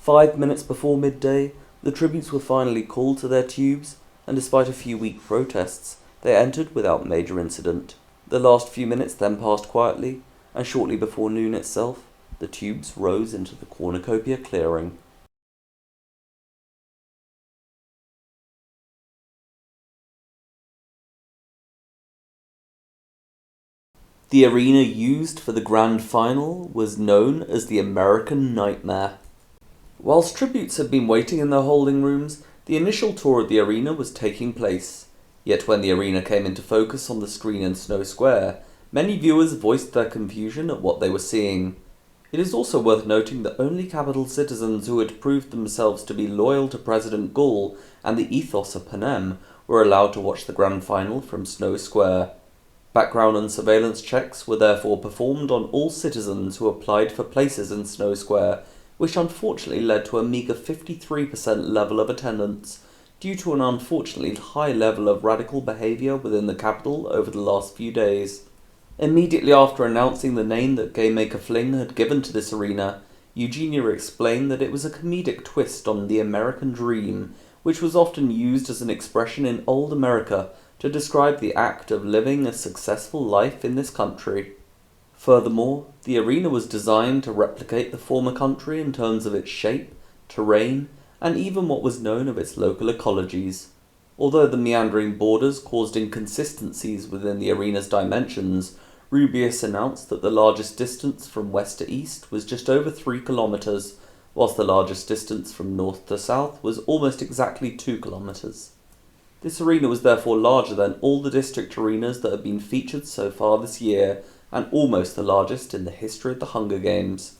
5 minutes before midday, the tributes were finally called to their tubes, and despite a few weak protests, they entered without major incident. The last few minutes then passed quietly, and shortly before noon itself, the tubes rose into the Cornucopia clearing. The arena used for the grand final was known as the American Nightmare. Whilst tributes had been waiting in their holding rooms, the initial tour of the arena was taking place. Yet when the arena came into focus on the screen in Snow Square, many viewers voiced their confusion at what they were seeing. It is also worth noting that only capital citizens who had proved themselves to be loyal to President Gall and the ethos of Panem were allowed to watch the grand final from Snow Square. Background and surveillance checks were therefore performed on all citizens who applied for places in Snow Square, which unfortunately led to a meagre 53% level of attendance, due to an unfortunately high level of radical behaviour within the capital over the last few days. Immediately after announcing the name that Gamemaker Fling had given to this arena, Eugenia explained that it was a comedic twist on the American dream, which was often used as an expression in old America to describe the act of living a successful life in this country. Furthermore, the arena was designed to replicate the former country in terms of its shape, terrain, and even what was known of its local ecologies. Although the meandering borders caused inconsistencies within the arena's dimensions, Rubius announced that the largest distance from west to east was just over 3 kilometers, whilst the largest distance from north to south was almost exactly 2 kilometers. This arena was therefore larger than all the district arenas that have been featured so far this year, and almost the largest in the history of the Hunger Games.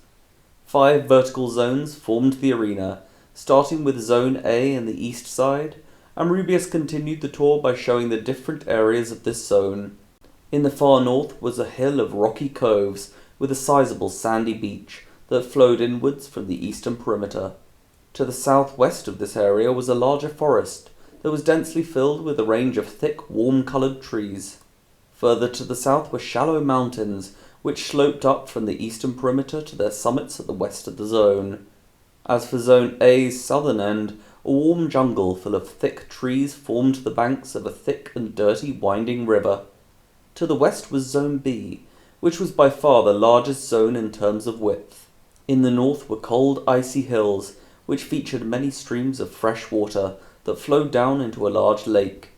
5 vertical zones formed the arena, starting with Zone A in the east side, and Rubius continued the tour by showing the different areas of this zone. In the far north was a hill of rocky coves with a sizable sandy beach that flowed inwards from the eastern perimeter. To the southwest of this area was a larger forest that was densely filled with a range of thick, warm-coloured trees. Further to the south were shallow mountains, which sloped up from the eastern perimeter to their summits at the west of the zone. As for Zone A's southern end, a warm jungle full of thick trees formed the banks of a thick and dirty winding river. To the west was Zone B, which was by far the largest zone in terms of width. In the north were cold, icy hills, which featured many streams of fresh water that flowed down into a large lake.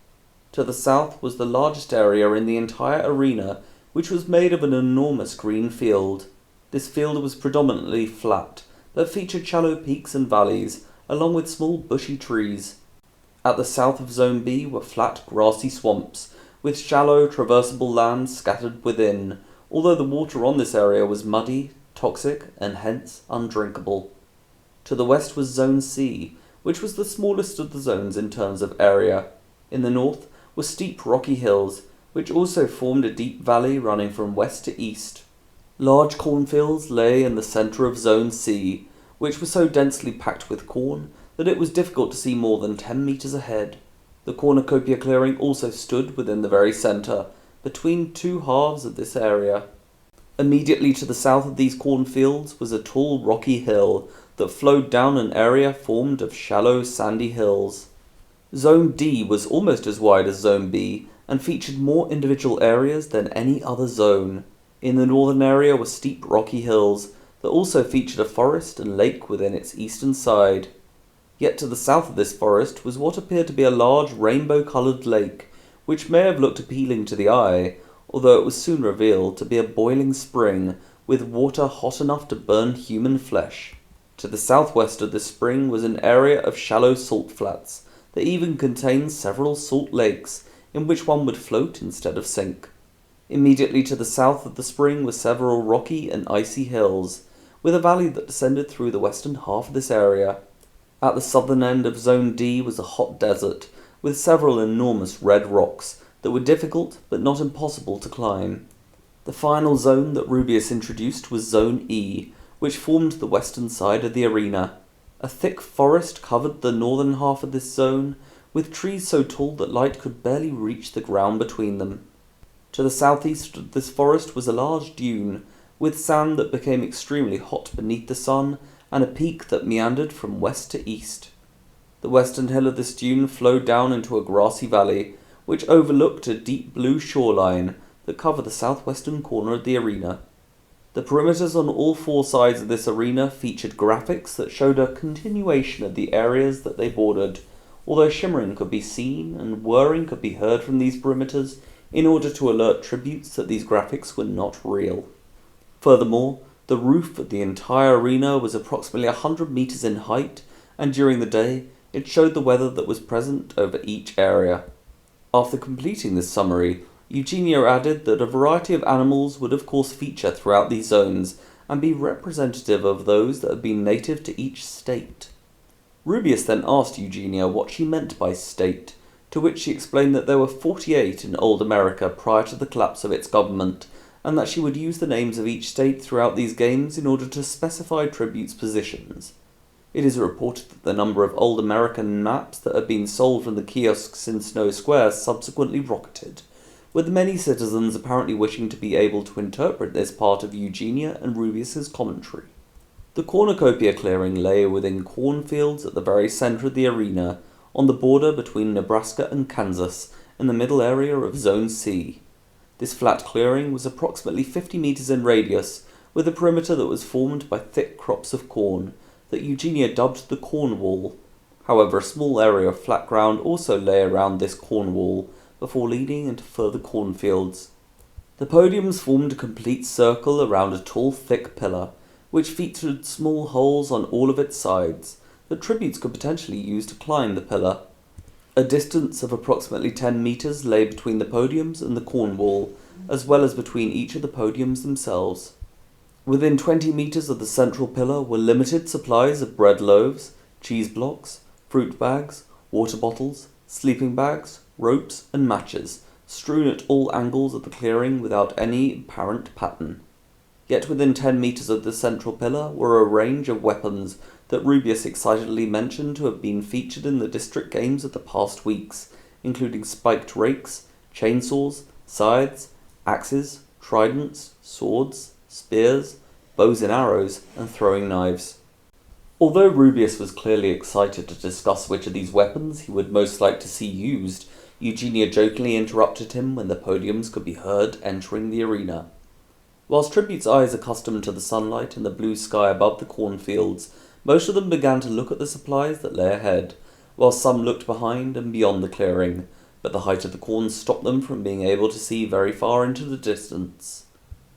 To the south was the largest area in the entire arena, which was made of an enormous green field. This field was predominantly flat, but featured shallow peaks and valleys, along with small bushy trees. At the south of Zone B were flat, grassy swamps, with shallow, traversable lands scattered within, although the water on this area was muddy, toxic, and hence undrinkable. To the west was Zone C, which was the smallest of the zones in terms of area. In the north were steep rocky hills, which also formed a deep valley running from west to east. Large cornfields lay in the centre of Zone C, which was so densely packed with corn that it was difficult to see more than 10 meters ahead. The Cornucopia clearing also stood within the very centre, between two halves of this area. Immediately to the south of these cornfields was a tall rocky hill that flowed down an area formed of shallow sandy hills. Zone D was almost as wide as Zone B and featured more individual areas than any other zone. In the northern area were steep rocky hills that also featured a forest and lake within its eastern side. Yet to the south of this forest was what appeared to be a large rainbow-coloured lake, which may have looked appealing to the eye, although it was soon revealed to be a boiling spring with water hot enough to burn human flesh. To the southwest of this spring was an area of shallow salt flats that even contained several salt lakes in which one would float instead of sink. Immediately to the south of the spring were several rocky and icy hills, with a valley that descended through the western half of this area. At the southern end of Zone D was a hot desert, with several enormous red rocks that were difficult but not impossible to climb. The final zone that Rubius introduced was Zone E, which formed the western side of the arena. A thick forest covered the northern half of this zone, with trees so tall that light could barely reach the ground between them. To the southeast of this forest was a large dune, with sand that became extremely hot beneath the sun and a peak that meandered from west to east. The western hill of this dune flowed down into a grassy valley, which overlooked a deep blue shoreline that covered the southwestern corner of the arena. The perimeters on all four sides of this arena featured graphics that showed a continuation of the areas that they bordered, although shimmering could be seen and whirring could be heard from these perimeters in order to alert tributes that these graphics were not real. Furthermore, the roof of the entire arena was approximately 100 meters in height, and during the day, it showed the weather that was present over each area. After completing this summary, Eugenia added that a variety of animals would of course feature throughout these zones and be representative of those that had been native to each state. Rubeus then asked Eugenia what she meant by state, to which she explained that there were 48 in old America prior to the collapse of its government, and that she would use the names of each state throughout these games in order to specify tributes' positions. It is reported that the number of old American maps that had been sold from the kiosks in Snow Square subsequently rocketed, with many citizens apparently wishing to be able to interpret this part of Eugenia and Rubeus's commentary. The Cornucopia clearing lay within cornfields at the very center of the arena, on the border between Nebraska and Kansas, in the middle area of Zone C. This flat clearing was approximately 50 meters in radius, with a perimeter that was formed by thick crops of corn, that Eugenia dubbed the corn wall. However, a small area of flat ground also lay around this corn wall, before leading into further cornfields. The podiums formed a complete circle around a tall, thick pillar, which featured small holes on all of its sides, that tributes could potentially use to climb the pillar. A distance of approximately 10 meters lay between the podiums and the corn wall, as well as between each of the podiums themselves. Within 20 meters of the central pillar were limited supplies of bread loaves, cheese blocks, fruit bags, water bottles, sleeping bags, ropes, and matches, strewn at all angles of the clearing without any apparent pattern. Yet within 10 meters of the central pillar were a range of weapons that Rubeus excitedly mentioned to have been featured in the district games of the past weeks, including spiked rakes, chainsaws, scythes, axes, tridents, swords, spears, bows and arrows, and throwing knives. Although Rubeus was clearly excited to discuss which of these weapons he would most like to see used, Eugenia jokingly interrupted him when the podiums could be heard entering the arena. Whilst tributes' eyes accustomed to the sunlight and the blue sky above the cornfields, most of them began to look at the supplies that lay ahead, while some looked behind and beyond the clearing, but the height of the corn stopped them from being able to see very far into the distance.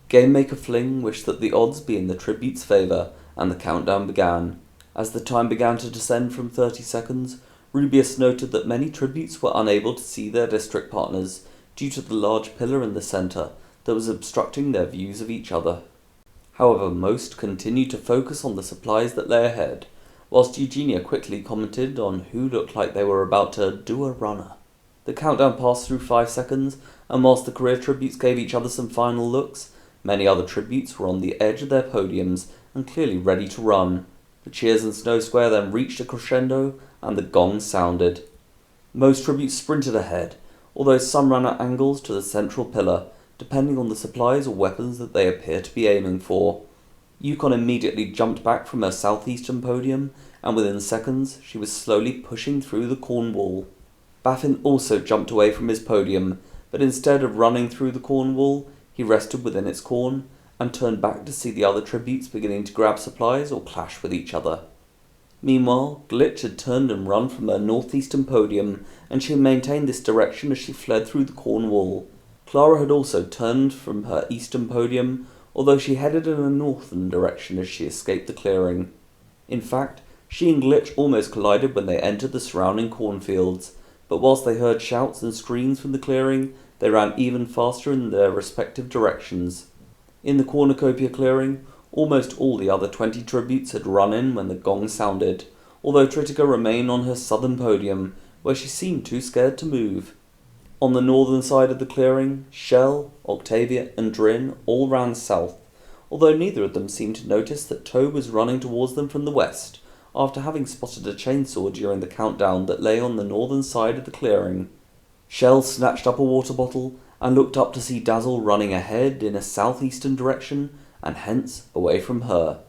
Game Maker Fling wished that the odds be in the tributes' favour, and the countdown began. As the time began to descend from 30 seconds, Rubeus noted that many tributes were unable to see their district partners due to the large pillar in the centre that was obstructing their views of each other. However, most continued to focus on the supplies that lay ahead, whilst Eugenia quickly commented on who looked like they were about to do a runner. The countdown passed through 5 seconds, and whilst the career tributes gave each other some final looks, many other tributes were on the edge of their podiums and clearly ready to run. The cheers in Snow Square then reached a crescendo, and the gong sounded. Most tributes sprinted ahead, although some ran at angles to the central pillar, depending on the supplies or weapons that they appear to be aiming for. Yukon immediately jumped back from her southeastern podium, and within seconds she was slowly pushing through the corn wall. Baffin also jumped away from his podium, but instead of running through the corn wall, he rested within its corn, and turned back to see the other tributes beginning to grab supplies or clash with each other. Meanwhile, Glitch had turned and run from her northeastern podium, and she maintained this direction as she fled through the corn wall. Clara had also turned from her eastern podium, although she headed in a northern direction as she escaped the clearing. In fact, she and Glitch almost collided when they entered the surrounding cornfields, but whilst they heard shouts and screams from the clearing, they ran even faster in their respective directions. In the Cornucopia clearing, almost all the other 20 tributes had run in when the gong sounded, although Tritica remained on her southern podium, where she seemed too scared to move. On the northern side of the clearing, Shell, Octavia, and Drinn all ran south, although neither of them seemed to notice that Toad was running towards them from the west, after having spotted a chainsaw during the countdown that lay on the northern side of the clearing. Shell snatched up a water bottle and looked up to see Dazzle running ahead in a southeastern direction, and hence away from her.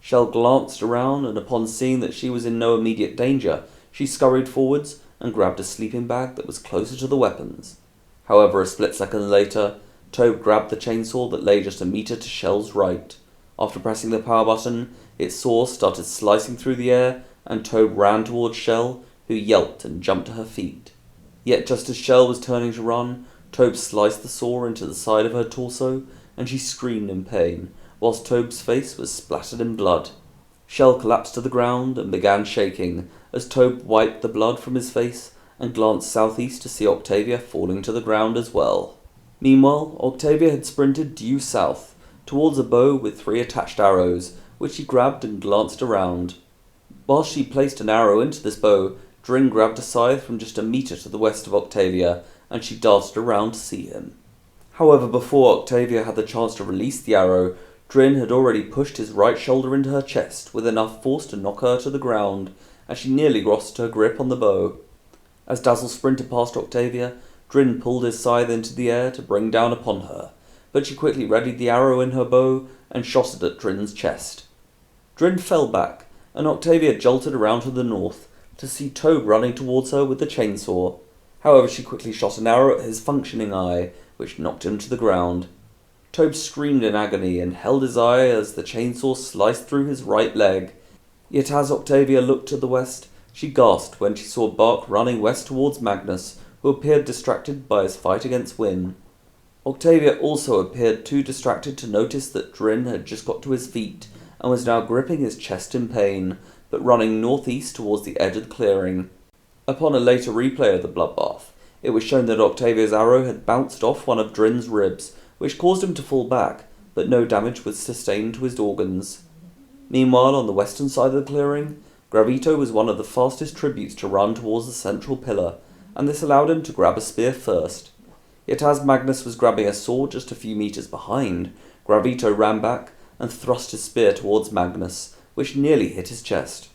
Shell glanced around, and upon seeing that she was in no immediate danger, she scurried forwards and grabbed a sleeping bag that was closer to the weapons. However, a split second later, Tobe grabbed the chainsaw that lay just a meter to Shell's right. After pressing the power button, its saw started slicing through the air, and Tobe ran towards Shell, who yelped and jumped to her feet. Yet just as Shell was turning to run, Tobe sliced the saw into the side of her torso, and she screamed in pain, whilst Tobe's face was splattered in blood. Shell collapsed to the ground and began shaking, as Tobe wiped the blood from his face and glanced southeast to see Octavia falling to the ground as well. Meanwhile, Octavia had sprinted due south, towards a bow with 3 attached arrows, which she grabbed and glanced around. While she placed an arrow into this bow, Drinn grabbed a scythe from just a meter to the west of Octavia, and she darted around to see him. However, before Octavia had the chance to release the arrow, Drinn had already pushed his right shoulder into her chest with enough force to knock her to the ground, and she nearly lost her grip on the bow. As Dazzle sprinted past Octavia, Drinn pulled his scythe into the air to bring down upon her, but she quickly readied the arrow in her bow and shot it at Drinn's chest. Drinn fell back, and Octavia jolted around to the north to see Tobe running towards her with the chainsaw. However, she quickly shot an arrow at his functioning eye, which knocked him to the ground. Tobe screamed in agony and held his eye as the chainsaw sliced through his right leg. Yet as Octavia looked to the west, she gasped when she saw Bark running west towards Magnus, who appeared distracted by his fight against Wynne. Octavia also appeared too distracted to notice that Drinn had just got to his feet and was now gripping his chest in pain, but running northeast towards the edge of the clearing. Upon a later replay of the bloodbath, it was shown that Octavia's arrow had bounced off one of Drinn's ribs, which caused him to fall back, but no damage was sustained to his organs. Meanwhile, on the western side of the clearing, Gravito was one of the fastest tributes to run towards the central pillar, and this allowed him to grab a spear first. Yet as Magnus was grabbing a sword just a few meters behind, Gravito ran back and thrust his spear towards Magnus, which nearly hit his chest.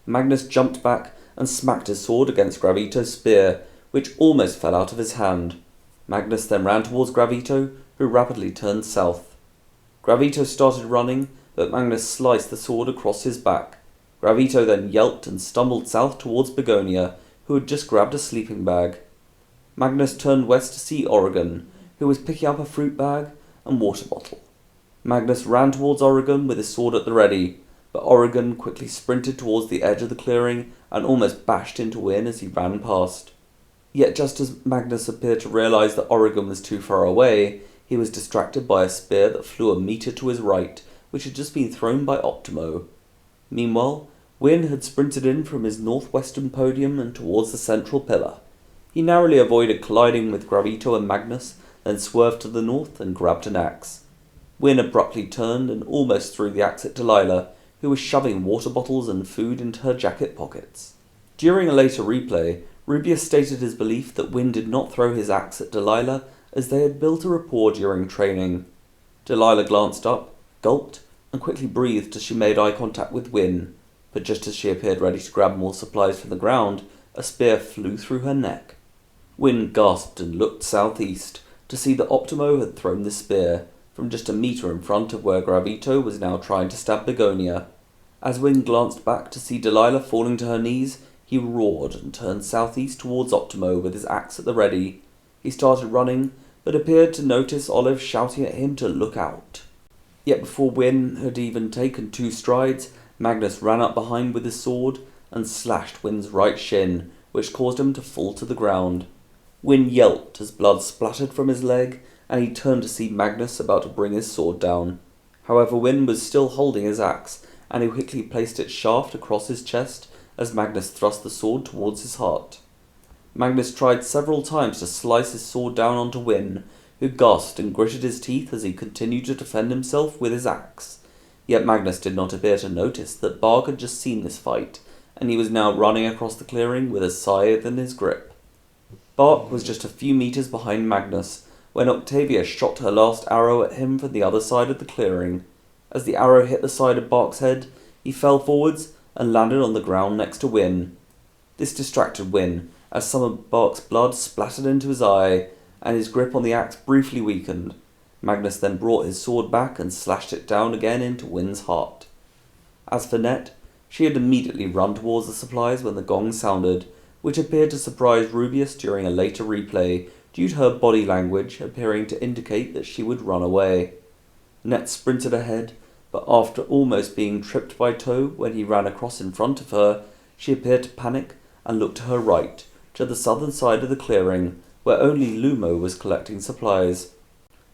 Magnus jumped back and smacked his sword against Gravito's spear, which almost fell out of his hand. Magnus then ran towards Gravito, who rapidly turned south. Gravito started running, but Magnus sliced the sword across his back. Gravito then yelped and stumbled south towards Begonia, who had just grabbed a sleeping bag. Magnus turned west to see Oregon, who was picking up a fruit bag and water bottle. Magnus ran towards Oregon with his sword at the ready, but Oregon quickly sprinted towards the edge of the clearing and almost bashed into Wynne as he ran past. Yet just as Magnus appeared to realize that Oregon was too far away, he was distracted by a spear that flew a meter to his right, which had just been thrown by Optimo. Meanwhile, Wynne had sprinted in from his northwestern podium and towards the central pillar. He narrowly avoided colliding with Gravito and Magnus, then swerved to the north and grabbed an axe. Wynne abruptly turned and almost threw the axe at Delilah, who was shoving water bottles and food into her jacket pockets. During a later replay, Rubius stated his belief that Wynne did not throw his axe at Delilah, as they had built a rapport during training. Delilah glanced up, gulped, and quickly breathed as she made eye contact with Wynne, but just as she appeared ready to grab more supplies from the ground, a spear flew through her neck. Wynne gasped and looked southeast to see that Optimo had thrown the spear from just a meter in front of where Gravito was now trying to stab Begonia. As Wynne glanced back to see Delilah falling to her knees, he roared and turned southeast towards Optimo with his axe at the ready. He started running, but appeared to notice Olive shouting at him to look out. Yet before Wynne had even taken 2 strides, Magnus ran up behind with his sword and slashed Wynne's right shin, which caused him to fall to the ground. Wynne yelped as blood splattered from his leg, and he turned to see Magnus about to bring his sword down. However, Wynne was still holding his axe, and he quickly placed its shaft across his chest as Magnus thrust the sword towards his heart. Magnus tried several times to slice his sword down onto Wynne, who gasped and gritted his teeth as he continued to defend himself with his axe. Yet Magnus did not appear to notice that Bark had just seen this fight, and he was now running across the clearing with a scythe in his grip. Bark was just a few meters behind Magnus when Octavia shot her last arrow at him from the other side of the clearing. As the arrow hit the side of Bark's head, he fell forwards and landed on the ground next to Wynne. This distracted Wynne, as some of Bark's blood splattered into his eye, and his grip on the axe briefly weakened. Magnus then brought his sword back and slashed it down again into Wynne's heart. As for Net, she had immediately run towards the supplies when the gong sounded, which appeared to surprise Rubius during a later replay due to her body language appearing to indicate that she would run away. Net sprinted ahead, but after almost being tripped by Toe when he ran across in front of her, she appeared to panic and looked to her right, to the southern side of the clearing, where only Lumo was collecting supplies.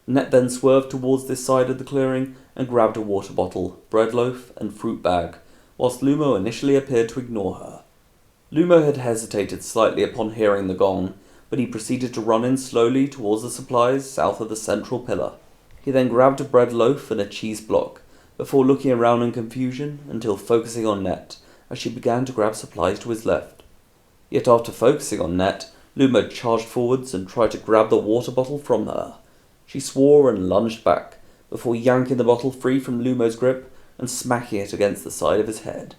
Net then swerved towards this side of the clearing and grabbed a water bottle, bread loaf, and fruit bag, whilst Lumo initially appeared to ignore her. Lumo had hesitated slightly upon hearing the gong, but he proceeded to run in slowly towards the supplies south of the central pillar. He then grabbed a bread loaf and a cheese block, before looking around in confusion until focusing on Net, as she began to grab supplies to his left. Yet after focusing on Net, Lumo charged forwards and tried to grab the water bottle from her. She swore and lunged back, before yanking the bottle free from Lumo's grip and smacking it against the side of his head.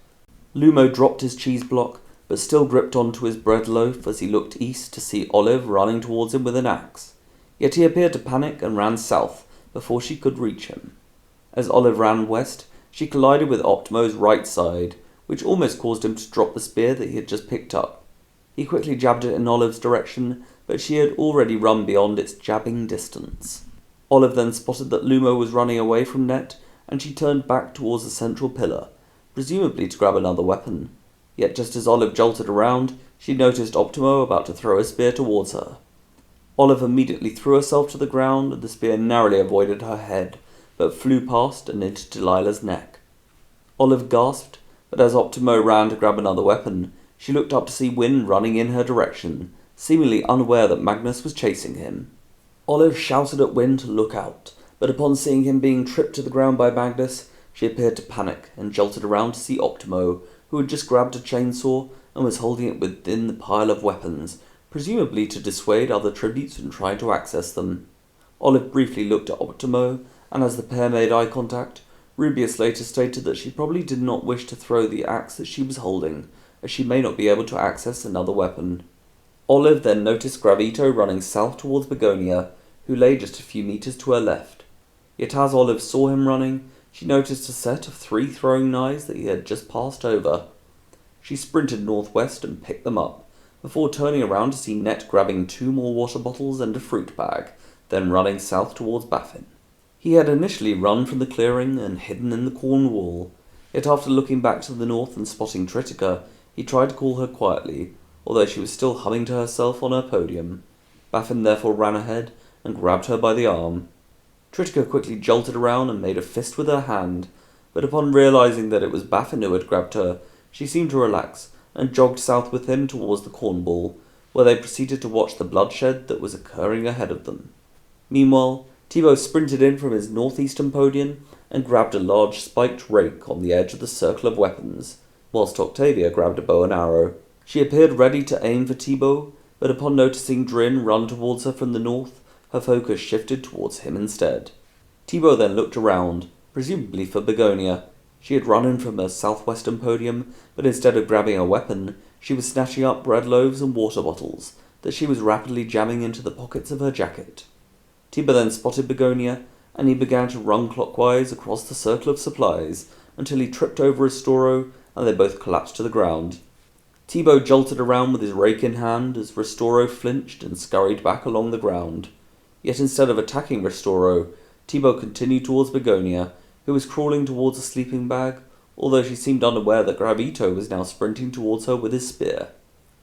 Lumo dropped his cheese block, but still gripped onto his bread loaf as he looked east to see Olive running towards him with an axe. Yet he appeared to panic and ran south before she could reach him. As Olive ran west, she collided with Optimo's right side, which almost caused him to drop the spear that he had just picked up. He quickly jabbed it in Olive's direction, but she had already run beyond its jabbing distance. Olive then spotted that Lumo was running away from Net, and she turned back towards the central pillar, presumably to grab another weapon. Yet just as Olive jolted around, she noticed Optimo about to throw a spear towards her. Olive immediately threw herself to the ground, and the spear narrowly avoided her head, but flew past and into Delilah's neck. Olive gasped, but as Optimo ran to grab another weapon, she looked up to see Wynne running in her direction, seemingly unaware that Magnus was chasing him. Olive shouted at Wynne to look out, but upon seeing him being tripped to the ground by Magnus, she appeared to panic and jolted around to see Optimo, who had just grabbed a chainsaw and was holding it within the pile of weapons, presumably to dissuade other tributes from trying to access them. Olive briefly looked at Optimo, and as the pair made eye contact, Rubius later stated that she probably did not wish to throw the axe that she was holding, as she may not be able to access another weapon. Olive then noticed Gravito running south towards Begonia, who lay just a few meters to her left. Yet as Olive saw him running, she noticed a set of 3 throwing knives that he had just passed over. She sprinted northwest and picked them up, before turning around to see Net grabbing 2 more water bottles and a fruit bag, then running south towards Baffin. He had initially run from the clearing and hidden in the corn wall, yet after looking back to the north and spotting Tritica, he tried to call her quietly, although she was still humming to herself on her podium. Baffin therefore ran ahead and grabbed her by the arm. Tritica quickly jolted around and made a fist with her hand, but upon realizing that it was Baffin who had grabbed her, she seemed to relax and jogged south with him towards the corn ball, where they proceeded to watch the bloodshed that was occurring ahead of them. Meanwhile, Thibaut sprinted in from his northeastern podium and grabbed a large spiked rake on the edge of the circle of weapons, whilst Octavia grabbed a bow and arrow. She appeared ready to aim for Thibaut, but upon noticing Drinn run towards her from the north, her focus shifted towards him instead. Thibaut then looked around, presumably for Begonia. She had run in from her southwestern podium, but instead of grabbing a weapon, she was snatching up bread loaves and water bottles that she was rapidly jamming into the pockets of her jacket. Thibaut then spotted Begonia, and he began to run clockwise across the circle of supplies until he tripped over Ristoro, and they both collapsed to the ground. Thibaut jolted around with his rake in hand as Ristoro flinched and scurried back along the ground. Yet instead of attacking Ristoro, Thibaut continued towards Begonia, who was crawling towards a sleeping bag, although she seemed unaware that Gravito was now sprinting towards her with his spear.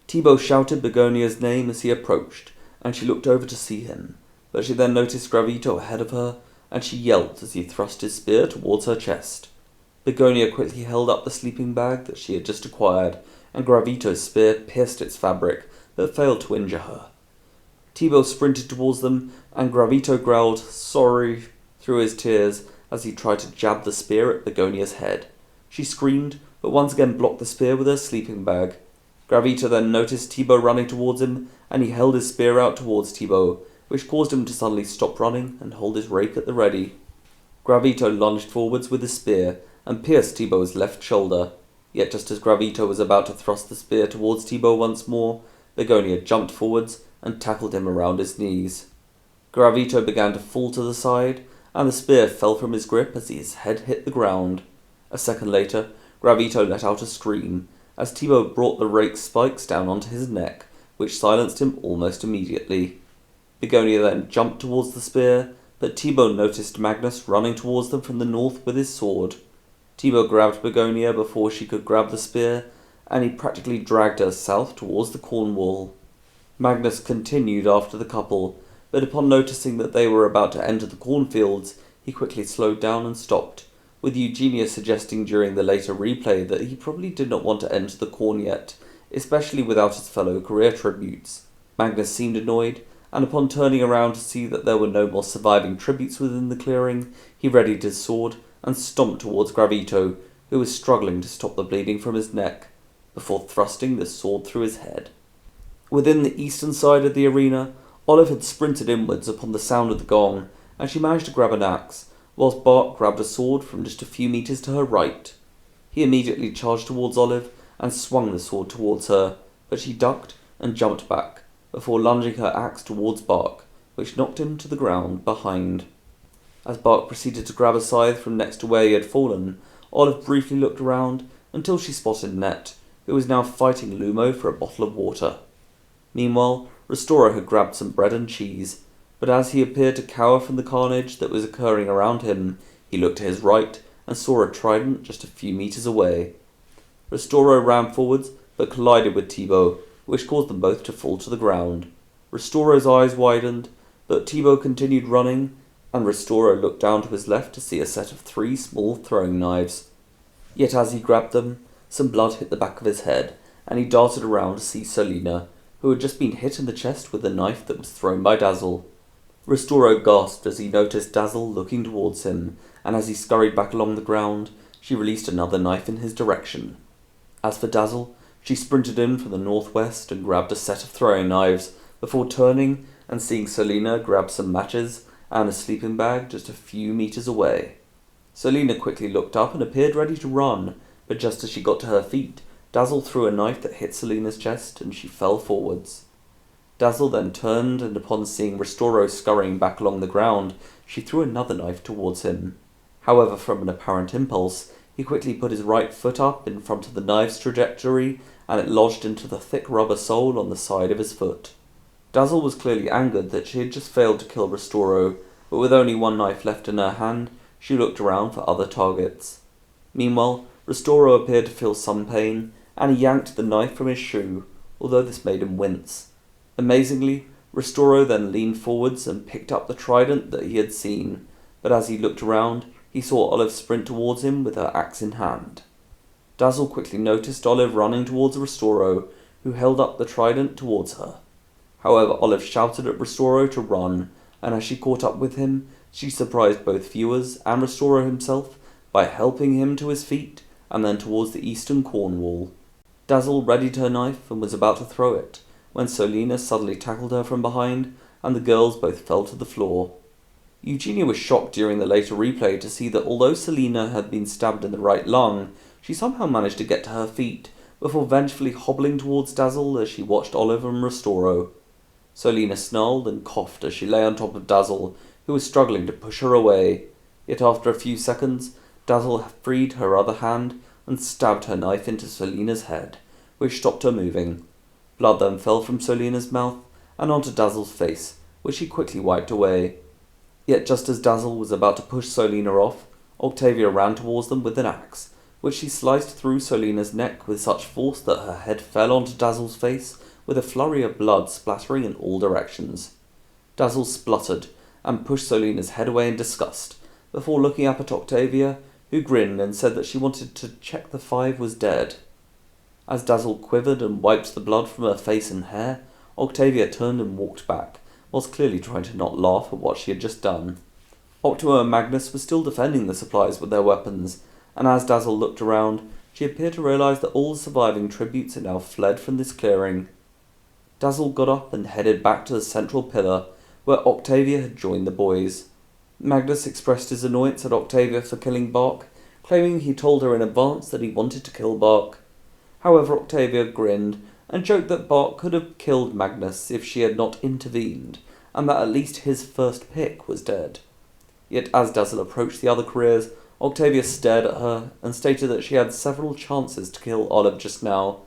Thibaut shouted Begonia's name as he approached, and she looked over to see him, but she then noticed Gravito ahead of her, and she yelped as he thrust his spear towards her chest. Begonia quickly held up the sleeping bag that she had just acquired, and Gravito's spear pierced its fabric, but failed to injure her. Thibaut sprinted towards them, and Gravito growled, "Sorry," through his tears as he tried to jab the spear at Begonia's head. She screamed, but once again blocked the spear with her sleeping bag. Gravito then noticed Thibaut running towards him, and he held his spear out towards Thibaut, which caused him to suddenly stop running and hold his rake at the ready. Gravito lunged forwards with his spear and pierced Thibaut's left shoulder. Yet just as Gravito was about to thrust the spear towards Thibaut once more, Begonia jumped forwards and tackled him around his knees. Gravito began to fall to the side, and the spear fell from his grip as his head hit the ground. A second later, Gravito let out a scream, as Thibaut brought the rake's spikes down onto his neck, which silenced him almost immediately. Begonia then jumped towards the spear, but Thibaut noticed Magnus running towards them from the north with his sword. Thibaut grabbed Begonia before she could grab the spear, and he practically dragged her south towards the corn wall. Magnus continued after the couple, but upon noticing that they were about to enter the cornfields, he quickly slowed down and stopped, with Eugenia suggesting during the later replay that he probably did not want to enter the corn yet, especially without his fellow career tributes. Magnus seemed annoyed, and upon turning around to see that there were no more surviving tributes within the clearing, he readied his sword and stomped towards Gravito, who was struggling to stop the bleeding from his neck, before thrusting the sword through his head. Within the eastern side of the arena, Olive had sprinted inwards upon the sound of the gong, and she managed to grab an axe, whilst Bart grabbed a sword from just a few meters to her right. He immediately charged towards Olive and swung the sword towards her, but she ducked and jumped back, before lunging her axe towards Bark, which knocked him to the ground behind. As Bark proceeded to grab a scythe from next to where he had fallen, Olive briefly looked around until she spotted Net, who was now fighting Lumo for a bottle of water. Meanwhile, Restorer had grabbed some bread and cheese, but as he appeared to cower from the carnage that was occurring around him, he looked to his right and saw a trident just a few meters away. Restorer ran forwards, but collided with Thibaut, which caused them both to fall to the ground. Restorer's eyes widened, but Thibaut continued running, and Restorer looked down to his left to see a set of 3 small throwing knives. Yet as he grabbed them, some blood hit the back of his head, and he darted around to see Selina, who had just been hit in the chest with a knife that was thrown by Dazzle. Restorer gasped as he noticed Dazzle looking towards him, and as he scurried back along the ground, she released another knife in his direction. As for Dazzle, she sprinted in from the northwest and grabbed a set of throwing knives, before turning and seeing Selina grab some matches and a sleeping bag just a few meters away. Selina quickly looked up and appeared ready to run, but just as she got to her feet, Dazzle threw a knife that hit Selina's chest and she fell forwards. Dazzle then turned, and upon seeing Restoro scurrying back along the ground, she threw another knife towards him. However, from an apparent impulse, he quickly put his right foot up in front of the knife's trajectory, and it lodged into the thick rubber sole on the side of his foot. Dazzle was clearly angered that she had just failed to kill Restoro, but with only one knife left in her hand, she looked around for other targets. Meanwhile, Restoro appeared to feel some pain, and he yanked the knife from his shoe, although this made him wince. Amazingly, Restoro then leaned forwards and picked up the trident that he had seen, but as he looked around, he saw Olive sprint towards him with her axe in hand. Dazzle quickly noticed Olive running towards Restoro, who held up the trident towards her. However, Olive shouted at Restoro to run, and as she caught up with him, she surprised both viewers and Restoro himself by helping him to his feet and then towards the eastern corn wall. Dazzle readied her knife and was about to throw it, when Selina suddenly tackled her from behind, and the girls both fell to the floor. Eugenia was shocked during the later replay to see that although Selina had been stabbed in the right lung, she somehow managed to get to her feet, before vengefully hobbling towards Dazzle as she watched Olive and Restoro. Selina snarled and coughed as she lay on top of Dazzle, who was struggling to push her away, yet after a few seconds, Dazzle freed her other hand and stabbed her knife into Selina's head, which stopped her moving. Blood then fell from Selina's mouth and onto Dazzle's face, which she quickly wiped away. Yet just as Dazzle was about to push Selina off, Octavia ran towards them with an axe, which she sliced through Selina's neck with such force that her head fell onto Dazzle's face, with a flurry of blood splattering in all directions. Dazzle spluttered and pushed Selina's head away in disgust, before looking up at Octavia, who grinned and said that she wanted to check the 5 was dead. As Dazzle quivered and wiped the blood from her face and hair, Octavia turned and walked back, whilst clearly trying to not laugh at what she had just done. Optima and Magnus were still defending the supplies with their weapons, and as Dazzle looked around, she appeared to realise that all the surviving tributes had now fled from this clearing. Dazzle got up and headed back to the central pillar, where Octavia had joined the boys. Magnus expressed his annoyance at Octavia for killing Bark, claiming he told her in advance that he wanted to kill Bark. However, Octavia grinned and joked that Bark could have killed Magnus if she had not intervened, and that at least his first pick was dead. Yet as Dazzle approached the other careers, Octavia stared at her and stated that she had several chances to kill Olive just now.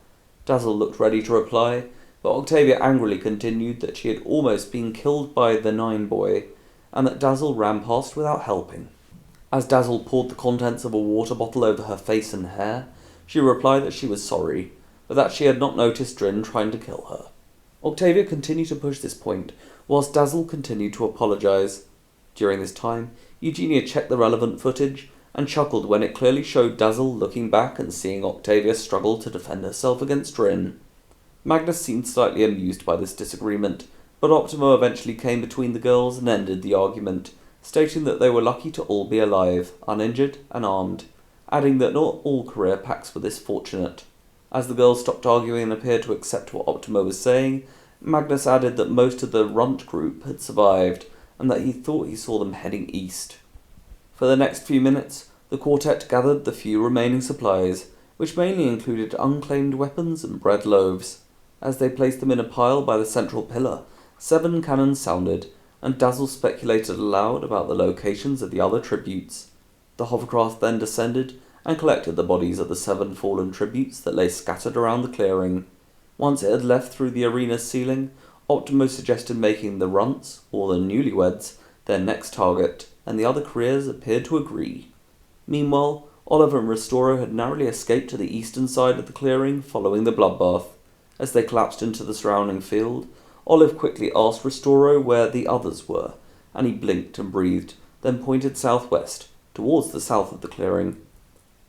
Dazzle looked ready to reply, but Octavia angrily continued that she had almost been killed by the 9 boy, and that Dazzle ran past without helping. As Dazzle poured the contents of a water bottle over her face and hair, she replied that she was sorry, but that she had not noticed Drinn trying to kill her. Octavia continued to push this point, whilst Dazzle continued to apologise. During this time, Eugenia checked the relevant footage and chuckled when it clearly showed Dazzle looking back and seeing Octavia struggle to defend herself against Drinn. Magnus seemed slightly amused by this disagreement, but Optimo eventually came between the girls and ended the argument, stating that they were lucky to all be alive, uninjured and armed, adding that not all career packs were this fortunate. As the girls stopped arguing and appeared to accept what Optimo was saying, Magnus added that most of the runt group had survived, and that he thought he saw them heading east. For the next few minutes, the quartet gathered the few remaining supplies, which mainly included unclaimed weapons and bread loaves. As they placed them in a pile by the central pillar, 7 cannons sounded, and Dazzle speculated aloud about the locations of the other tributes. The hovercraft then descended and collected the bodies of the 7 fallen tributes that lay scattered around the clearing. Once it had left through the arena's ceiling, Optimo suggested making the runts, or the newlyweds, their next target, and the other careers appeared to agree. Meanwhile, Oliver and Restoro had narrowly escaped to the eastern side of the clearing following the bloodbath. As they collapsed into the surrounding field, Olive quickly asked Restoro where the others were, and he blinked and breathed, then pointed southwest, towards the south of the clearing.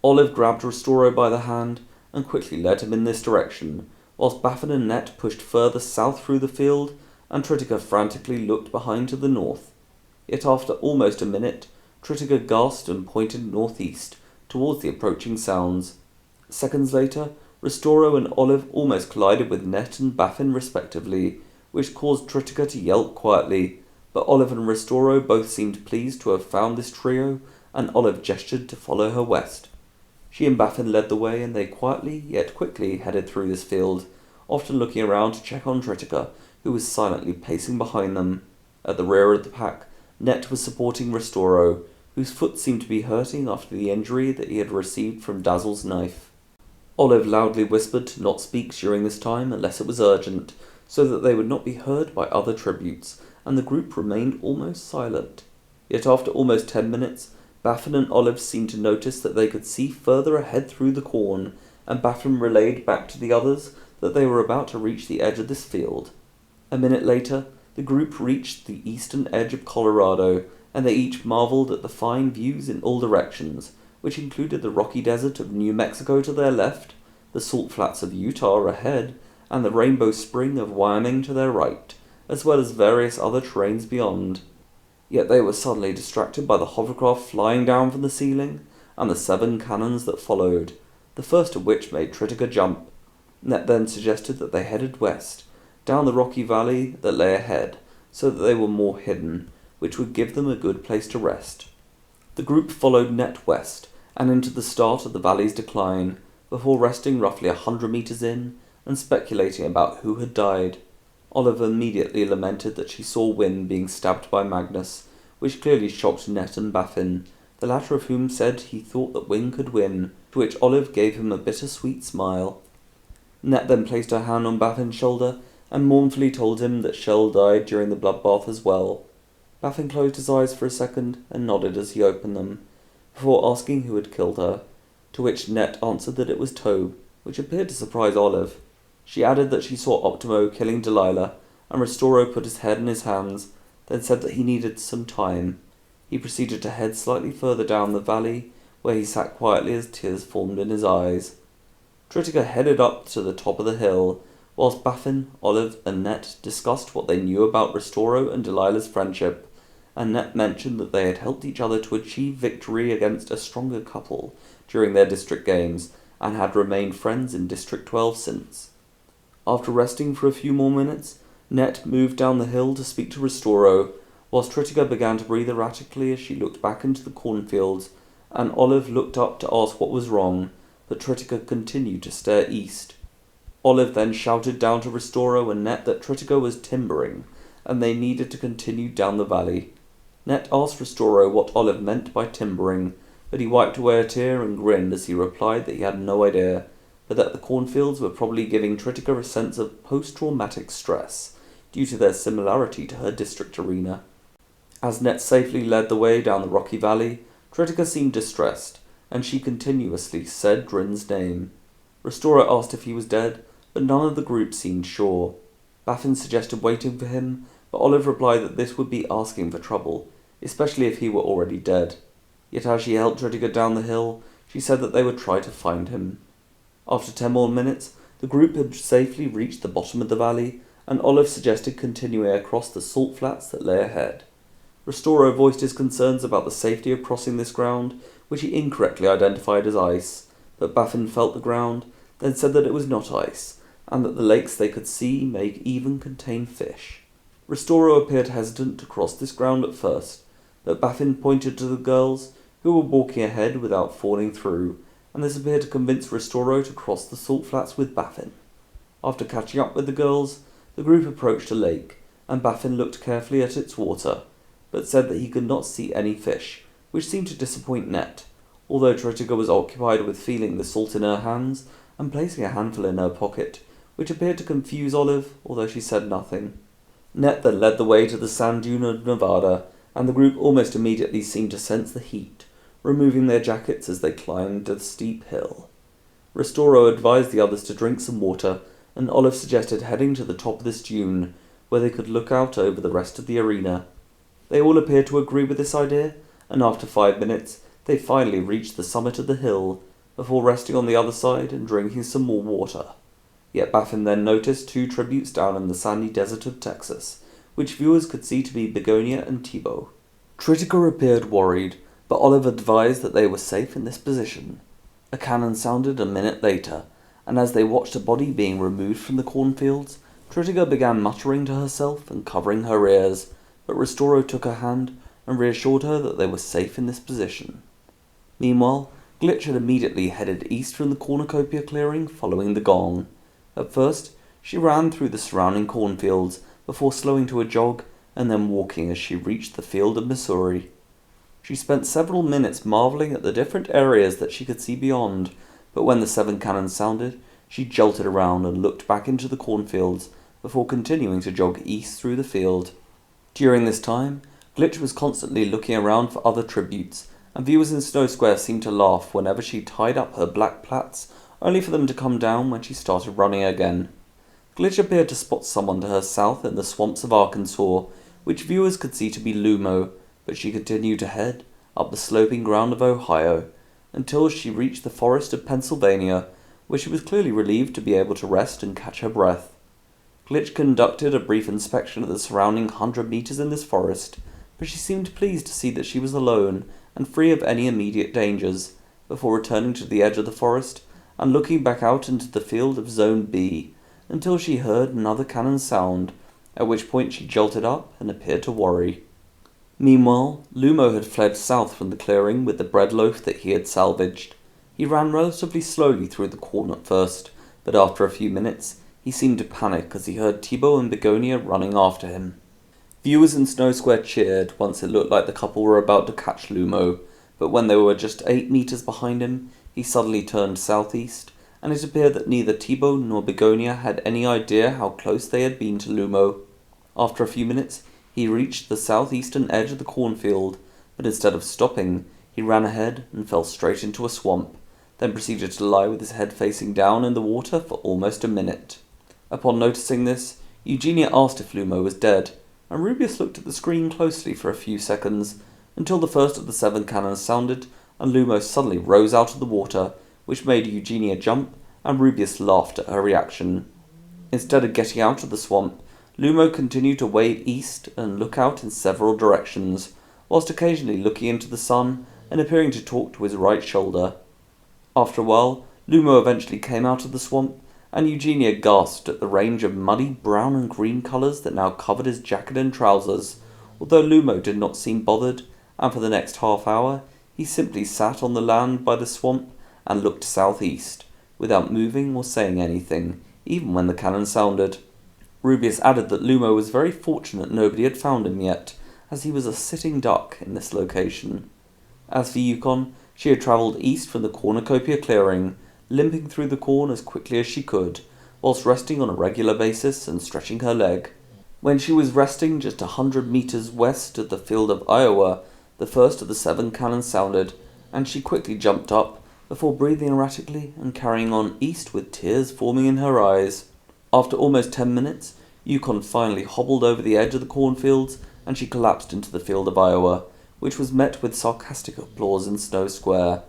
Olive grabbed Restoro by the hand and quickly led him in this direction, whilst Baffin and Net pushed further south through the field, and Tritica frantically looked behind to the north. Yet after almost a minute, Tritica gasped and pointed northeast, towards the approaching sounds. Seconds later, Restoro and Olive almost collided with Net and Baffin respectively, which caused Tritica to yelp quietly, but Olive and Restoro both seemed pleased to have found this trio, and Olive gestured to follow her west. She and Baffin led the way, and they quietly, yet quickly, headed through this field, often looking around to check on Tritica, who was silently pacing behind them. At the rear of the pack, Net was supporting Restoro, whose foot seemed to be hurting after the injury that he had received from Dazzle's knife. Olive loudly whispered to not speak during this time unless it was urgent, so that they would not be heard by other tributes, and the group remained almost silent. Yet after almost 10 minutes, Baffin and Olive seemed to notice that they could see further ahead through the corn, and Baffin relayed back to the others that they were about to reach the edge of this field. A minute later, the group reached the eastern edge of Colorado, and they each marveled at the fine views in all directions, which included the rocky desert of New Mexico to their left, the salt flats of Utah ahead, and the rainbow spring of Wyoming to their right, as well as various other terrains beyond. Yet they were suddenly distracted by the hovercraft flying down from the ceiling, and the 7 cannons that followed, the first of which made Tritica jump. Net then suggested that they headed west, down the rocky valley that lay ahead, so that they were more hidden, which would give them a good place to rest. The group followed Net west, and into the start of the valley's decline, before resting roughly 100 meters in, and speculating about who had died. Olive immediately lamented that she saw Wynne being stabbed by Magnus, which clearly shocked Net and Baffin, the latter of whom said he thought that Wynne could win, to which Olive gave him a bittersweet smile. Net then placed her hand on Baffin's shoulder, and mournfully told him that Shell died during the bloodbath as well. Baffin closed his eyes for a second, and nodded as he opened them, before asking who had killed her, to which Net answered that it was Tobe, which appeared to surprise Olive. She added that she saw Optimo killing Delilah, and Restoro put his head in his hands, then said that he needed some time. He proceeded to head slightly further down the valley, where he sat quietly as tears formed in his eyes. Tritica headed up to the top of the hill, whilst Baffin, Olive, and Net discussed what they knew about Restoro and Delilah's friendship, and Net mentioned that they had helped each other to achieve victory against a stronger couple during their district games, and had remained friends in District 12 since. After resting for a few more minutes, Net moved down the hill to speak to Restoro, whilst Tritica began to breathe erratically as she looked back into the cornfields, and Olive looked up to ask what was wrong, but Tritica continued to stare east. Olive then shouted down to Restoro and Net that Tritica was timbering, and they needed to continue down the valley. Net asked Restoro what Olive meant by timbering, but he wiped away a tear and grinned as he replied that he had no idea, but that the cornfields were probably giving Tritica a sense of post-traumatic stress due to their similarity to her district arena. As Net safely led the way down the rocky valley, Tritica seemed distressed, and she continuously said Drinn's name. Restorer asked if he was dead, but none of the group seemed sure. Baffin suggested waiting for him, but Olive replied that this would be asking for trouble, especially if he were already dead. Yet as she helped Tritica down the hill, she said that they would try to find him. After 10 more minutes, the group had safely reached the bottom of the valley, and Olive suggested continuing across the salt flats that lay ahead. Restorer voiced his concerns about the safety of crossing this ground, which he incorrectly identified as ice, but Baffin felt the ground, then said that it was not ice, and that the lakes they could see may even contain fish. Restorer appeared hesitant to cross this ground at first, but Baffin pointed to the girls, who were walking ahead without falling through, and this appeared to convince Restorer to cross the salt flats with Baffin. After catching up with the girls, the group approached a lake, and Baffin looked carefully at its water, but said that he could not see any fish, which seemed to disappoint Net, although Tritica was occupied with feeling the salt in her hands and placing a handful in her pocket, which appeared to confuse Olive, although she said nothing. Net then led the way to the sand dune of Nevada, and the group almost immediately seemed to sense the heat, removing their jackets as they climbed the steep hill. Restorer advised the others to drink some water, and Olive suggested heading to the top of this dune, where they could look out over the rest of the arena. They all appeared to agree with this idea, and after 5 minutes, they finally reached the summit of the hill, before resting on the other side and drinking some more water. Yet Baffin then noticed 2 tributes down in the sandy desert of Texas, which viewers could see to be Begonia and Thibaut. Tritica appeared worried, but Olive advised that they were safe in this position. A cannon sounded a minute later, and as they watched a body being removed from the cornfields, Tritica began muttering to herself and covering her ears, but Restorer took her hand and reassured her that they were safe in this position. Meanwhile, Glitch had immediately headed east from the Cornucopia clearing following the gong. At first, she ran through the surrounding cornfields before slowing to a jog and then walking as she reached the field of Missouri. She spent several minutes marveling at the different areas that she could see beyond, but when the 7 cannons sounded, she jolted around and looked back into the cornfields before continuing to jog east through the field. During this time, Glitch was constantly looking around for other tributes, and viewers in Snow Square seemed to laugh whenever she tied up her black plaits, only for them to come down when she started running again. Glitch appeared to spot someone to her south in the swamps of Arkansas, which viewers could see to be Lumo, but she continued to head up the sloping ground of Ohio, until she reached the forest of Pennsylvania, where she was clearly relieved to be able to rest and catch her breath. Glitch conducted a brief inspection of the surrounding 100 meters in this forest, but she seemed pleased to see that she was alone and free of any immediate dangers, before returning to the edge of the forest and looking back out into the field of Zone B, until she heard another cannon sound, at which point she jolted up and appeared to worry. Meanwhile, Lumo had fled south from the clearing with the bread loaf that he had salvaged. He ran relatively slowly through the corn at first, but after a few minutes, he seemed to panic as he heard Thibaut and Begonia running after him. Viewers in Snow Square cheered once it looked like the couple were about to catch Lumo, but when they were just 8 meters behind him, he suddenly turned southeast, and it appeared that neither Thibaut nor Begonia had any idea how close they had been to Lumo. After a few minutes, he reached the southeastern edge of the cornfield, but instead of stopping, he ran ahead and fell straight into a swamp, then proceeded to lie with his head facing down in the water for almost a minute. Upon noticing this, Eugenia asked if Lumo was dead, and Rubius looked at the screen closely for a few seconds, until the first of the 7 cannons sounded, and Lumo suddenly rose out of the water, which made Eugenia jump, and Rubius laughed at her reaction. Instead of getting out of the swamp, Lumo continued to wade east and look out in several directions, whilst occasionally looking into the sun and appearing to talk to his right shoulder. After a while, Lumo eventually came out of the swamp, and Eugenia gasped at the range of muddy brown and green colours that now covered his jacket and trousers, although Lumo did not seem bothered, and for the next half hour he simply sat on the land by the swamp and looked southeast, without moving or saying anything, even when the cannon sounded. Rubius added that Lumo was very fortunate nobody had found him yet, as he was a sitting duck in this location. As for Yukon, She had travelled east from the Cornucopia clearing, limping through the corn as quickly as she could, whilst resting on a regular basis and stretching her leg. When she was resting just 100 meters west of the field of Iowa, the first of the 7 cannons sounded, and she quickly jumped up, before breathing erratically and carrying on east with tears forming in her eyes. After almost 10 minutes, Yukon finally hobbled over the edge of the cornfields, and she collapsed into the field of Iowa, which was met with sarcastic applause in Snow Square.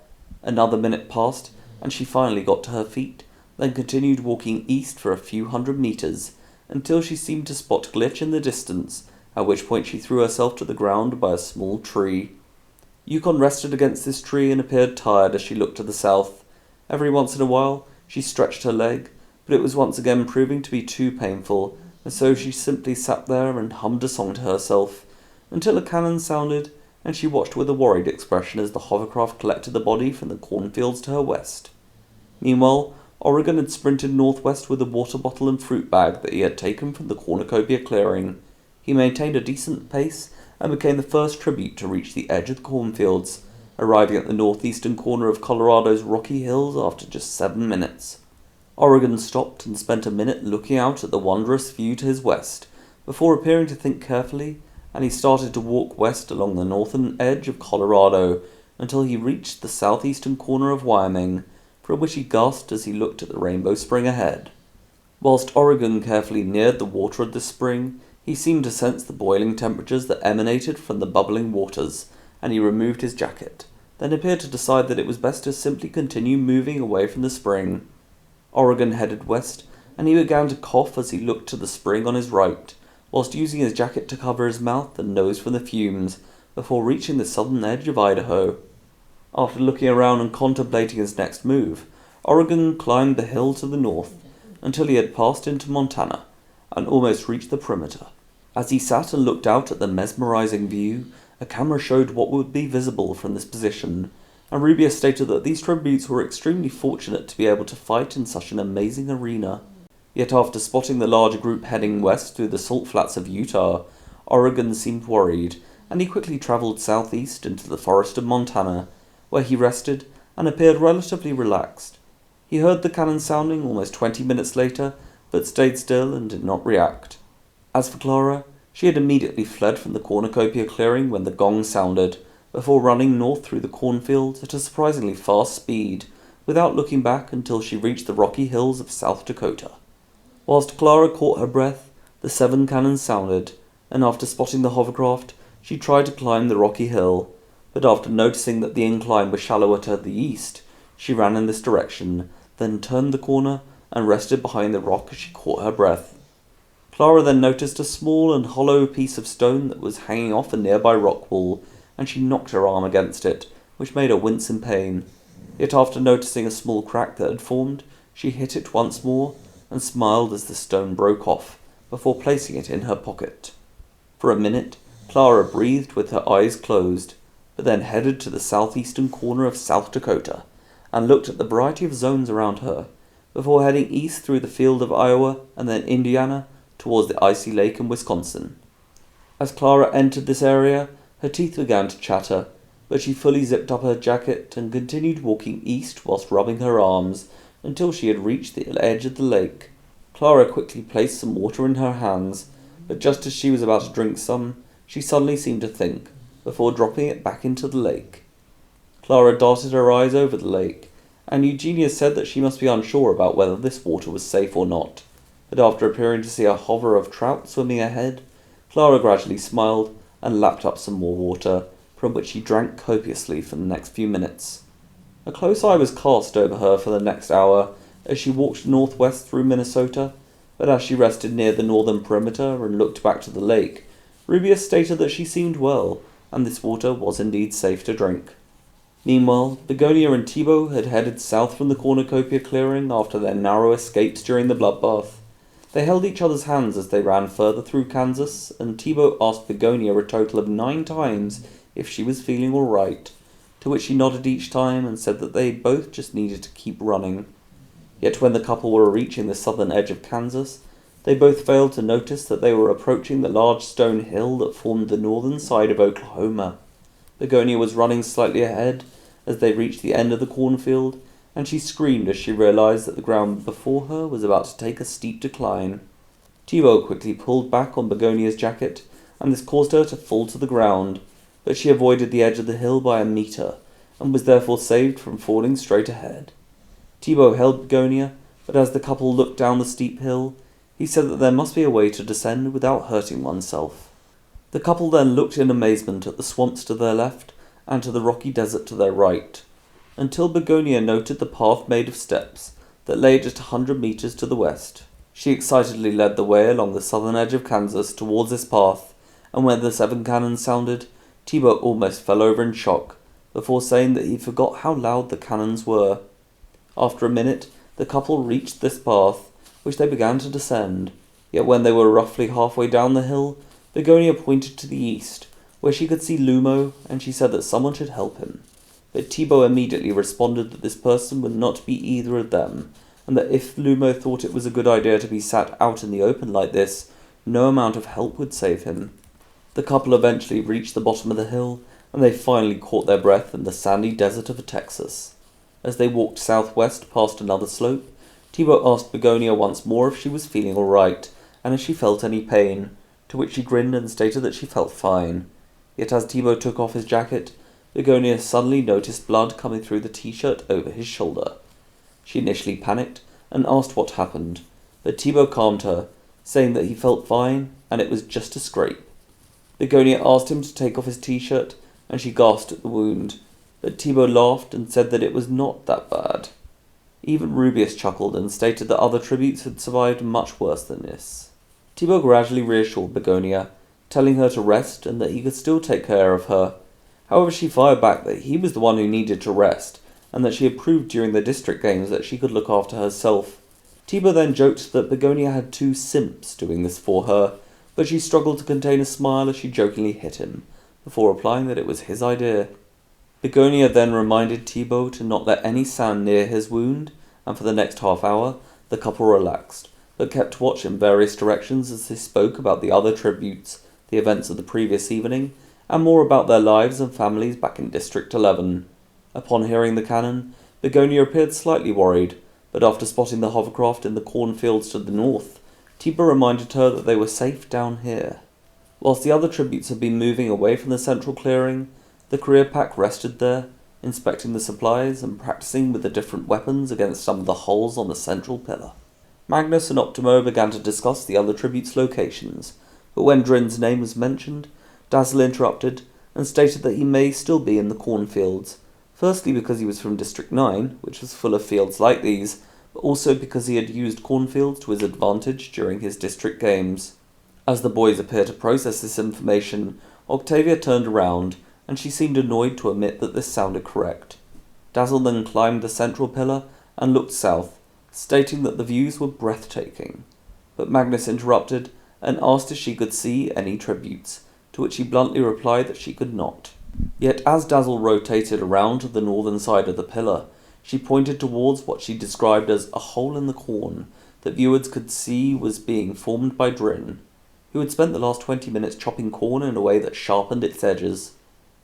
Another minute passed, and she finally got to her feet, then continued walking east for a few hundred meters, until she seemed to spot Glitch in the distance, at which point she threw herself to the ground by a small tree. Yukon rested against this tree and appeared tired as she looked to the south. Every once in a while, she stretched her leg, but it was once again proving to be too painful, and so she simply sat there and hummed a song to herself, until a cannon sounded, and she watched with a worried expression as the hovercraft collected the body from the cornfields to her west. Meanwhile, Oregon had sprinted northwest with a water bottle and fruit bag that he had taken from the Cornucopia clearing. He maintained a decent pace and became the first tribute to reach the edge of the cornfields, arriving at the northeastern corner of Colorado's Rocky Hills after just 7 minutes. Oregon stopped and spent a minute looking out at the wondrous view to his west, before appearing to think carefully, and he started to walk west along the northern edge of Colorado until he reached the southeastern corner of Wyoming, from which he gasped as he looked at the rainbow spring ahead. Whilst Oregon carefully neared the water of the spring, he seemed to sense the boiling temperatures that emanated from the bubbling waters, and he removed his jacket, then appeared to decide that it was best to simply continue moving away from the spring. Oregon headed west, and he began to cough as he looked to the spring on his right, whilst using his jacket to cover his mouth and nose from the fumes, before reaching the southern edge of Idaho. After looking around and contemplating his next move, Oregon climbed the hill to the north, until he had passed into Montana, and almost reached the perimeter. As he sat and looked out at the mesmerizing view, a camera showed what would be visible from this position, and Rubio stated that these tributes were extremely fortunate to be able to fight in such an amazing arena. Yet after spotting the large group heading west through the salt flats of Utah, Oregon seemed worried, and he quickly travelled southeast into the forest of Montana, where he rested and appeared relatively relaxed. He heard the cannon sounding almost 20 minutes later, but stayed still and did not react. As for Clara, she had immediately fled from the Cornucopia clearing when the gong sounded, before running north through the cornfields at a surprisingly fast speed, without looking back until she reached the Rocky Hills of South Dakota. Whilst Clara caught her breath, the 7 cannons sounded, and after spotting the hovercraft, she tried to climb the rocky hill, but after noticing that the incline was shallower to the east, she ran in this direction, then turned the corner and rested behind the rock as she caught her breath. Clara then noticed a small and hollow piece of stone that was hanging off a nearby rock wall, and she knocked her arm against it, which made her wince in pain. Yet after noticing a small crack that had formed, she hit it once more, and smiled as the stone broke off, before placing it in her pocket. For a minute, Clara breathed with her eyes closed, but then headed to the southeastern corner of South Dakota, and looked at the variety of zones around her, before heading east through the field of Iowa and then Indiana towards the icy lake in Wisconsin. As Clara entered this area, her teeth began to chatter, but she fully zipped up her jacket and continued walking east whilst rubbing her arms until she had reached the edge of the lake. Clara quickly placed some water in her hands, but just as she was about to drink some, she suddenly seemed to think, before dropping it back into the lake. Clara darted her eyes over the lake, and Eugenia said that she must be unsure about whether this water was safe or not, but after appearing to see a hover of trout swimming ahead, Clara gradually smiled and lapped up some more water, from which she drank copiously for the next few minutes. A close eye was cast over her for the next hour as she walked northwest through Minnesota, but as she rested near the northern perimeter and looked back to the lake, Rubius stated that she seemed well, and this water was indeed safe to drink. Meanwhile, Begonia and Thibaut had headed south from the Cornucopia clearing after their narrow escapes during the bloodbath. They held each other's hands as they ran further through Kansas, and Thibaut asked Begonia a total of 9 times if she was feeling all right, to which she nodded each time and said that they both just needed to keep running. Yet when the couple were reaching the southern edge of Kansas, they both failed to notice that they were approaching the large stone hill that formed the northern side of Oklahoma. Begonia was running slightly ahead, as they reached the end of the cornfield, and she screamed as she realized that the ground before her was about to take a steep decline. Thibault quickly pulled back on Begonia's jacket, and this caused her to fall to the ground, but she avoided the edge of the hill by a metre, and was therefore saved from falling straight ahead. Thibault held Begonia, but as the couple looked down the steep hill, he said that there must be a way to descend without hurting oneself. The couple then looked in amazement at the swamps to their left, and to the rocky desert to their right, until Begonia noted the path made of steps that lay just 100 metres to the west. She excitedly led the way along the southern edge of Kansas towards this path, and when the 7 cannons sounded, Thibault almost fell over in shock, before saying that he forgot how loud the cannons were. After a minute, the couple reached this path, which they began to descend, yet when they were roughly halfway down the hill, Begonia pointed to the east, where she could see Lumo, and she said that someone should help him. But Thibault immediately responded that this person would not be either of them, and that if Lumo thought it was a good idea to be sat out in the open like this, no amount of help would save him. The couple eventually reached the bottom of the hill, and they finally caught their breath in the sandy desert of Texas. As they walked southwest past another slope, Thibault asked Begonia once more if she was feeling all right, and if she felt any pain, to which she grinned and stated that she felt fine. Yet as Thibault took off his jacket, Begonia suddenly noticed blood coming through the t-shirt over his shoulder. She initially panicked and asked what happened, but Thibault calmed her, saying that he felt fine and it was just a scrape. Begonia asked him to take off his t-shirt, and she gasped at the wound, but Thibault laughed and said that it was not that bad. Even Rubius chuckled and stated that other tributes had survived much worse than this. Thibault gradually reassured Begonia, telling her to rest and that he could still take care of her. However, she fired back that he was the one who needed to rest, and that she had proved during the district games that she could look after herself. Thibault then joked that Begonia had 2 simps doing this for her, but she struggled to contain a smile as she jokingly hit him, before replying that it was his idea. Begonia then reminded Thibault to not let any sound near his wound, and for the next half hour, the couple relaxed, but kept watch in various directions as they spoke about the other tributes, the events of the previous evening, and more about their lives and families back in District 11. Upon hearing the cannon, Begonia appeared slightly worried, but after spotting the hovercraft in the cornfields to the north, Thibault reminded her that they were safe down here. Whilst the other tributes had been moving away from the central clearing, the career pack rested there, inspecting the supplies and practicing with the different weapons against some of the holes on the central pillar. Magnus and Optimo began to discuss the other tributes' locations, but when Drinn's name was mentioned, Dazzle interrupted and stated that he may still be in the cornfields, firstly because he was from District 9, which was full of fields like these, but also because he had used cornfields to his advantage during his district games. As the boys appeared to process this information, Octavia turned around, and she seemed annoyed to admit that this sounded correct. Dazzle then climbed the central pillar and looked south, stating that the views were breathtaking. But Magnus interrupted and asked if she could see any tributes, to which she bluntly replied that she could not. Yet as Dazzle rotated around to the northern side of the pillar, she pointed towards what she described as a hole in the corn that viewers could see was being formed by Drinn, who had spent the last 20 minutes chopping corn in a way that sharpened its edges.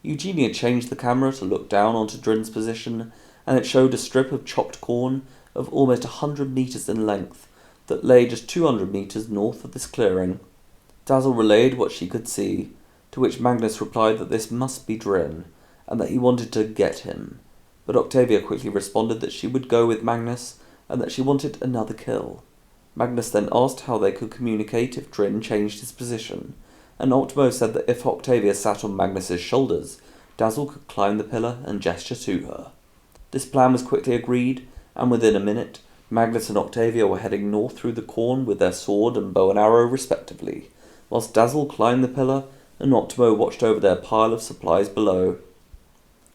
Eugenia changed the camera to look down onto Drinn's position, and it showed a strip of chopped corn of almost 100 metres in length that lay just 200 metres north of this clearing. Dazzle relayed what she could see, to which Magnus replied that this must be Drinn, and that he wanted to get him. But Octavia quickly responded that she would go with Magnus, and that she wanted another kill. Magnus then asked how they could communicate if Drinn changed his position, and Optimo said that if Octavia sat on Magnus's shoulders, Dazzle could climb the pillar and gesture to her. This plan was quickly agreed, and within a minute, Magnus and Octavia were heading north through the corn with their sword and bow and arrow respectively, whilst Dazzle climbed the pillar and Optimo watched over their pile of supplies below.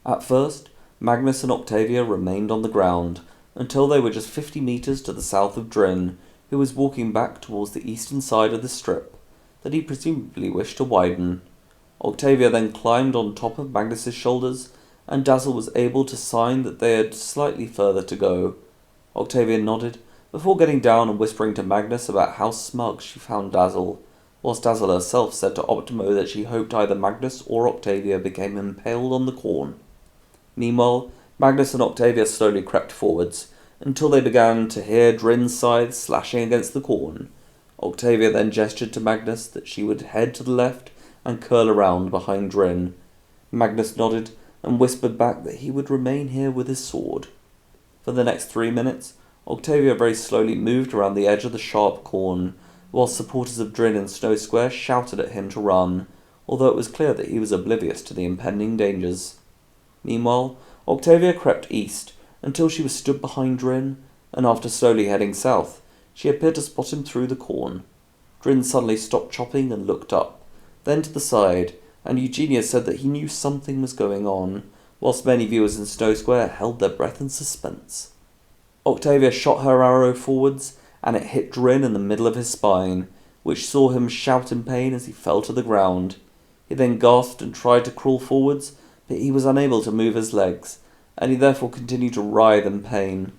At first, Magnus and Octavia remained on the ground, until they were just 50 metres to the south of Drinn, who was walking back towards the eastern side of the strip, that he presumably wished to widen. Octavia then climbed on top of Magnus's shoulders, and Dazzle was able to sign that they had slightly further to go. Octavia nodded, before getting down and whispering to Magnus about how smug she found Dazzle, whilst Dazzle herself said to Optimo that she hoped either Magnus or Octavia became impaled on the corn. Meanwhile, Magnus and Octavia slowly crept forwards, until they began to hear Drinn's scythe slashing against the corn. Octavia then gestured to Magnus that she would head to the left and curl around behind Drinn. Magnus nodded and whispered back that he would remain here with his sword. For the next 3 minutes, Octavia very slowly moved around the edge of the sharp corn, whilst supporters of Drinn in Snow Square shouted at him to run, although it was clear that he was oblivious to the impending dangers. Meanwhile, Octavia crept east until she was stood behind Drinn, and after slowly heading south, she appeared to spot him through the corn. Drinn suddenly stopped chopping and looked up, then to the side, and Eugenia said that he knew something was going on, whilst many viewers in Snow Square held their breath in suspense. Octavia shot her arrow forwards, and it hit Drinn in the middle of his spine, which saw him shout in pain as he fell to the ground. He then gasped and tried to crawl forwards, but he was unable to move his legs, and he therefore continued to writhe in pain.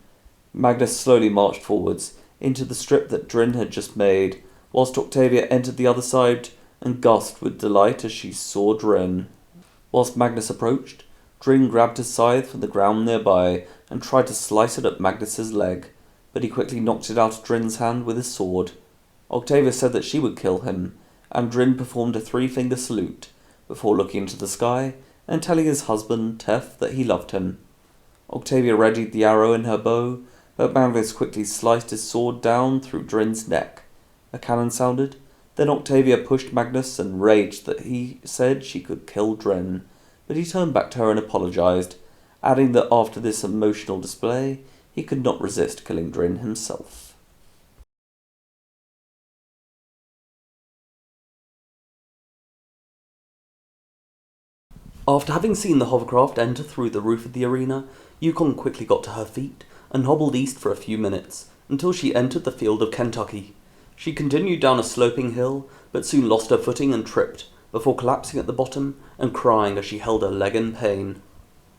Magnus slowly marched forwards into the strip that Drinn had just made, whilst Octavia entered the other side and gasped with delight as she saw Drinn. Whilst Magnus approached, Drinn grabbed his scythe from the ground nearby and tried to slice it at Magnus's leg, but he quickly knocked it out of Drinn's hand with his sword. Octavia said that she would kill him, and Drinn performed a 3-finger salute, before looking into the sky and telling his husband, Tef, that he loved him. Octavia readied the arrow in her bow, but Magnus quickly sliced his sword down through Drinn's neck. A cannon sounded, then Octavia pushed Magnus and raged that he said she could kill Drinn, but he turned back to her and apologized, adding that after this emotional display, he could not resist killing Drinn himself. After having seen the hovercraft enter through the roof of the arena, Yukon quickly got to her feet and hobbled east for a few minutes, until she entered the field of Kentucky. She continued down a sloping hill, but soon lost her footing and tripped, before collapsing at the bottom and crying as she held her leg in pain.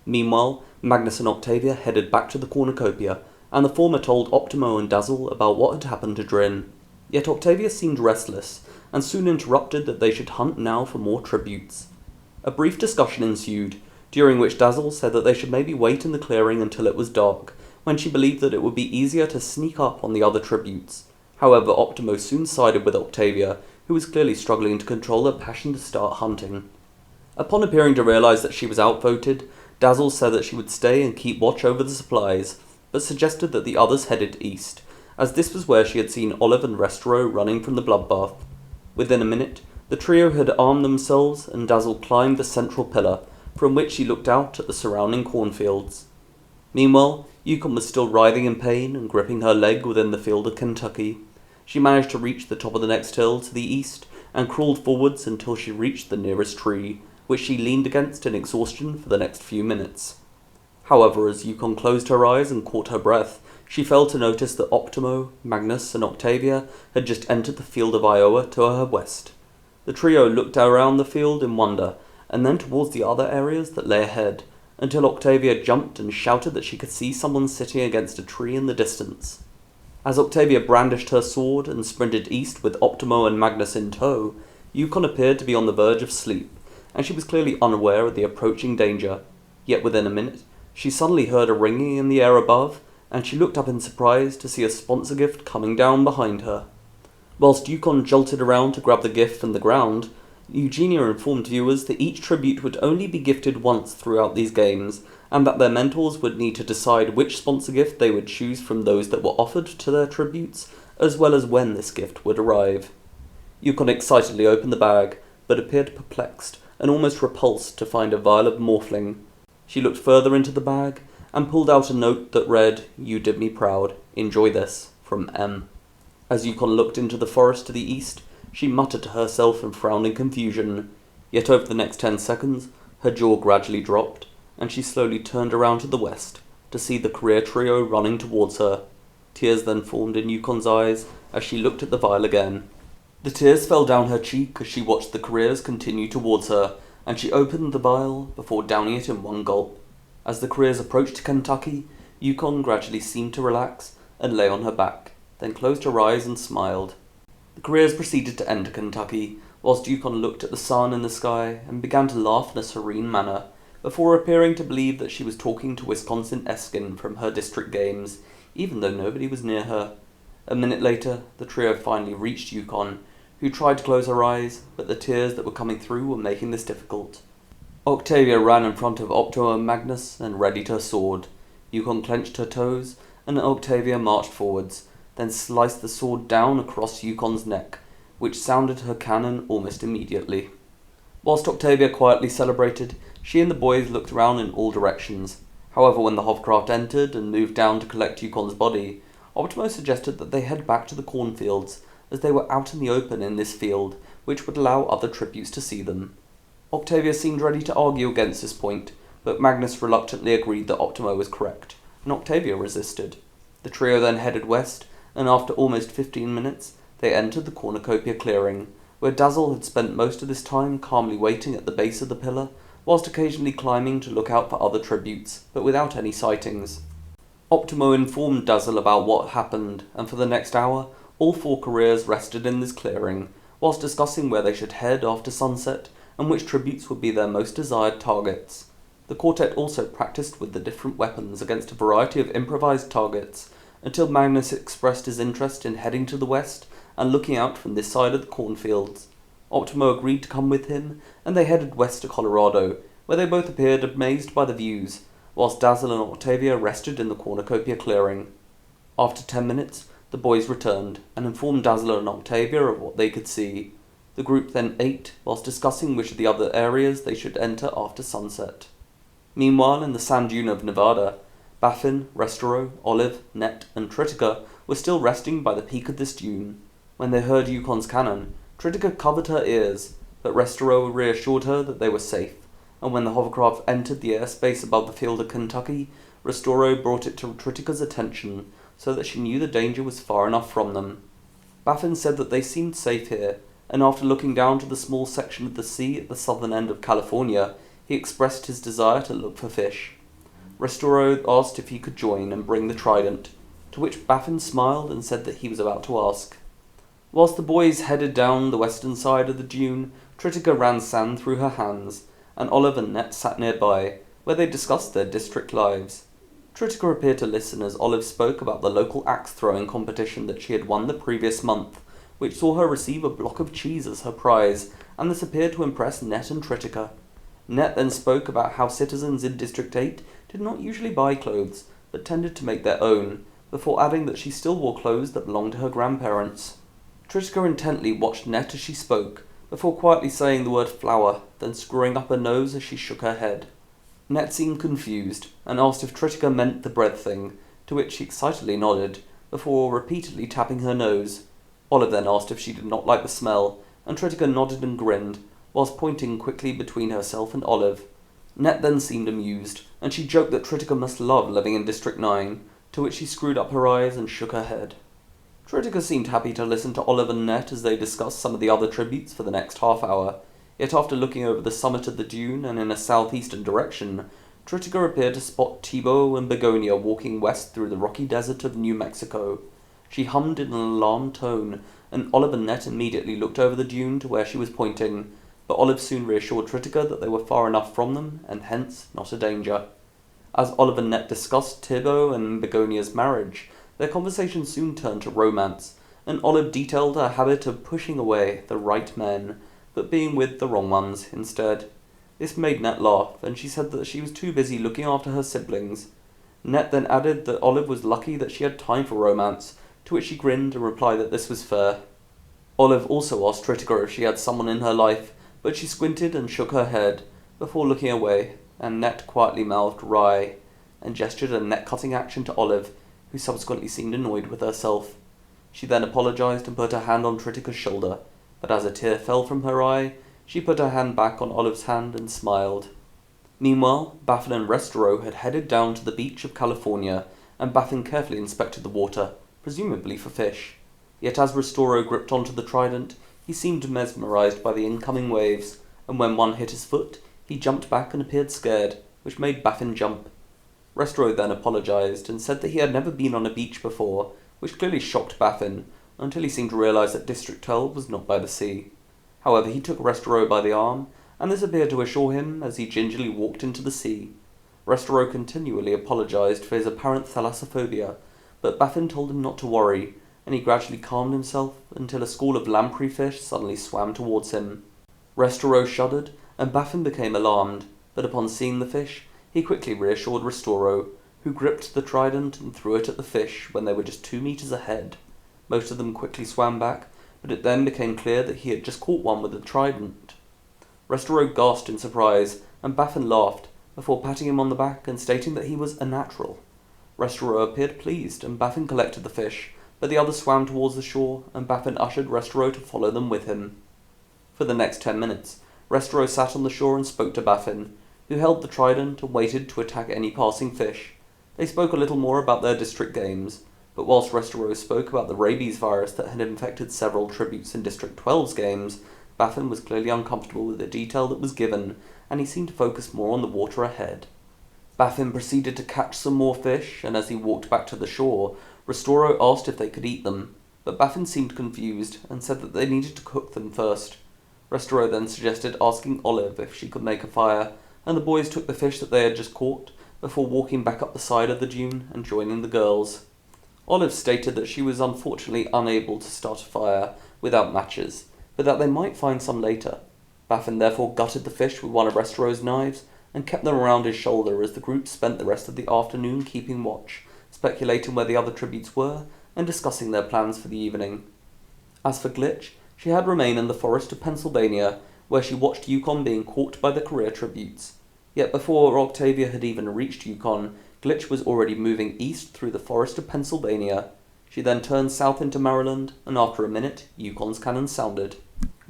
Meanwhile, Magnus and Octavia headed back to the Cornucopia, and the former told Optimo and Dazzle about what had happened to Drinn. Yet Octavia seemed restless, and soon interrupted that they should hunt now for more tributes. A brief discussion ensued, during which Dazzle said that they should maybe wait in the clearing until it was dark, when she believed that it would be easier to sneak up on the other tributes. However, Optimo soon sided with Octavia, who was clearly struggling to control her passion to start hunting. Upon appearing to realize that she was outvoted, Dazzle said that she would stay and keep watch over the supplies, but suggested that the others headed east, as this was where she had seen Olive and Restero running from the bloodbath. Within a minute, the trio had armed themselves, and Dazzle climbed the central pillar, from which she looked out at the surrounding cornfields. Meanwhile, Yukon was still writhing in pain and gripping her leg within the field of Kentucky. She managed to reach the top of the next hill to the east, and crawled forwards until she reached the nearest tree, which she leaned against in exhaustion for the next few minutes. However, as Yukon closed her eyes and caught her breath, she failed to notice that Optimo, Magnus, and Octavia had just entered the field of Iowa to her west. The trio looked around the field in wonder, and then towards the other areas that lay ahead, until Octavia jumped and shouted that she could see someone sitting against a tree in the distance. As Octavia brandished her sword and sprinted east with Optimo and Magnus in tow, Yukon appeared to be on the verge of sleep, and she was clearly unaware of the approaching danger. Yet within a minute, she suddenly heard a ringing in the air above, and she looked up in surprise to see a sponsor gift coming down behind her. Whilst Yukon jolted around to grab the gift from the ground, Eugenia informed viewers that each tribute would only be gifted once throughout these games, and that their mentors would need to decide which sponsor gift they would choose from those that were offered to their tributes, as well as when this gift would arrive. Yukon excitedly opened the bag, but appeared perplexed and almost repulsed to find a vial of morphling. She looked further into the bag, and pulled out a note that read, "You did me proud. Enjoy this. From M." As Yukon looked into the forest to the east, she muttered to herself and frowned in confusion. Yet over the next 10 seconds, her jaw gradually dropped, and she slowly turned around to the west, to see the career trio running towards her. Tears then formed in Yukon's eyes, as she looked at the vial again. The tears fell down her cheek as she watched the careers continue towards her, and she opened the vial before downing it in one gulp. As the careers approached Kentucky, Yukon gradually seemed to relax and lay on her back, then closed her eyes and smiled. The careers proceeded to enter Kentucky, whilst Yukon looked at the sun in the sky and began to laugh in a serene manner, before appearing to believe that she was talking to Wisconsin Eskin from her district games, even though nobody was near her. A minute later, the trio finally reached Yukon, who tried to close her eyes, but the tears that were coming through were making this difficult. Octavia ran in front of Opto and Magnus and readied her sword. Yukon clenched her toes, and Octavia marched forwards, then sliced the sword down across Yukon's neck, which sounded her cannon almost immediately. Whilst Octavia quietly celebrated, she and the boys looked around in all directions. However, when the hovercraft entered and moved down to collect Yukon's body, Optimo suggested that they head back to the cornfields, as they were out in the open in this field, which would allow other tributes to see them. Octavia seemed ready to argue against this point, but Magnus reluctantly agreed that Optimo was correct, and Octavia resisted. The trio then headed west, and after almost 15 minutes, they entered the Cornucopia clearing, where Dazzle had spent most of this time calmly waiting at the base of the pillar, whilst occasionally climbing to look out for other tributes, but without any sightings. Optimo informed Dazzle about what happened, and for the next hour, all 4 careers rested in this clearing, whilst discussing where they should head after sunset, and which tributes would be their most desired targets. The quartet also practiced with the different weapons against a variety of improvised targets, until Magnus expressed his interest in heading to the west and looking out from this side of the cornfields. Optimo agreed to come with him, and they headed west to Colorado, where they both appeared amazed by the views, whilst Dazzle and Octavia rested in the Cornucopia clearing. After 10 minutes, the boys returned, and informed Dazzle and Octavia of what they could see. The group then ate, whilst discussing which of the other areas they should enter after sunset. Meanwhile, in the sand dune of Nevada, Baffin, Restoro, Olive, Net, and Tritica were still resting by the peak of this dune. When they heard Yukon's cannon, Tritica covered her ears, but Restoro reassured her that they were safe, and when the hovercraft entered the airspace above the field of Kentucky, Restoro brought it to Tritica's attention, so that she knew the danger was far enough from them. Baffin said that they seemed safe here, and after looking down to the small section of the sea at the southern end of California, he expressed his desire to look for fish. Restoro asked if he could join and bring the trident, to which Baffin smiled and said that he was about to ask. Whilst the boys headed down the western side of the dune, Tritica ran sand through her hands, and Olive and Net sat nearby, where they discussed their district lives. Tritica appeared to listen as Olive spoke about the local axe-throwing competition that she had won the previous month, which saw her receive a block of cheese as her prize, and this appeared to impress Net and Tritica. Net then spoke about how citizens in District 8 did not usually buy clothes, but tended to make their own, before adding that she still wore clothes that belonged to her grandparents. Tritica intently watched Net as she spoke, before quietly saying the word flower, then screwing up her nose as she shook her head. Net seemed confused, and asked if Tritica meant the bread thing, to which she excitedly nodded, before repeatedly tapping her nose. Olive then asked if she did not like the smell, and Tritica nodded and grinned, whilst pointing quickly between herself and Olive. Net then seemed amused, and she joked that Tritica must love living in District 9, to which she screwed up her eyes and shook her head. Tritica seemed happy to listen to Olive and Net as they discussed some of the other tributes for the next half hour, yet after looking over the summit of the dune and in a southeastern direction, Tritica appeared to spot Thibaut and Begonia walking west through the rocky desert of New Mexico. She hummed in an alarmed tone, and Olive and Net immediately looked over the dune to where she was pointing, but Olive soon reassured Tritica that they were far enough from them, and hence not a danger. As Olive and Net discussed Thibaut and Begonia's marriage, their conversation soon turned to romance, and Olive detailed her habit of pushing away the right men, but being with the wrong ones instead. This made Net laugh, and she said that she was too busy looking after her siblings. Net then added that Olive was lucky that she had time for romance, to which she grinned and replied that this was fair. Olive also asked Tritica if she had someone in her life, but she squinted and shook her head, before looking away, and Net quietly mouthed "Rye," and gestured a net-cutting action to Olive, who subsequently seemed annoyed with herself. She then apologized and put her hand on Tritica's shoulder, but as a tear fell from her eye, she put her hand back on Olive's hand and smiled. Meanwhile, Baffin and Restoro had headed down to the beach of California, and Baffin carefully inspected the water, presumably for fish. Yet as Restoro gripped onto the trident, he seemed mesmerized by the incoming waves, and when one hit his foot, he jumped back and appeared scared, which made Baffin jump. Restoro then apologized and said that he had never been on a beach before, which clearly shocked Baffin, until he seemed to realize that District 12 was not by the sea. However, he took Restoro by the arm, and this appeared to assure him as he gingerly walked into the sea. Restero continually apologized for his apparent thalassophobia, but Baffin told him not to worry, and he gradually calmed himself until a school of lamprey fish suddenly swam towards him. Restero shuddered, and Baffin became alarmed, but upon seeing the fish, he quickly reassured Restero, who gripped the trident and threw it at the fish when they were just 2 meters ahead. Most of them quickly swam back, but it then became clear that he had just caught one with the trident. Restero gasped in surprise, and Baffin laughed, before patting him on the back and stating that he was a natural. Restero appeared pleased, and Baffin collected the fish, but the others swam towards the shore, and Baffin ushered Restero to follow them with him. For the next 10 minutes, Restero sat on the shore and spoke to Baffin, who held the trident and waited to attack any passing fish. They spoke a little more about their district games, but whilst Restero spoke about the rabies virus that had infected several tributes in District 12's games, Baffin was clearly uncomfortable with the detail that was given, and he seemed to focus more on the water ahead. Baffin proceeded to catch some more fish, and as he walked back to the shore, Restero asked if they could eat them, but Baffin seemed confused and said that they needed to cook them first. Restero then suggested asking Olive if she could make a fire, and the boys took the fish that they had just caught, before walking back up the side of the dune and joining the girls. Olive stated that she was unfortunately unable to start a fire without matches, but that they might find some later. Baffin therefore gutted the fish with one of Restero's knives and kept them around his shoulder as the group spent the rest of the afternoon keeping watch, speculating where the other tributes were and discussing their plans for the evening. As for Glitch, she had remained in the forest of Pennsylvania, where she watched Yukon being caught by the career tributes. Yet before Octavia had even reached Yukon, Glitch was already moving east through the forest of Pennsylvania. She then turned south into Maryland, and after a minute, Yukon's cannon sounded.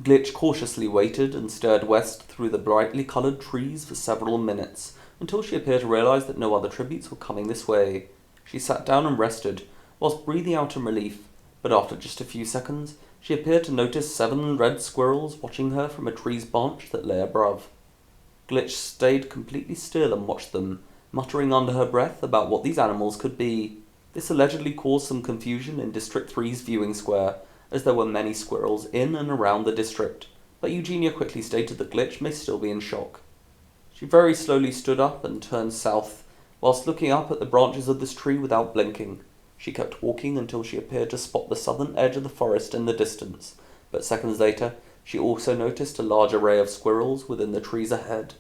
Glitch cautiously waited and stared west through the brightly coloured trees for several minutes, until she appeared to realise that no other tributes were coming this way. She sat down and rested, whilst breathing out in relief, but after just a few seconds, she appeared to notice 7 red squirrels watching her from a tree's branch that lay above. Glitch stayed completely still and watched them, muttering under her breath about what these animals could be. This allegedly caused some confusion in District 3's viewing square, as there were many squirrels in and around the district, but Eugenia quickly stated that Glitch may still be in shock. She very slowly stood up and turned south, whilst looking up at the branches of this tree without blinking. She kept walking until she appeared to spot the southern edge of the forest in the distance, but seconds later she also noticed a large array of squirrels within the trees ahead.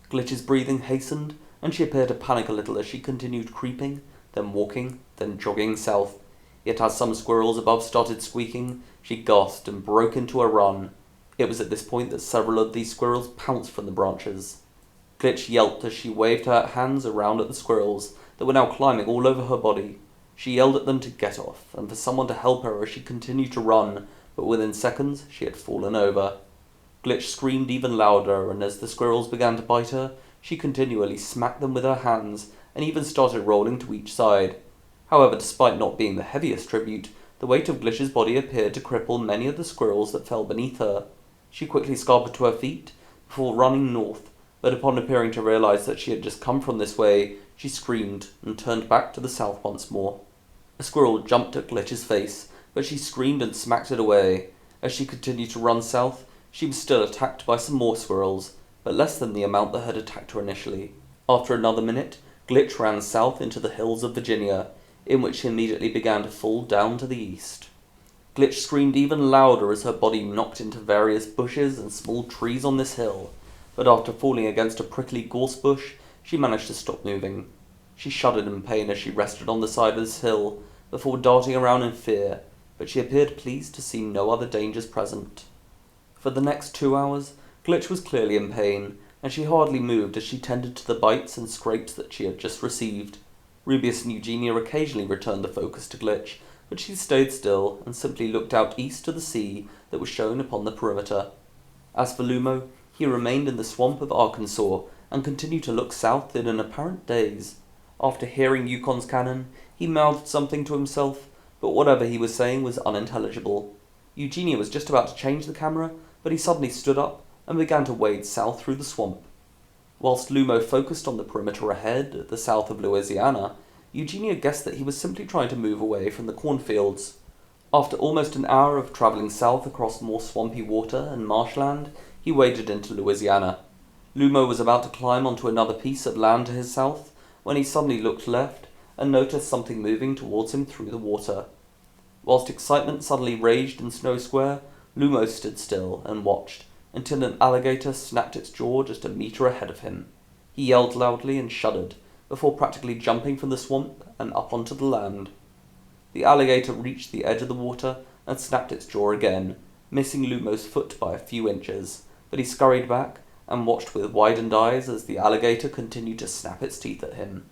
Glitch's breathing hastened, and she appeared to panic a little as she continued creeping, then walking, then jogging south. Yet as some squirrels above started squeaking, she gasped and broke into a run. It was at this point that several of these squirrels pounced from the branches. Glitch yelped as she waved her hands around at the squirrels that were now climbing all over her body. She yelled at them to get off, and for someone to help her as she continued to run, but within seconds she had fallen over. Glitch screamed even louder, and as the squirrels began to bite her, she continually smacked them with her hands, and even started rolling to each side. However, despite not being the heaviest tribute, the weight of Glitch's body appeared to cripple many of the squirrels that fell beneath her. She quickly scampered to her feet, before running north, but upon appearing to realize that she had just come from this way, she screamed and turned back to the south once more. A squirrel jumped at Glitch's face, but she screamed and smacked it away. As she continued to run south, she was still attacked by some more squirrels, but less than the amount that had attacked her initially. After another minute, Glitch ran south into the hills of Virginia, in which she immediately began to fall down to the east. Glitch screamed even louder as her body knocked into various bushes and small trees on this hill, but after falling against a prickly gorse bush, she managed to stop moving. She shuddered in pain as she rested on the side of this hill, before darting around in fear, but she appeared pleased to see no other dangers present. For the next 2 hours, Glitch was clearly in pain, and she hardly moved as she tended to the bites and scrapes that she had just received. Rubius and Eugenia occasionally returned the focus to Glitch, but she stayed still and simply looked out east to the sea that was shown upon the perimeter. As for Lumo, he remained in the swamp of Arkansas and continued to look south in an apparent daze. After hearing Yukon's cannon, he mouthed something to himself, but whatever he was saying was unintelligible. Eugenia was just about to change the camera, but he suddenly stood up and began to wade south through the swamp. Whilst Lumo focused on the perimeter ahead, at the south of Louisiana, Eugenia guessed that he was simply trying to move away from the cornfields. After almost an hour of travelling south across more swampy water and marshland, he waded into Louisiana. Lumo was about to climb onto another piece of land to his south, when he suddenly looked left and noticed something moving towards him through the water. Whilst excitement suddenly raged in Snow Square, Lumo stood still and watched, until an alligator snapped its jaw just a meter ahead of him. He yelled loudly and shuddered, before practically jumping from the swamp and up onto the land. The alligator reached the edge of the water and snapped its jaw again, missing Lumo's foot by a few inches, but he scurried back and watched with widened eyes as the alligator continued to snap its teeth at him.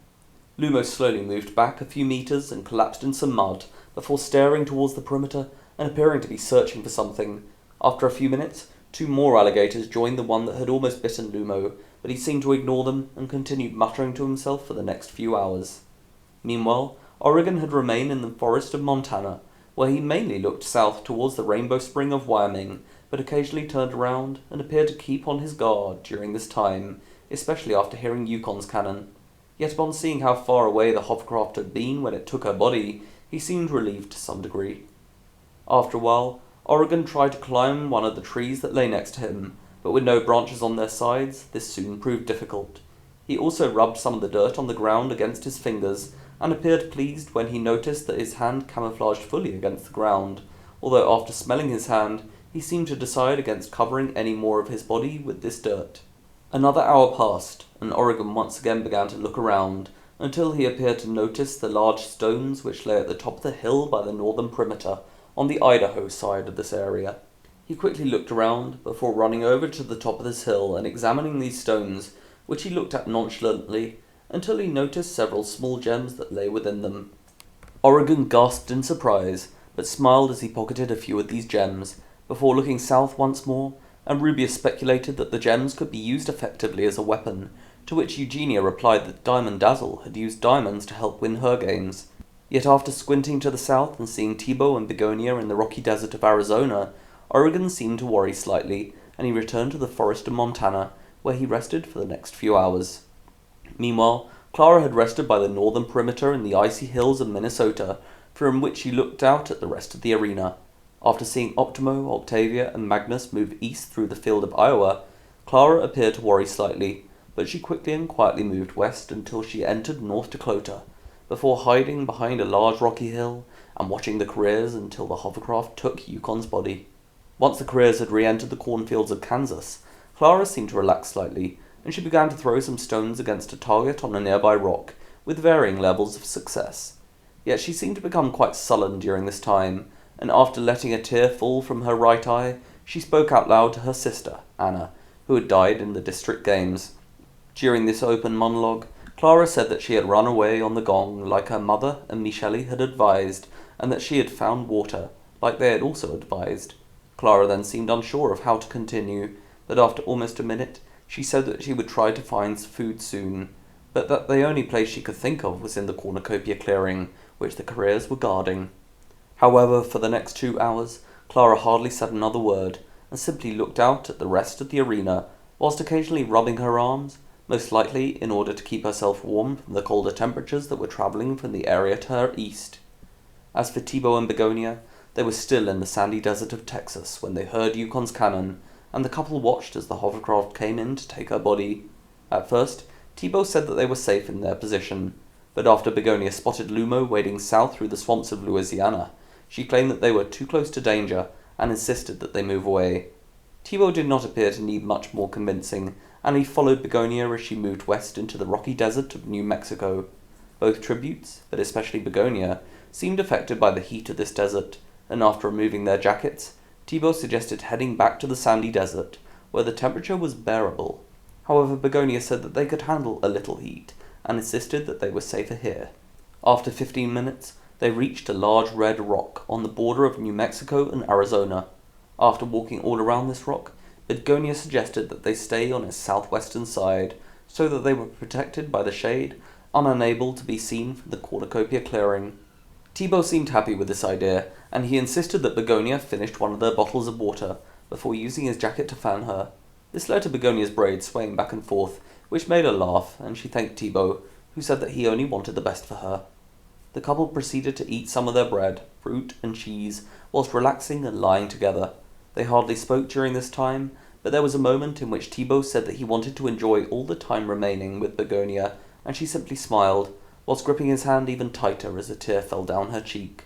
Lumo slowly moved back a few meters and collapsed in some mud before staring towards the perimeter and appearing to be searching for something. After a few minutes, 2 more alligators joined the one that had almost bitten Lumo, but he seemed to ignore them and continued muttering to himself for the next few hours. Meanwhile, Oregon had remained in the forest of Montana, where he mainly looked south towards the Rainbow Spring of Wyoming, but occasionally turned around and appeared to keep on his guard during this time, especially after hearing Yukon's cannon. Yet upon seeing how far away the hovercraft had been when it took her body, he seemed relieved to some degree. After a while, Oregon tried to climb one of the trees that lay next to him, but with no branches on their sides, this soon proved difficult. He also rubbed some of the dirt on the ground against his fingers, and appeared pleased when he noticed that his hand camouflaged fully against the ground, although after smelling his hand, he seemed to decide against covering any more of his body with this dirt. Another hour passed, and Oregon once again began to look around, until he appeared to notice the large stones which lay at the top of the hill by the northern perimeter, on the Idaho side of this area. He quickly looked around, before running over to the top of this hill and examining these stones, which he looked at nonchalantly, until he noticed several small gems that lay within them. Oregon gasped in surprise, but smiled as he pocketed a few of these gems, before looking south once more, and Rubius speculated that the gems could be used effectively as a weapon, to which Eugenia replied that Diamond Dazzle had used diamonds to help win her games. Yet after squinting to the south and seeing Tebow and Begonia in the rocky desert of Arizona, Oregon seemed to worry slightly, and he returned to the forest of Montana, where he rested for the next few hours. Meanwhile, Clara had rested by the northern perimeter in the icy hills of Minnesota, from which she looked out at the rest of the arena. After seeing Optimo, Octavia, and Magnus move east through the field of Iowa, Clara appeared to worry slightly, but she quickly and quietly moved west until she entered North Dakota, before hiding behind a large rocky hill and watching the careers until the hovercraft took Yukon's body. Once the careers had re-entered the cornfields of Kansas, Clara seemed to relax slightly, and she began to throw some stones against a target on a nearby rock, with varying levels of success. Yet she seemed to become quite sullen during this time, and after letting a tear fall from her right eye, she spoke out loud to her sister, Anna, who had died in the district games. During this open monologue, Clara said that she had run away on the gong like her mother and Michele had advised, and that she had found water, like they had also advised. Clara then seemed unsure of how to continue, but after almost a minute, she said that she would try to find food soon, but that the only place she could think of was in the Cornucopia clearing, which the careers were guarding. However, for the next 2 hours, Clara hardly said another word, and simply looked out at the rest of the arena, whilst occasionally rubbing her arms, most likely in order to keep herself warm from the colder temperatures that were travelling from the area to her east. As for Tebow and Begonia, they were still in the sandy desert of Texas when they heard Yukon's cannon, and the couple watched as the hovercraft came in to take her body. At first, Tebow said that they were safe in their position, but after Begonia spotted Lumo wading south through the swamps of Louisiana, she claimed that they were too close to danger and insisted that they move away. Tebow did not appear to need much more convincing, and he followed Begonia as she moved west into the rocky desert of New Mexico. Both tributes, but especially Begonia, seemed affected by the heat of this desert, and after removing their jackets, Tebow suggested heading back to the sandy desert, where the temperature was bearable. However, Begonia said that they could handle a little heat, and insisted that they were safer here. After 15 minutes, they reached a large red rock on the border of New Mexico and Arizona. After walking all around this rock, Begonia suggested that they stay on its southwestern side, so that they were protected by the shade, and unable to be seen from the Cornucopia clearing. Tebow seemed happy with this idea, and he insisted that Begonia finished one of their bottles of water, before using his jacket to fan her. This led to Begonia's braids swaying back and forth, which made her laugh, and she thanked Tebow, who said that he only wanted the best for her. The couple proceeded to eat some of their bread, fruit, and cheese, whilst relaxing and lying together. They hardly spoke during this time, but there was a moment in which Thibault said that he wanted to enjoy all the time remaining with Begonia, and she simply smiled, whilst gripping his hand even tighter as a tear fell down her cheek.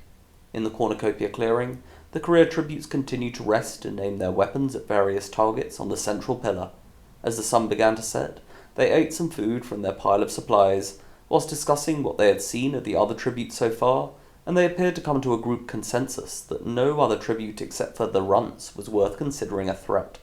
In the Cornucopia clearing, the career tributes continued to rest and aim their weapons at various targets on the central pillar. As the sun began to set, they ate some food from their pile of supplies, whilst discussing what they had seen at the other tributes so far, and they appeared to come to a group consensus that no other tribute except for the Runts was worth considering a threat.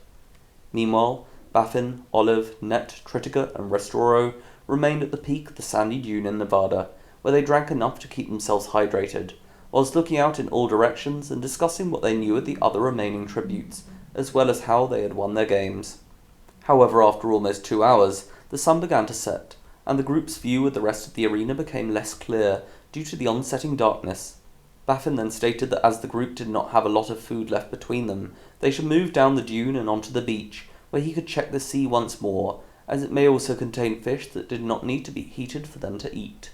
Meanwhile, Baffin, Olive, Nett, Tritica, and Restoro remained at the peak of the sandy dune in Nevada, where they drank enough to keep themselves hydrated, whilst looking out in all directions and discussing what they knew of the other remaining tributes, as well as how they had won their games. However, after almost 2 hours, the sun began to set, and the group's view of the rest of the arena became less clear due to the onsetting darkness. Baffin then stated that as the group did not have a lot of food left between them, they should move down the dune and onto the beach, where he could check the sea once more, as it may also contain fish that did not need to be heated for them to eat.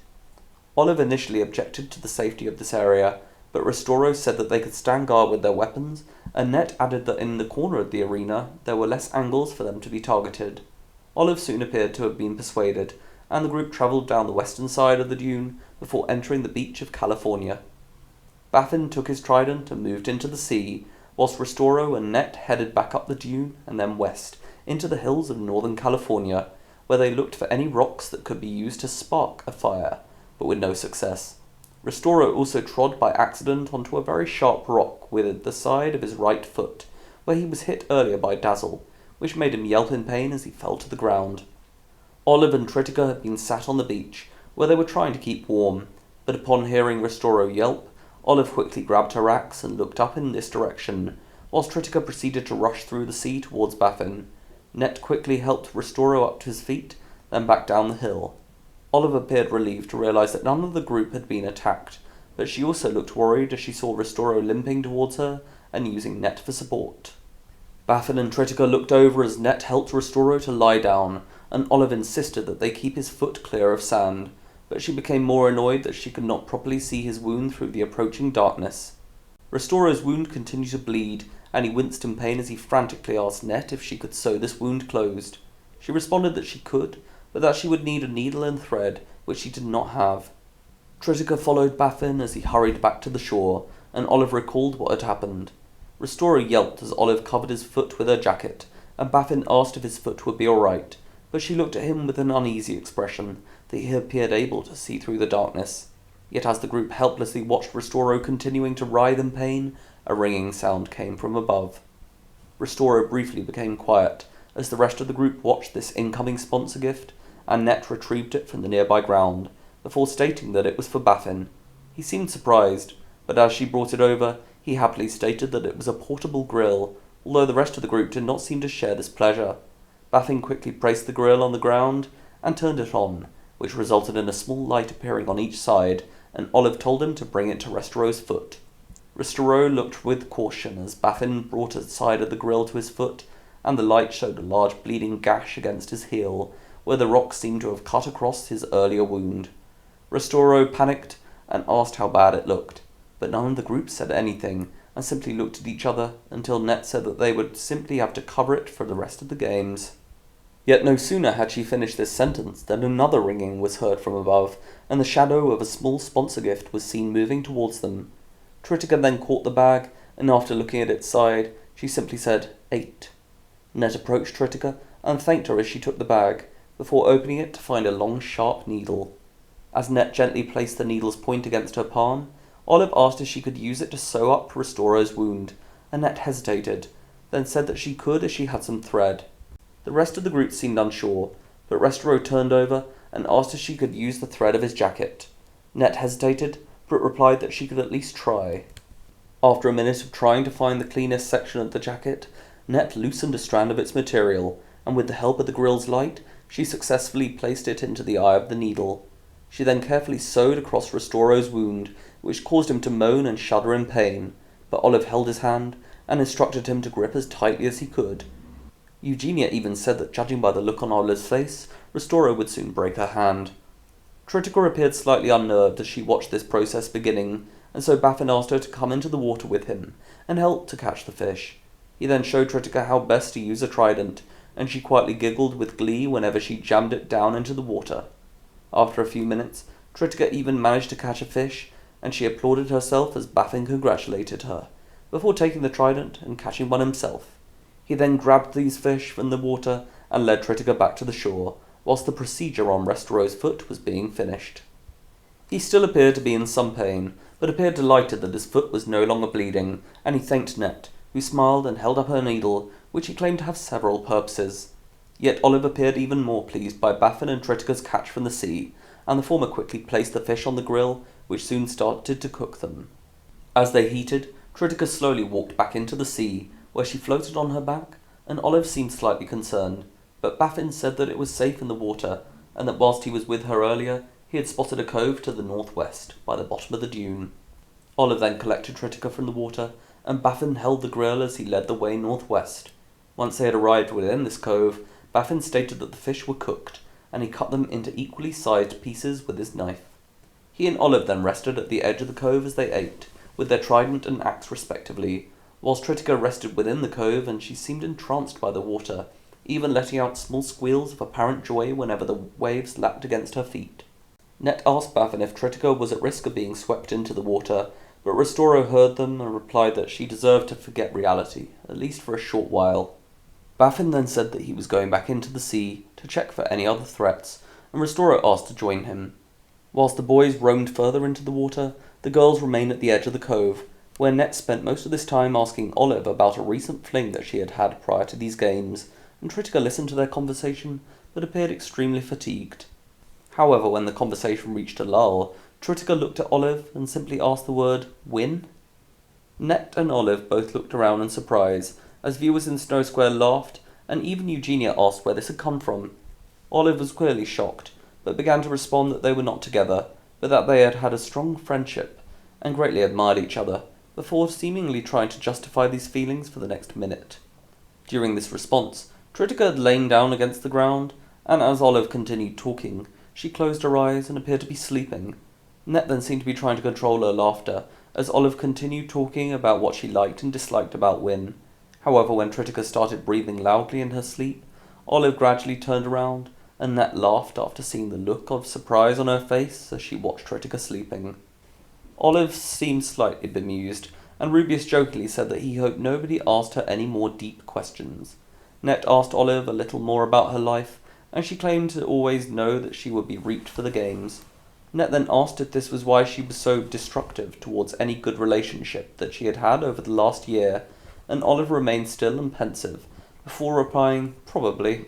Olive initially objected to the safety of this area, but Restoro said that they could stand guard with their weapons, and Nett added that in the corner of the arena there were less angles for them to be targeted. Olive soon appeared to have been persuaded, and the group travelled down the western side of the dune before entering the beach of California. Baffin took his trident and moved into the sea, whilst Restoro and Nett headed back up the dune and then west into the hills of northern California, where they looked for any rocks that could be used to spark a fire, but with no success. Restoro also trod by accident onto a very sharp rock with the side of his right foot, where he was hit earlier by Dazzle, which made him yelp in pain as he fell to the ground. Olive and Tritica had been sat on the beach, where they were trying to keep warm, but upon hearing Restoro yelp, Olive quickly grabbed her axe and looked up in this direction, whilst Tritica proceeded to rush through the sea towards Baffin. Nett quickly helped Restoro up to his feet, then back down the hill. Olive appeared relieved to realise that none of the group had been attacked, but she also looked worried as she saw Restoro limping towards her and using Nett for support. Baffin and Tritica looked over as Nett helped Restoro to lie down, and Olive insisted that they keep his foot clear of sand, but she became more annoyed that she could not properly see his wound through the approaching darkness. Restoro's wound continued to bleed, and he winced in pain as he frantically asked Nett if she could sew this wound closed. She responded that she could, but that she would need a needle and thread, which she did not have. Tritica followed Baffin as he hurried back to the shore, and Olive recalled what had happened. Restoro yelped as Olive covered his foot with her jacket, and Baffin asked if his foot would be all right, but she looked at him with an uneasy expression that he appeared able to see through the darkness. Yet as the group helplessly watched Restoro continuing to writhe in pain, a ringing sound came from above. Restoro briefly became quiet as the rest of the group watched this incoming sponsor gift, and Nett retrieved it from the nearby ground, before stating that it was for Baffin. He seemed surprised, but as she brought it over, he happily stated that it was a portable grill, although the rest of the group did not seem to share this pleasure. Baffin quickly placed the grill on the ground and turned it on, which resulted in a small light appearing on each side, and Olive told him to bring it to Restoro's foot. Restoro looked with caution as Baffin brought a side of the grill to his foot, and the light showed a large bleeding gash against his heel, where the rock seemed to have cut across his earlier wound. Restoro panicked and asked how bad it looked, but none of the group said anything, and simply looked at each other until Nett said that they would simply have to cover it for the rest of the games. Yet no sooner had she finished this sentence than another ringing was heard from above, and the shadow of a small sponsor gift was seen moving towards them. Tritica then caught the bag, and after looking at its side, she simply said, 8. Nett approached Tritica and thanked her as she took the bag, before opening it to find a long, sharp needle. As Nett gently placed the needle's point against her palm, Olive asked if she could use it to sew up Restoro's wound, and Nett hesitated, then said that she could as she had some thread. The rest of the group seemed unsure, but Restoro turned over and asked if she could use the thread of his jacket. Nett hesitated, but replied that she could at least try. After a minute of trying to find the cleanest section of the jacket, Nett loosened a strand of its material, and with the help of the grill's light, she successfully placed it into the eye of the needle. She then carefully sewed across Restoro's wound, which caused him to moan and shudder in pain, but Olive held his hand and instructed him to grip as tightly as he could. Eugenia even said that judging by the look on Olive's face, Restoro would soon break her hand. Tritica appeared slightly unnerved as she watched this process beginning, and so Baffin asked her to come into the water with him and help to catch the fish. He then showed Tritica how best to use a trident, and she quietly giggled with glee whenever she jammed it down into the water. After a few minutes, Tritica even managed to catch a fish, and she applauded herself as Baffin congratulated her, before taking the trident and catching one himself. He then grabbed these fish from the water and led Tritica back to the shore, whilst the procedure on Restoro's foot was being finished. He still appeared to be in some pain, but appeared delighted that his foot was no longer bleeding, and he thanked Net, who smiled and held up her needle, which he claimed to have several purposes. Yet Olive appeared even more pleased by Baffin and Tritica's catch from the sea, and the former quickly placed the fish on the grill, which soon started to cook them. As they heated, Tritica slowly walked back into the sea, where she floated on her back, and Olive seemed slightly concerned, but Baffin said that it was safe in the water, and that whilst he was with her earlier, he had spotted a cove to the northwest, by the bottom of the dune. Olive then collected Tritica from the water, and Baffin held the grill as he led the way northwest. Once they had arrived within this cove, Baffin stated that the fish were cooked, and he cut them into equally sized pieces with his knife. He and Olive then rested at the edge of the cove as they ate, with their trident and axe respectively, whilst Tritica rested within the cove, and she seemed entranced by the water, even letting out small squeals of apparent joy whenever the waves lapped against her feet. Net asked Baffin if Tritica was at risk of being swept into the water, but Restoro heard them and replied that she deserved to forget reality, at least for a short while. Baffin then said that he was going back into the sea to check for any other threats, and Restoro asked to join him. Whilst the boys roamed further into the water, the girls remained at the edge of the cove, where Net spent most of this time asking Olive about a recent fling that she had had prior to these games, and Tritica listened to their conversation, but appeared extremely fatigued. However, when the conversation reached a lull, Tritica looked at Olive and simply asked the word, "Win?" Net and Olive both looked around in surprise, as viewers in Snow Square laughed, and even Eugenia asked where this had come from. Olive was clearly shocked, but began to respond that they were not together, but that they had had a strong friendship, and greatly admired each other, before seemingly trying to justify these feelings for the next minute. During this response, Tritica had lain down against the ground, and as Olive continued talking, she closed her eyes and appeared to be sleeping. Net then seemed to be trying to control her laughter, as Olive continued talking about what she liked and disliked about Wynne. However, when Tritica started breathing loudly in her sleep, Olive gradually turned around, and Net laughed after seeing the look of surprise on her face as she watched Tritica sleeping. Olive seemed slightly bemused, and Rubius jokingly said that he hoped nobody asked her any more deep questions. Net asked Olive a little more about her life, and she claimed to always know that she would be reaped for the games. Net then asked if this was why she was so destructive towards any good relationship that she had had over the last year, and Olive remained still and pensive, before replying, "Probably,"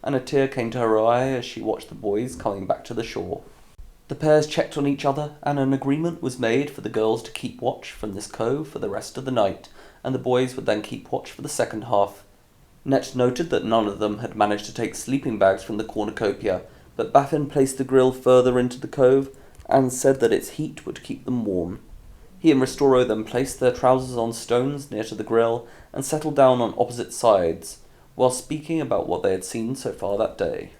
and a tear came to her eye as she watched the boys coming back to the shore. The pairs checked on each other, and an agreement was made for the girls to keep watch from this cove for the rest of the night, and the boys would then keep watch for the second half. Net noted that none of them had managed to take sleeping bags from the cornucopia, but Baffin placed the grill further into the cove, and said that its heat would keep them warm. He and Restoro then placed their trousers on stones near to the grill, and settled down on opposite sides, while speaking about what they had seen so far that day.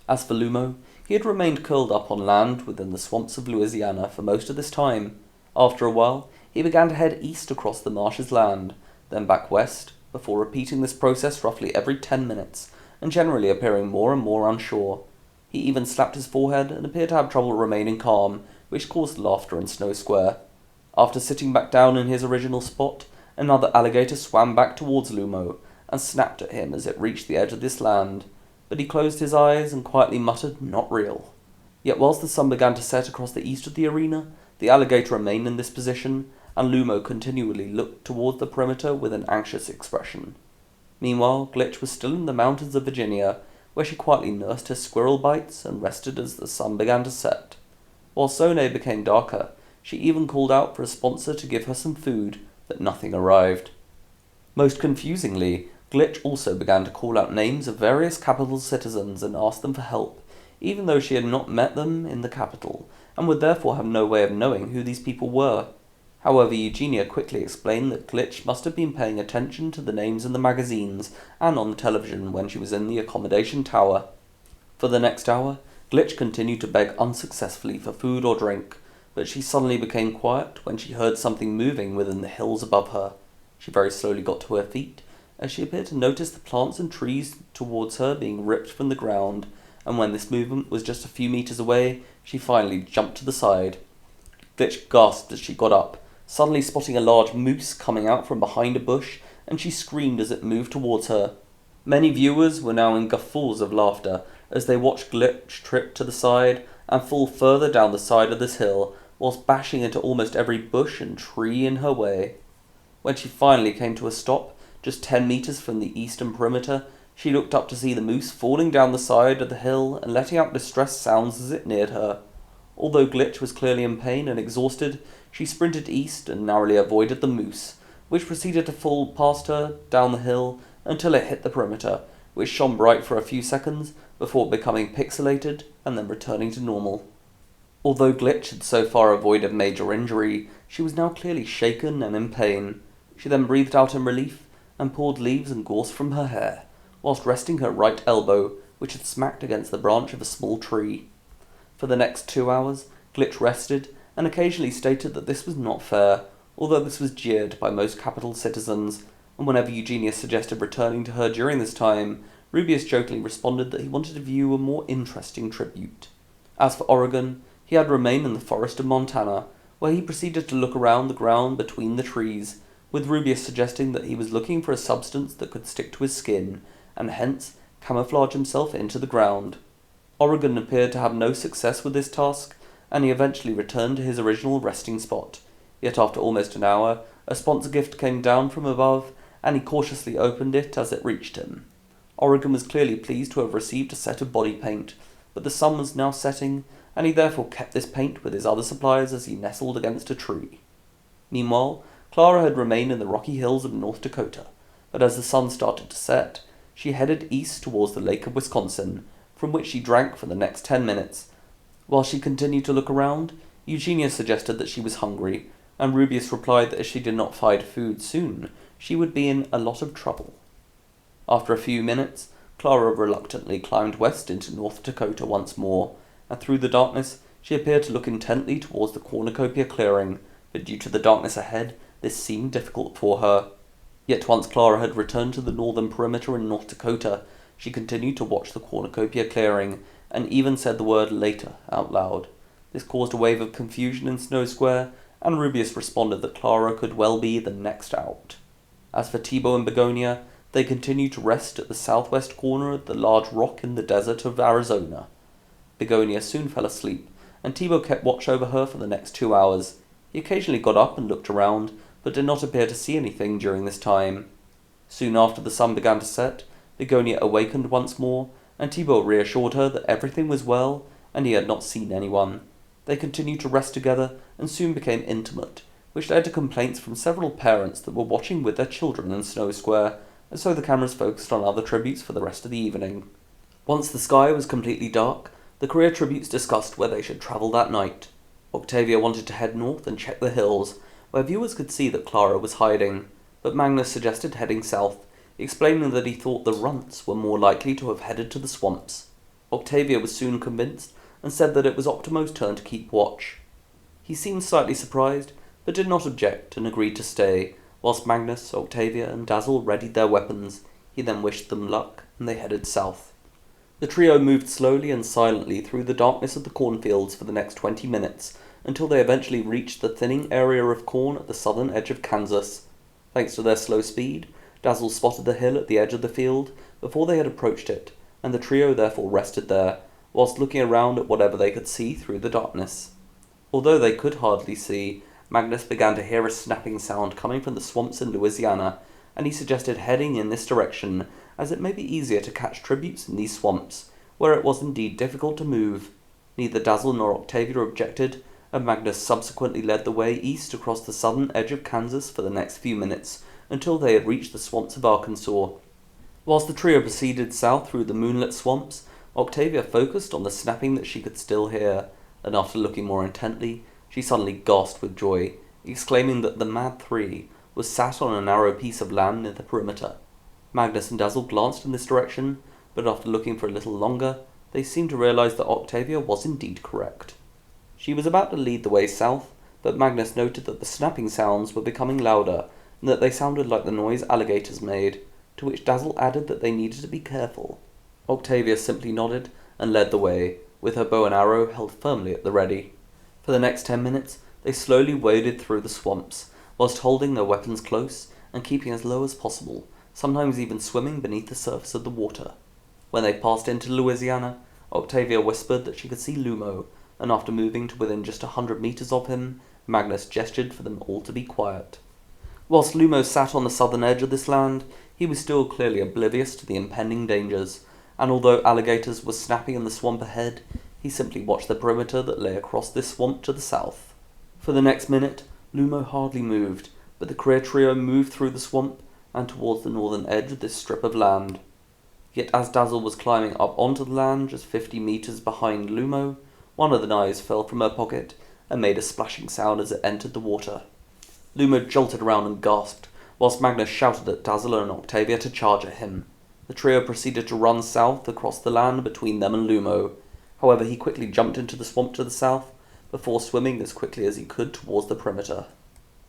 As for Lumo, he had remained curled up on land within the swamps of Louisiana for most of this time. After a while, he began to head east across the marshes land, then back west, before repeating this process roughly every 10 minutes, and generally appearing more and more unsure. He even slapped his forehead and appeared to have trouble remaining calm, which caused laughter in Snow Square. After sitting back down in his original spot, another alligator swam back towards Lumo, and snapped at him as it reached the edge of this land, but he closed his eyes and quietly muttered, "Not real." Yet whilst the sun began to set across the east of the arena, the alligator remained in this position, and Lumo continually looked towards the perimeter with an anxious expression. Meanwhile, Glitch was still in the mountains of Virginia, where she quietly nursed her squirrel bites and rested as the sun began to set. While Sone became darker, she even called out for a sponsor to give her some food, but nothing arrived. Most confusingly, Glitch also began to call out names of various capital citizens and ask them for help, even though she had not met them in the capital, and would therefore have no way of knowing who these people were. However, Eugenia quickly explained that Glitch must have been paying attention to the names in the magazines and on the television when she was in the accommodation tower. For the next hour, Glitch continued to beg unsuccessfully for food or drink, but she suddenly became quiet when she heard something moving within the hills above her. She very slowly got to her feet, as she appeared to notice the plants and trees towards her being ripped from the ground, and when this movement was just a few meters away, she finally jumped to the side. Glitch gasped as she got up, suddenly spotting a large moose coming out from behind a bush, and she screamed as it moved towards her. Many viewers were now in guffaws of laughter as they watched Glitch trip to the side and fall further down the side of this hill, whilst bashing into almost every bush and tree in her way. When she finally came to a stop, just 10 meters from the eastern perimeter, she looked up to see the moose falling down the side of the hill and letting out distressed sounds as it neared her. Although Glitch was clearly in pain and exhausted, she sprinted east and narrowly avoided the moose, which proceeded to fall past her down the hill until it hit the perimeter, which shone bright for a few seconds before becoming pixelated and then returning to normal. Although Glitch had so far avoided major injury, she was now clearly shaken and in pain. She then breathed out in relief and pulled leaves and gorse from her hair, whilst resting her right elbow, which had smacked against the branch of a small tree. For the next 2 hours, Glitch rested and occasionally stated that this was not fair, although this was jeered by most capital citizens, and whenever Eugenia suggested returning to her during this time, Rubeus jokingly responded that he wanted to view a more interesting tribute. As for Oregon, he had remained in the forest of Montana, where he proceeded to look around the ground between the trees, with Rubeus suggesting that he was looking for a substance that could stick to his skin, and hence camouflage himself into the ground. Oregon appeared to have no success with this task, and he eventually returned to his original resting spot. Yet after almost an hour, a sponsor gift came down from above, and he cautiously opened it as it reached him. Oregon was clearly pleased to have received a set of body paint, but the sun was now setting, and he therefore kept this paint with his other supplies as he nestled against a tree. Meanwhile, Clara had remained in the rocky hills of North Dakota, but as the sun started to set, she headed east towards the Lake of Wisconsin, from which she drank for the next 10 minutes. While she continued to look around, Eugenia suggested that she was hungry, and Rubeus replied that if she did not find food soon, she would be in a lot of trouble. After a few minutes, Clara reluctantly climbed west into North Dakota once more, and through the darkness she appeared to look intently towards the Cornucopia clearing, but due to the darkness ahead, this seemed difficult for her. Yet once Clara had returned to the northern perimeter in North Dakota, she continued to watch the Cornucopia clearing, and even said the word later out loud. This caused a wave of confusion in Snow Square, and Rubeus responded that Clara could well be the next out. As for Thibaut and Begonia, they continued to rest at the southwest corner of the large rock in the desert of Arizona. Begonia soon fell asleep, and Thibaut kept watch over her for the next 2 hours. He occasionally got up and looked around, but did not appear to see anything during this time. Soon after the sun began to set, Begonia awakened once more, and Thibaut reassured her that everything was well, and he had not seen anyone. They continued to rest together, and soon became intimate, which led to complaints from several parents that were watching with their children in Snow Square, and so the cameras focused on other tributes for the rest of the evening. Once the sky was completely dark, the career tributes discussed where they should travel that night. Octavia wanted to head north and check the hills, where viewers could see that Clara was hiding, but Magnus suggested heading south, explaining that he thought the runts were more likely to have headed to the swamps. Octavia was soon convinced, and said that it was Optimo's turn to keep watch. He seemed slightly surprised, but did not object, and agreed to stay, whilst Magnus, Octavia, and Dazzle readied their weapons. He then wished them luck, and they headed south. The trio moved slowly and silently through the darkness of the cornfields for the next 20 minutes, until they eventually reached the thinning area of corn at the southern edge of Kansas. Thanks to their slow speed, Dazzle spotted the hill at the edge of the field before they had approached it, and the trio therefore rested there, whilst looking around at whatever they could see through the darkness. Although they could hardly see, Magnus began to hear a snapping sound coming from the swamps in Louisiana, and he suggested heading in this direction, as it may be easier to catch tributes in these swamps, where it was indeed difficult to move. Neither Dazzle nor Octavia objected, and Magnus subsequently led the way east across the southern edge of Kansas for the next few minutes, until they had reached the swamps of Arkansas. Whilst the trio proceeded south through the moonlit swamps, Octavia focused on the snapping that she could still hear, and after looking more intently, she suddenly gasped with joy, exclaiming that the Mad Three was sat on a narrow piece of land near the perimeter. Magnus and Dazzle glanced in this direction, but after looking for a little longer, they seemed to realize that Octavia was indeed correct. She was about to lead the way south, but Magnus noted that the snapping sounds were becoming louder, and that they sounded like the noise alligators made. to which Dazzle added that they needed to be careful. Octavia simply nodded and led the way, with her bow and arrow held firmly at the ready. For the next 10 minutes, they slowly waded through the swamps, whilst holding their weapons close and keeping as low as possible, sometimes even swimming beneath the surface of the water. When they passed into Louisiana, Octavia whispered that she could see Lumo, and after moving to within just 100 meters of him, Magnus gestured for them all to be quiet. Whilst Lumo sat on the southern edge of this land, he was still clearly oblivious to the impending dangers, and although alligators were snapping in the swamp ahead, he simply watched the perimeter that lay across this swamp to the south. For the next minute, Lumo hardly moved, but the queer trio moved through the swamp and towards the northern edge of this strip of land. Yet as Dazzle was climbing up onto the land just 50 meters behind Lumo, one of the knives fell from her pocket and made a splashing sound as it entered the water. Lumo jolted around and gasped, whilst Magnus shouted at Dazzle and Octavia to charge at him. The trio proceeded to run south across the land between them and Lumo. However, he quickly jumped into the swamp to the south, before swimming as quickly as he could towards the perimeter.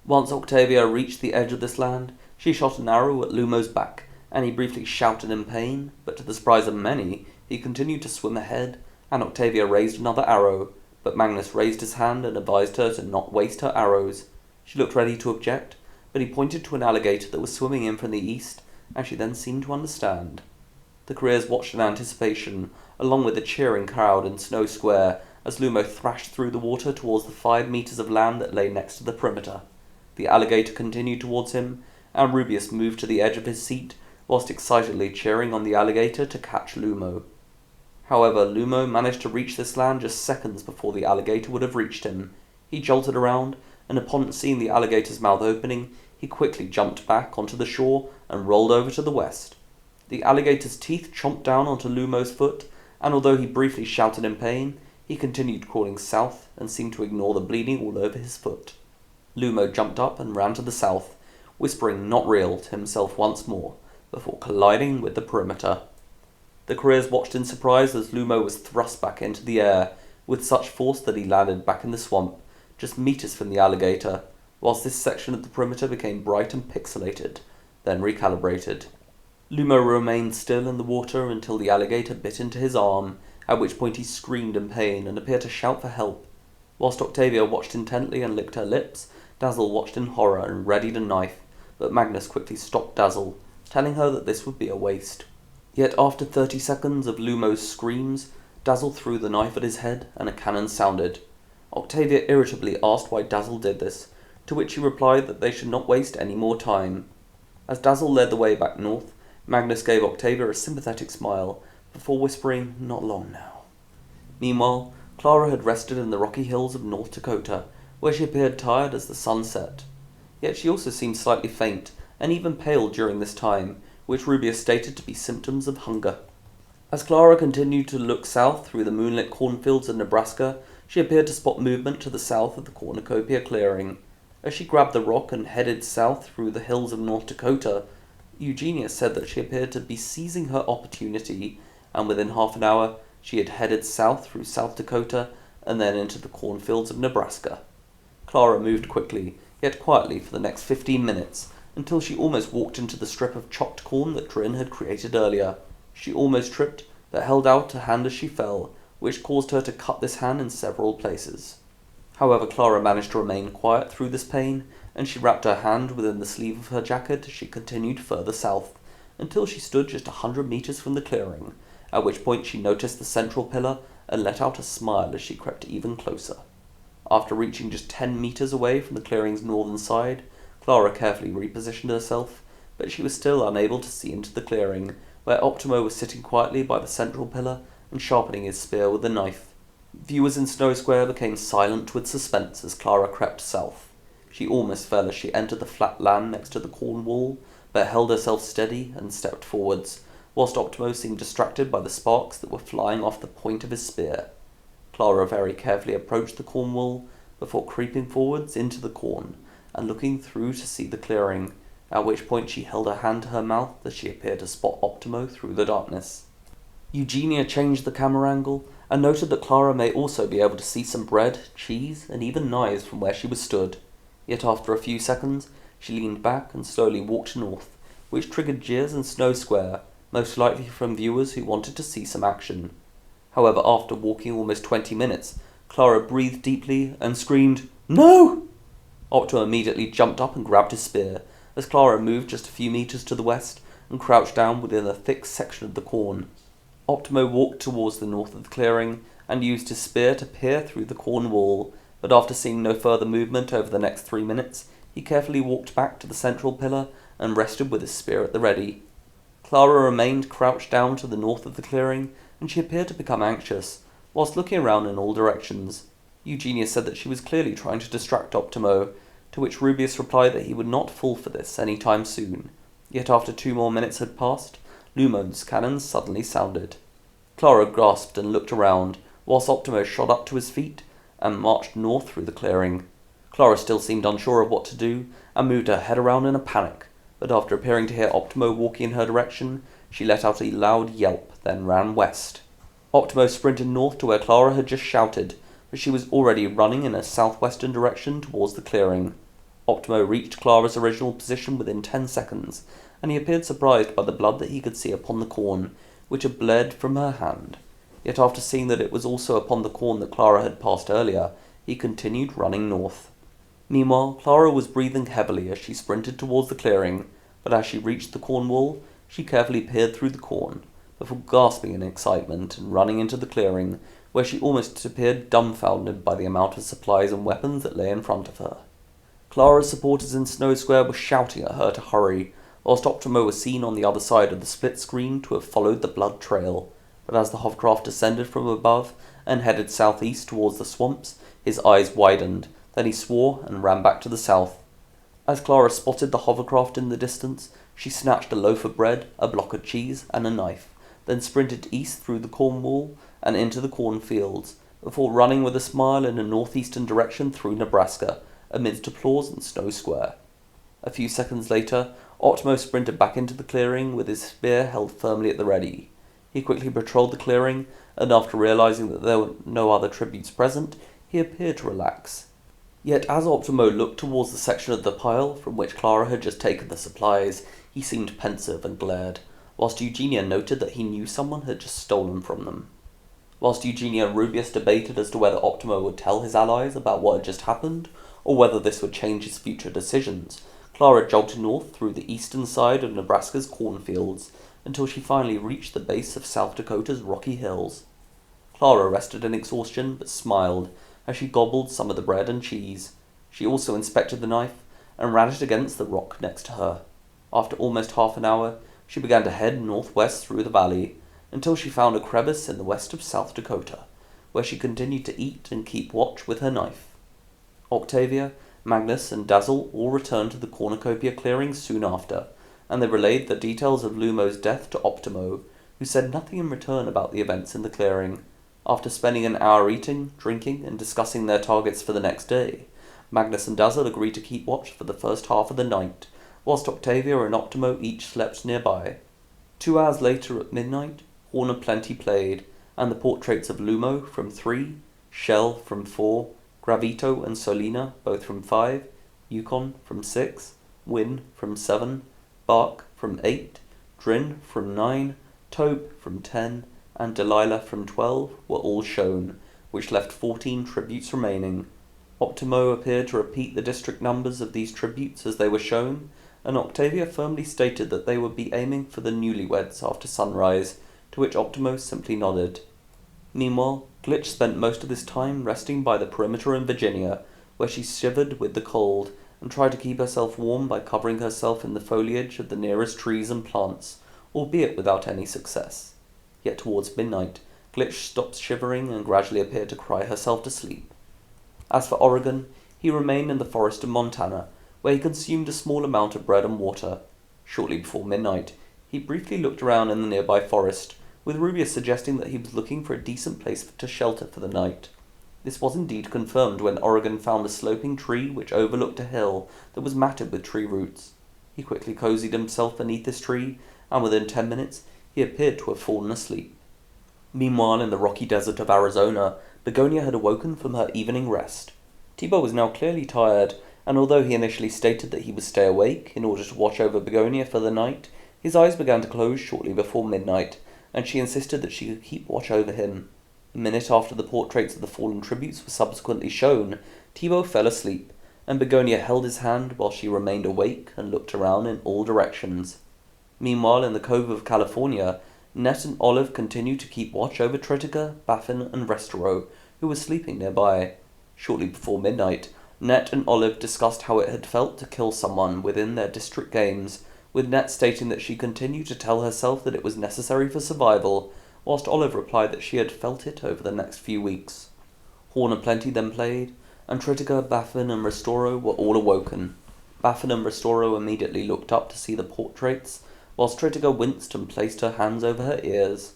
Once Octavia reached the edge of this land, she shot an arrow at Lumo's back, and he briefly shouted in pain, but to the surprise of many, he continued to swim ahead, and Octavia raised another arrow, but Magnus raised his hand and advised her to not waste her arrows. She looked ready to object, but he pointed to an alligator that was swimming in from the east, and she then seemed to understand. The Careers watched in anticipation, along with the cheering crowd in Snow Square, as Lumo thrashed through the water towards the 5 meters of land that lay next to the perimeter. The alligator continued towards him, and Rubeus moved to the edge of his seat, whilst excitedly cheering on the alligator to catch Lumo. However, Lumo managed to reach this land just seconds before the alligator would have reached him. He jolted around, and upon seeing the alligator's mouth opening, he quickly jumped back onto the shore and rolled over to the west. The alligator's teeth chomped down onto Lumo's foot, and although he briefly shouted in pain, he continued crawling south and seemed to ignore the bleeding all over his foot. Lumo jumped up and ran to the south, whispering "not real" to himself once more, before colliding with the perimeter. The Careers watched in surprise as Lumo was thrust back into the air, with such force that he landed back in the swamp, just meters from the alligator, whilst this section of the perimeter became bright and pixelated, then recalibrated. Lumo remained still in the water until the alligator bit into his arm, at which point he screamed in pain and appeared to shout for help. Whilst Octavia watched intently and licked her lips, Dazzle watched in horror and readied a knife, but Magnus quickly stopped Dazzle, telling her that this would be a waste. Yet after 30 seconds of Lumo's screams, Dazzle threw the knife at his head and a cannon sounded. Octavia irritably asked why Dazzle did this, to which he replied that they should not waste any more time. As Dazzle led the way back north, Magnus gave Octavia a sympathetic smile, before whispering, "Not long now." Meanwhile, Clara had rested in the rocky hills of North Dakota, where she appeared tired as the sun set. Yet she also seemed slightly faint, and even pale during this time, which Rubeus stated to be symptoms of hunger. As Clara continued to look south through the moonlit cornfields of Nebraska, she appeared to spot movement to the south of the Cornucopia clearing. As she grabbed the rock and headed south through the hills of North Dakota, Eugenia said that she appeared to be seizing her opportunity, and within half an hour she had headed south through South Dakota and then into the cornfields of Nebraska. Clara moved quickly, yet quietly for the next 15 minutes, until she almost walked into the strip of chopped corn that Drinn had created earlier. She almost tripped, but held out a hand as she fell, which caused her to cut this hand in several places. However, Clara managed to remain quiet through this pain, and she wrapped her hand within the sleeve of her jacket as she continued further south, until she stood just 100 meters from the clearing, at which point she noticed the central pillar and let out a smile as she crept even closer. After reaching just 10 meters away from the clearing's northern side, Clara carefully repositioned herself, but she was still unable to see into the clearing, where Optimo was sitting quietly by the central pillar and sharpening his spear with a knife. Viewers in Snow Square became silent with suspense as Clara crept south. She almost fell as she entered the flat land next to the corn wall, but held herself steady and stepped forwards, whilst Optimo seemed distracted by the sparks that were flying off the point of his spear. Clara very carefully approached the corn wall, before creeping forwards into the corn, and looking through to see the clearing, at which point she held her hand to her mouth as she appeared to spot Optimo through the darkness. Eugenia changed the camera angle, and noted that Clara may also be able to see some bread, cheese, and even knives from where she was stood. Yet after a few seconds, she leaned back and slowly walked north, which triggered jeers and Snow Square, most likely from viewers who wanted to see some action. However, after walking almost 20 minutes, Clara breathed deeply and screamed, "No!" Optimo immediately jumped up and grabbed his spear, as Clara moved just a few meters to the west and crouched down within a thick section of the corn. Optimo walked towards the north of the clearing and used his spear to peer through the corn wall, but after seeing no further movement over the next 3 minutes, he carefully walked back to the central pillar and rested with his spear at the ready. Clara remained crouched down to the north of the clearing, and she appeared to become anxious, whilst looking around in all directions. Eugenia said that she was clearly trying to distract Optimo, to which Rubeus replied that he would not fall for this any time soon. Yet after 2 more minutes had passed, Lumo's cannons suddenly sounded. Clara gasped and looked around, whilst Optimo shot up to his feet and marched north through the clearing. Clara still seemed unsure of what to do, and moved her head around in a panic, but after appearing to hear Optimo walking in her direction, she let out a loud yelp, then ran west. Optimo sprinted north to where Clara had just shouted, but she was already running in a southwestern direction towards the clearing. Optimo reached Clara's original position within 10 seconds, and he appeared surprised by the blood that he could see upon the corn, which had bled from her hand. Yet after seeing that it was also upon the corn that Clara had passed earlier, he continued running north. Meanwhile, Clara was breathing heavily as she sprinted towards the clearing, but as she reached the corn wall, she carefully peered through the corn, before gasping in excitement and running into the clearing, where she almost appeared dumbfounded by the amount of supplies and weapons that lay in front of her. Clara's supporters in Snow Square were shouting at her to hurry, whilst Optimo was seen on the other side of the split screen to have followed the blood trail, but as the hovercraft descended from above and headed southeast towards the swamps, his eyes widened, then he swore and ran back to the south. As Clara spotted the hovercraft in the distance, she snatched a loaf of bread, a block of cheese, and a knife, then sprinted east through the corn wall and into the cornfields, before running with a smile in a northeastern direction through Nebraska, amidst applause and Snow Square. A few seconds later, Optimo sprinted back into the clearing with his spear held firmly at the ready. He quickly patrolled the clearing, and after realizing that there were no other tributes present, he appeared to relax. Yet as Optimo looked towards the section of the pile from which Clara had just taken the supplies, he seemed pensive and glared, whilst Eugenia noted that he knew someone had just stolen from them. Whilst Eugenia and Rubeus debated as to whether Optimo would tell his allies about what had just happened, or whether this would change his future decisions, Clara jogged north through the eastern side of Nebraska's cornfields, until she finally reached the base of South Dakota's rocky hills. Clara rested in exhaustion, but smiled as she gobbled some of the bread and cheese. She also inspected the knife, and ran it against the rock next to her. After almost half an hour, she began to head northwest through the valley, until she found a crevice in the west of South Dakota, where she continued to eat and keep watch with her knife. Octavia, Magnus, and Dazzle all returned to the Cornucopia clearing soon after, and they relayed the details of Lumo's death to Optimo, who said nothing in return about the events in the clearing. After spending an hour eating, drinking, and discussing their targets for the next day, Magnus and Dazzle agreed to keep watch for the first half of the night, whilst Octavia and Optimo each slept nearby. 2 hours later at midnight, Horn of Plenty played, and the portraits of Lumo from 3, Shell from 4, Gravito and Solina both from 5, Yukon from 6, Win from 7, Bark from 8, Drinn from 9, Tobe from 10, and Delilah from 12 were all shown, which left 14 tributes remaining. Optimo appeared to repeat the district numbers of these tributes as they were shown, and Octavia firmly stated that they would be aiming for the newlyweds after sunrise, to which Optimo simply nodded. Meanwhile, Glitch spent most of his time resting by the perimeter in Virginia, where she shivered with the cold, and tried to keep herself warm by covering herself in the foliage of the nearest trees and plants, albeit without any success. Yet towards midnight, Glitch stopped shivering and gradually appeared to cry herself to sleep. As for Oregon, he remained in the forest of Montana, where he consumed a small amount of bread and water. Shortly before midnight, he briefly looked around in the nearby forest, with Rubeus suggesting that he was looking for a decent place to shelter for the night. This was indeed confirmed when Oregon found a sloping tree which overlooked a hill that was matted with tree roots. He quickly cozied himself beneath this tree, and within 10 minutes he appeared to have fallen asleep. Meanwhile, in the rocky desert of Arizona, Begonia had awoken from her evening rest. Tibo was now clearly tired, and although he initially stated that he would stay awake in order to watch over Begonia for the night, his eyes began to close shortly before midnight, and she insisted that she could keep watch over him. A minute after the portraits of the fallen tributes were subsequently shown, Thibault fell asleep, and Begonia held his hand while she remained awake and looked around in all directions. Meanwhile, in the Cove of California, Nett and Olive continued to keep watch over Tritica, Baffin, and Restero, who was sleeping nearby. Shortly before midnight, Nett and Olive discussed how it had felt to kill someone within their district games, with Nett stating that she continued to tell herself that it was necessary for survival, whilst Olive replied that she had felt it over the next few weeks. Horn and Plenty then played, and Tritica, Baffin, and Restoro were all awoken. Baffin and Restoro immediately looked up to see the portraits, whilst Tritica winced and placed her hands over her ears.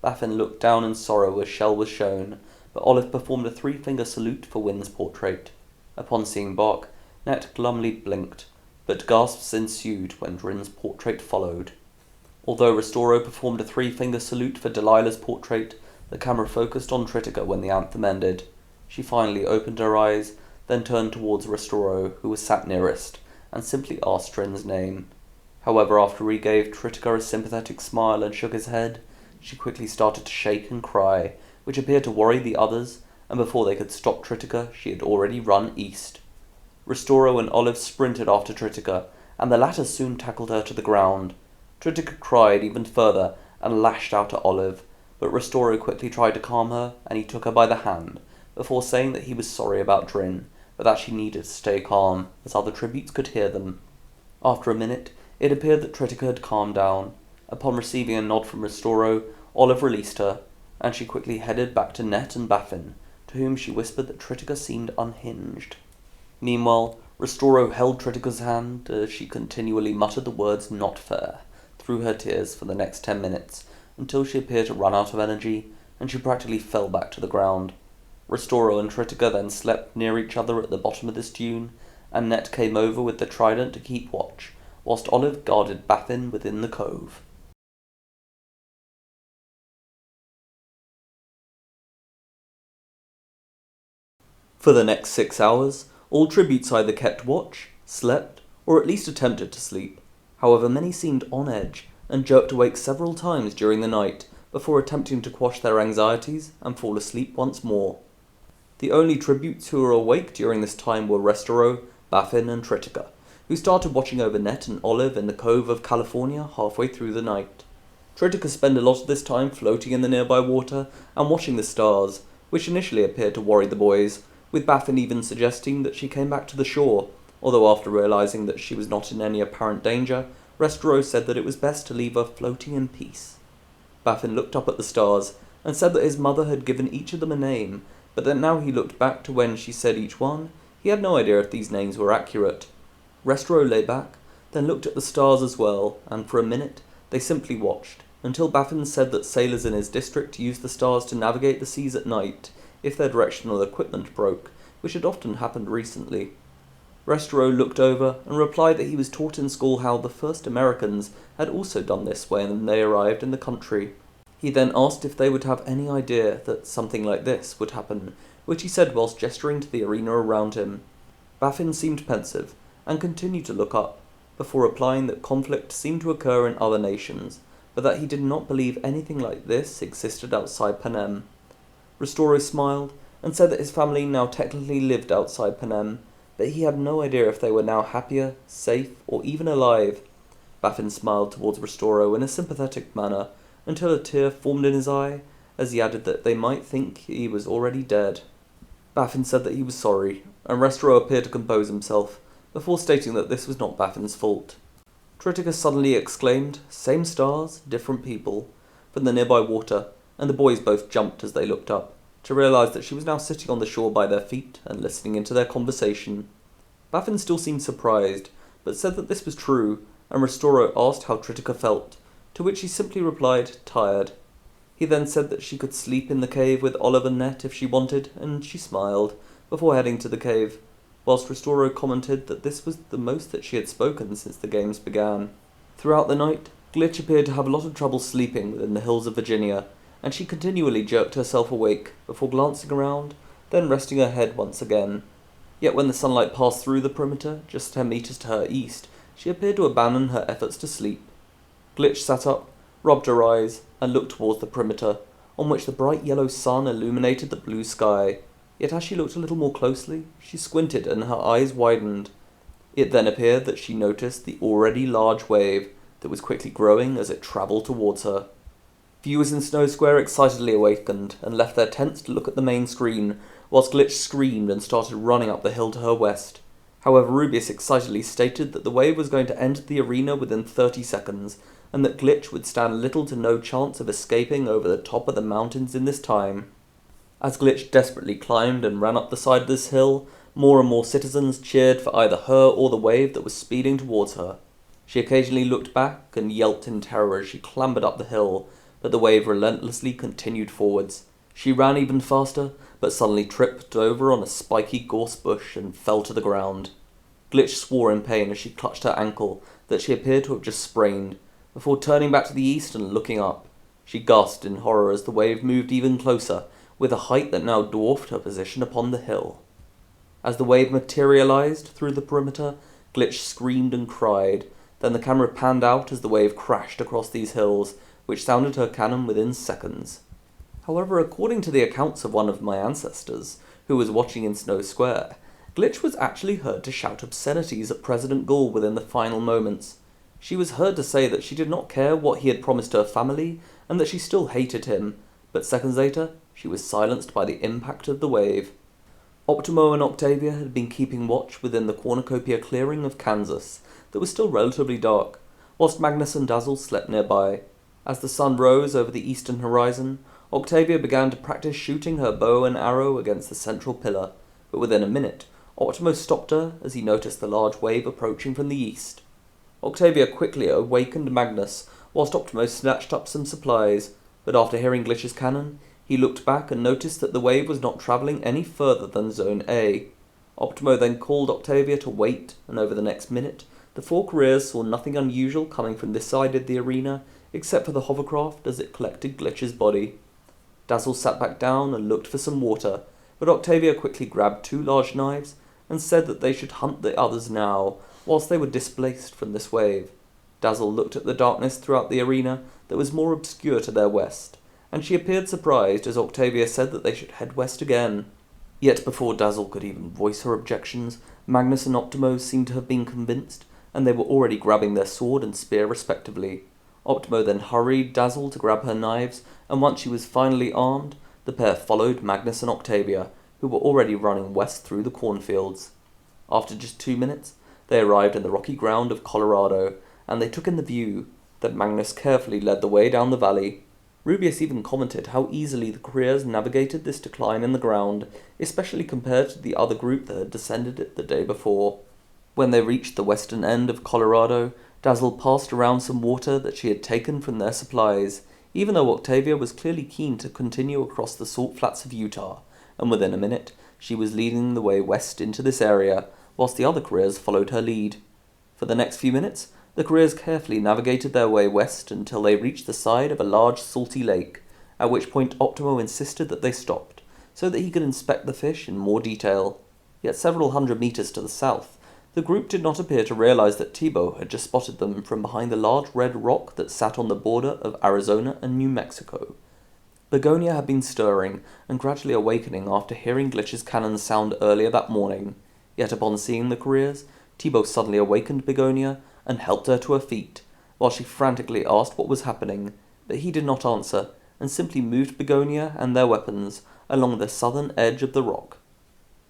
Baffin looked down in sorrow as Shell was shown, but Olive performed a 3-finger salute for Wynn's portrait. Upon seeing Bach, Nett glumly blinked, but gasps ensued when Drinn's portrait followed. Although Restoro performed a 3-finger salute for Delilah's portrait, the camera focused on Tritica when the anthem ended. She finally opened her eyes, then turned towards Restoro, who was sat nearest, and simply asked Drinn's name. However, after he gave Tritica a sympathetic smile and shook his head, she quickly started to shake and cry, which appeared to worry the others, and before they could stop Tritica, she had already run east. Restoro and Olive sprinted after Tritica, and the latter soon tackled her to the ground. Tritica cried even further and lashed out at Olive, but Restoro quickly tried to calm her, and he took her by the hand, before saying that he was sorry about Drinn, but that she needed to stay calm, as other tributes could hear them. After a minute, it appeared that Tritica had calmed down. Upon receiving a nod from Restoro, Olive released her, and she quickly headed back to Nett and Baffin, to whom she whispered that Tritica seemed unhinged. Meanwhile, Restoro held Tritica's hand as she continually muttered the words "not fair" through her tears for the next 10 minutes, until she appeared to run out of energy, and she practically fell back to the ground. Restoro and Tritica then slept near each other at the bottom of this dune, and Nett came over with the trident to keep watch, whilst Olive guarded Baffin within the cove. For the next 6 hours, all tributes either kept watch, slept, or at least attempted to sleep. However, many seemed on edge, and jerked awake several times during the night, before attempting to quash their anxieties and fall asleep once more. The only tributes who were awake during this time were Restero, Baffin, and Tritica, who started watching over Nett and Olive in the Cove of California halfway through the night. Tritica spent a lot of this time floating in the nearby water and watching the stars, which initially appeared to worry the boys, with Baffin even suggesting that she came back to the shore, although after realizing that she was not in any apparent danger, Restero said that it was best to leave her floating in peace. Baffin looked up at the stars and said that his mother had given each of them a name, but that now he looked back to when she said each one, he had no idea if these names were accurate. Restero lay back, then looked at the stars as well, and for a minute they simply watched, until Baffin said that sailors in his district used the stars to navigate the seas at night, if their directional equipment broke, which had often happened recently. Restero looked over and replied that he was taught in school how the first Americans had also done this when they arrived in the country. He then asked if they would have any idea that something like this would happen, which he said whilst gesturing to the arena around him. Baffin seemed pensive, and continued to look up, before replying that conflict seemed to occur in other nations, but that he did not believe anything like this existed outside Panem. Restero smiled, and said that his family now technically lived outside Panem, but he had no idea if they were now happier, safe, or even alive. Baffin smiled towards Restero in a sympathetic manner, until a tear formed in his eye, as he added that they might think he was already dead. Baffin said that he was sorry, and Restero appeared to compose himself, before stating that this was not Baffin's fault. Tritica suddenly exclaimed, "Same stars, different people," from the nearby water, and the boys both jumped as they looked up, to realize that she was now sitting on the shore by their feet and listening into their conversation. Baffin still seemed surprised, but said that this was true, and Restero asked how Tritica felt, to which she simply replied, "Tired." He then said that she could sleep in the cave with Olive and Nett if she wanted, and she smiled, before heading to the cave, whilst Restero commented that this was the most that she had spoken since the games began. Throughout the night, Glitch appeared to have a lot of trouble sleeping within the hills of Virginia, and she continually jerked herself awake, before glancing around, then resting her head once again. Yet when the sunlight passed through the perimeter, just 10 meters to her east, she appeared to abandon her efforts to sleep. Glitch sat up, rubbed her eyes, and looked towards the perimeter, on which the bright yellow sun illuminated the blue sky. Yet as she looked a little more closely, she squinted and her eyes widened. It then appeared that she noticed the already large wave that was quickly growing as it travelled towards her. Viewers in Snow Square excitedly awakened and left their tents to look at the main screen, whilst Glitch screamed and started running up the hill to her west. However, Rubius excitedly stated that the wave was going to enter the arena within 30 seconds, and that Glitch would stand little to no chance of escaping over the top of the mountains in this time. As Glitch desperately climbed and ran up the side of this hill, more and more citizens cheered for either her or the wave that was speeding towards her. She occasionally looked back and yelped in terror as she clambered up the hill, but the wave relentlessly continued forwards. She ran even faster, but suddenly tripped over on a spiky gorse bush and fell to the ground. Glitch swore in pain as she clutched her ankle that she appeared to have just sprained, before turning back to the east and looking up. She gasped in horror as the wave moved even closer, with a height that now dwarfed her position upon the hill. As the wave materialized through the perimeter, Glitch screamed and cried. Then the camera panned out as the wave crashed across these hills, which sounded her cannon within seconds. However, according to the accounts of one of my ancestors, who was watching in Snow Square, Glitch was actually heard to shout obscenities at President Gall within the final moments. She was heard to say that she did not care what he had promised her family, and that she still hated him, but seconds later, she was silenced by the impact of the wave. Optimo and Octavia had been keeping watch within the Cornucopia clearing of Kansas that was still relatively dark, whilst Magnus and Dazzle slept nearby. As the sun rose over the eastern horizon, Octavia began to practice shooting her bow and arrow against the central pillar, but within a minute, Optimo stopped her as he noticed the large wave approaching from the east. Octavia quickly awakened Magnus, whilst Optimo snatched up some supplies, but after hearing Glitch's cannon, he looked back and noticed that the wave was not travelling any further than Zone A. Optimo then called Octavia to wait, and over the next minute, the four careers saw nothing unusual coming from this side of the arena, except for the hovercraft as it collected Glitch's body. Dazzle sat back down and looked for some water, but Octavia quickly grabbed 2 large knives and said that they should hunt the others now, whilst they were displaced from this wave. Dazzle looked at the darkness throughout the arena that was more obscure to their west, and she appeared surprised as Octavia said that they should head west again. Yet before Dazzle could even voice her objections, Magnus and Optimo seemed to have been convinced, and they were already grabbing their sword and spear respectively. Optimo then hurried Dazzle to grab her knives, and once she was finally armed, the pair followed Magnus and Octavia, who were already running west through the cornfields. After just 2 minutes, they arrived in the rocky ground of Colorado, and they took in the view that Magnus carefully led the way down the valley. Rubius even commented how easily the careers navigated this decline in the ground, especially compared to the other group that had descended it the day before. When they reached the western end of Colorado, Dazzle passed around some water that she had taken from their supplies, even though Octavia was clearly keen to continue across the salt flats of Utah, and within a minute she was leading the way west into this area, whilst the other careers followed her lead. For the next few minutes, the careers carefully navigated their way west until they reached the side of a large salty lake, at which point Optimo insisted that they stopped, so that he could inspect the fish in more detail. Yet several hundred meters to the south, the group did not appear to realize that Thibaut had just spotted them from behind the large red rock that sat on the border of Arizona and New Mexico. Begonia had been stirring and gradually awakening after hearing Glitch's cannon sound earlier that morning, yet upon seeing the careers, Thibaut suddenly awakened Begonia and helped her to her feet, while she frantically asked what was happening, but he did not answer, and simply moved Begonia and their weapons along the southern edge of the rock.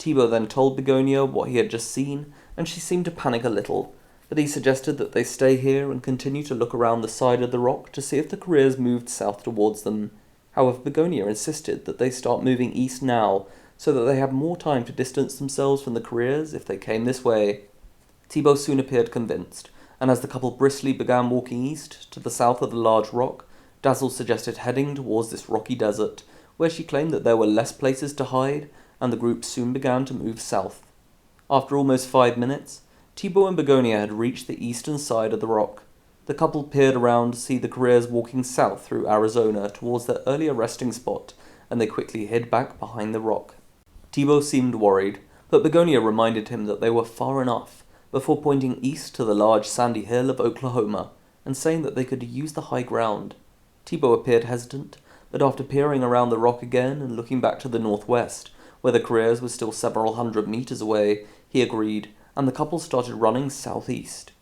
Thibaut then told Begonia what he had just seen, and she seemed to panic a little, but he suggested that they stay here and continue to look around the side of the rock to see if the careers moved south towards them. However, Begonia insisted that they start moving east now, so that they have more time to distance themselves from the careers if they came this way. Thibaut soon appeared convinced, and as the couple briskly began walking east, to the south of the large rock, Dazzle suggested heading towards this rocky desert, where she claimed that there were less places to hide, and the group soon began to move south. After almost 5 minutes, Thibaut and Begonia had reached the eastern side of the rock. The couple peered around to see the careers walking south through Arizona towards their earlier resting spot, and they quickly hid back behind the rock. Thibaut seemed worried, but Begonia reminded him that they were far enough, before pointing east to the large sandy hill of Oklahoma, and saying that they could use the high ground. Thibault appeared hesitant, but after peering around the rock again and looking back to the northwest, where the careers were still several hundred meters away, he agreed, and the couple started running southeast.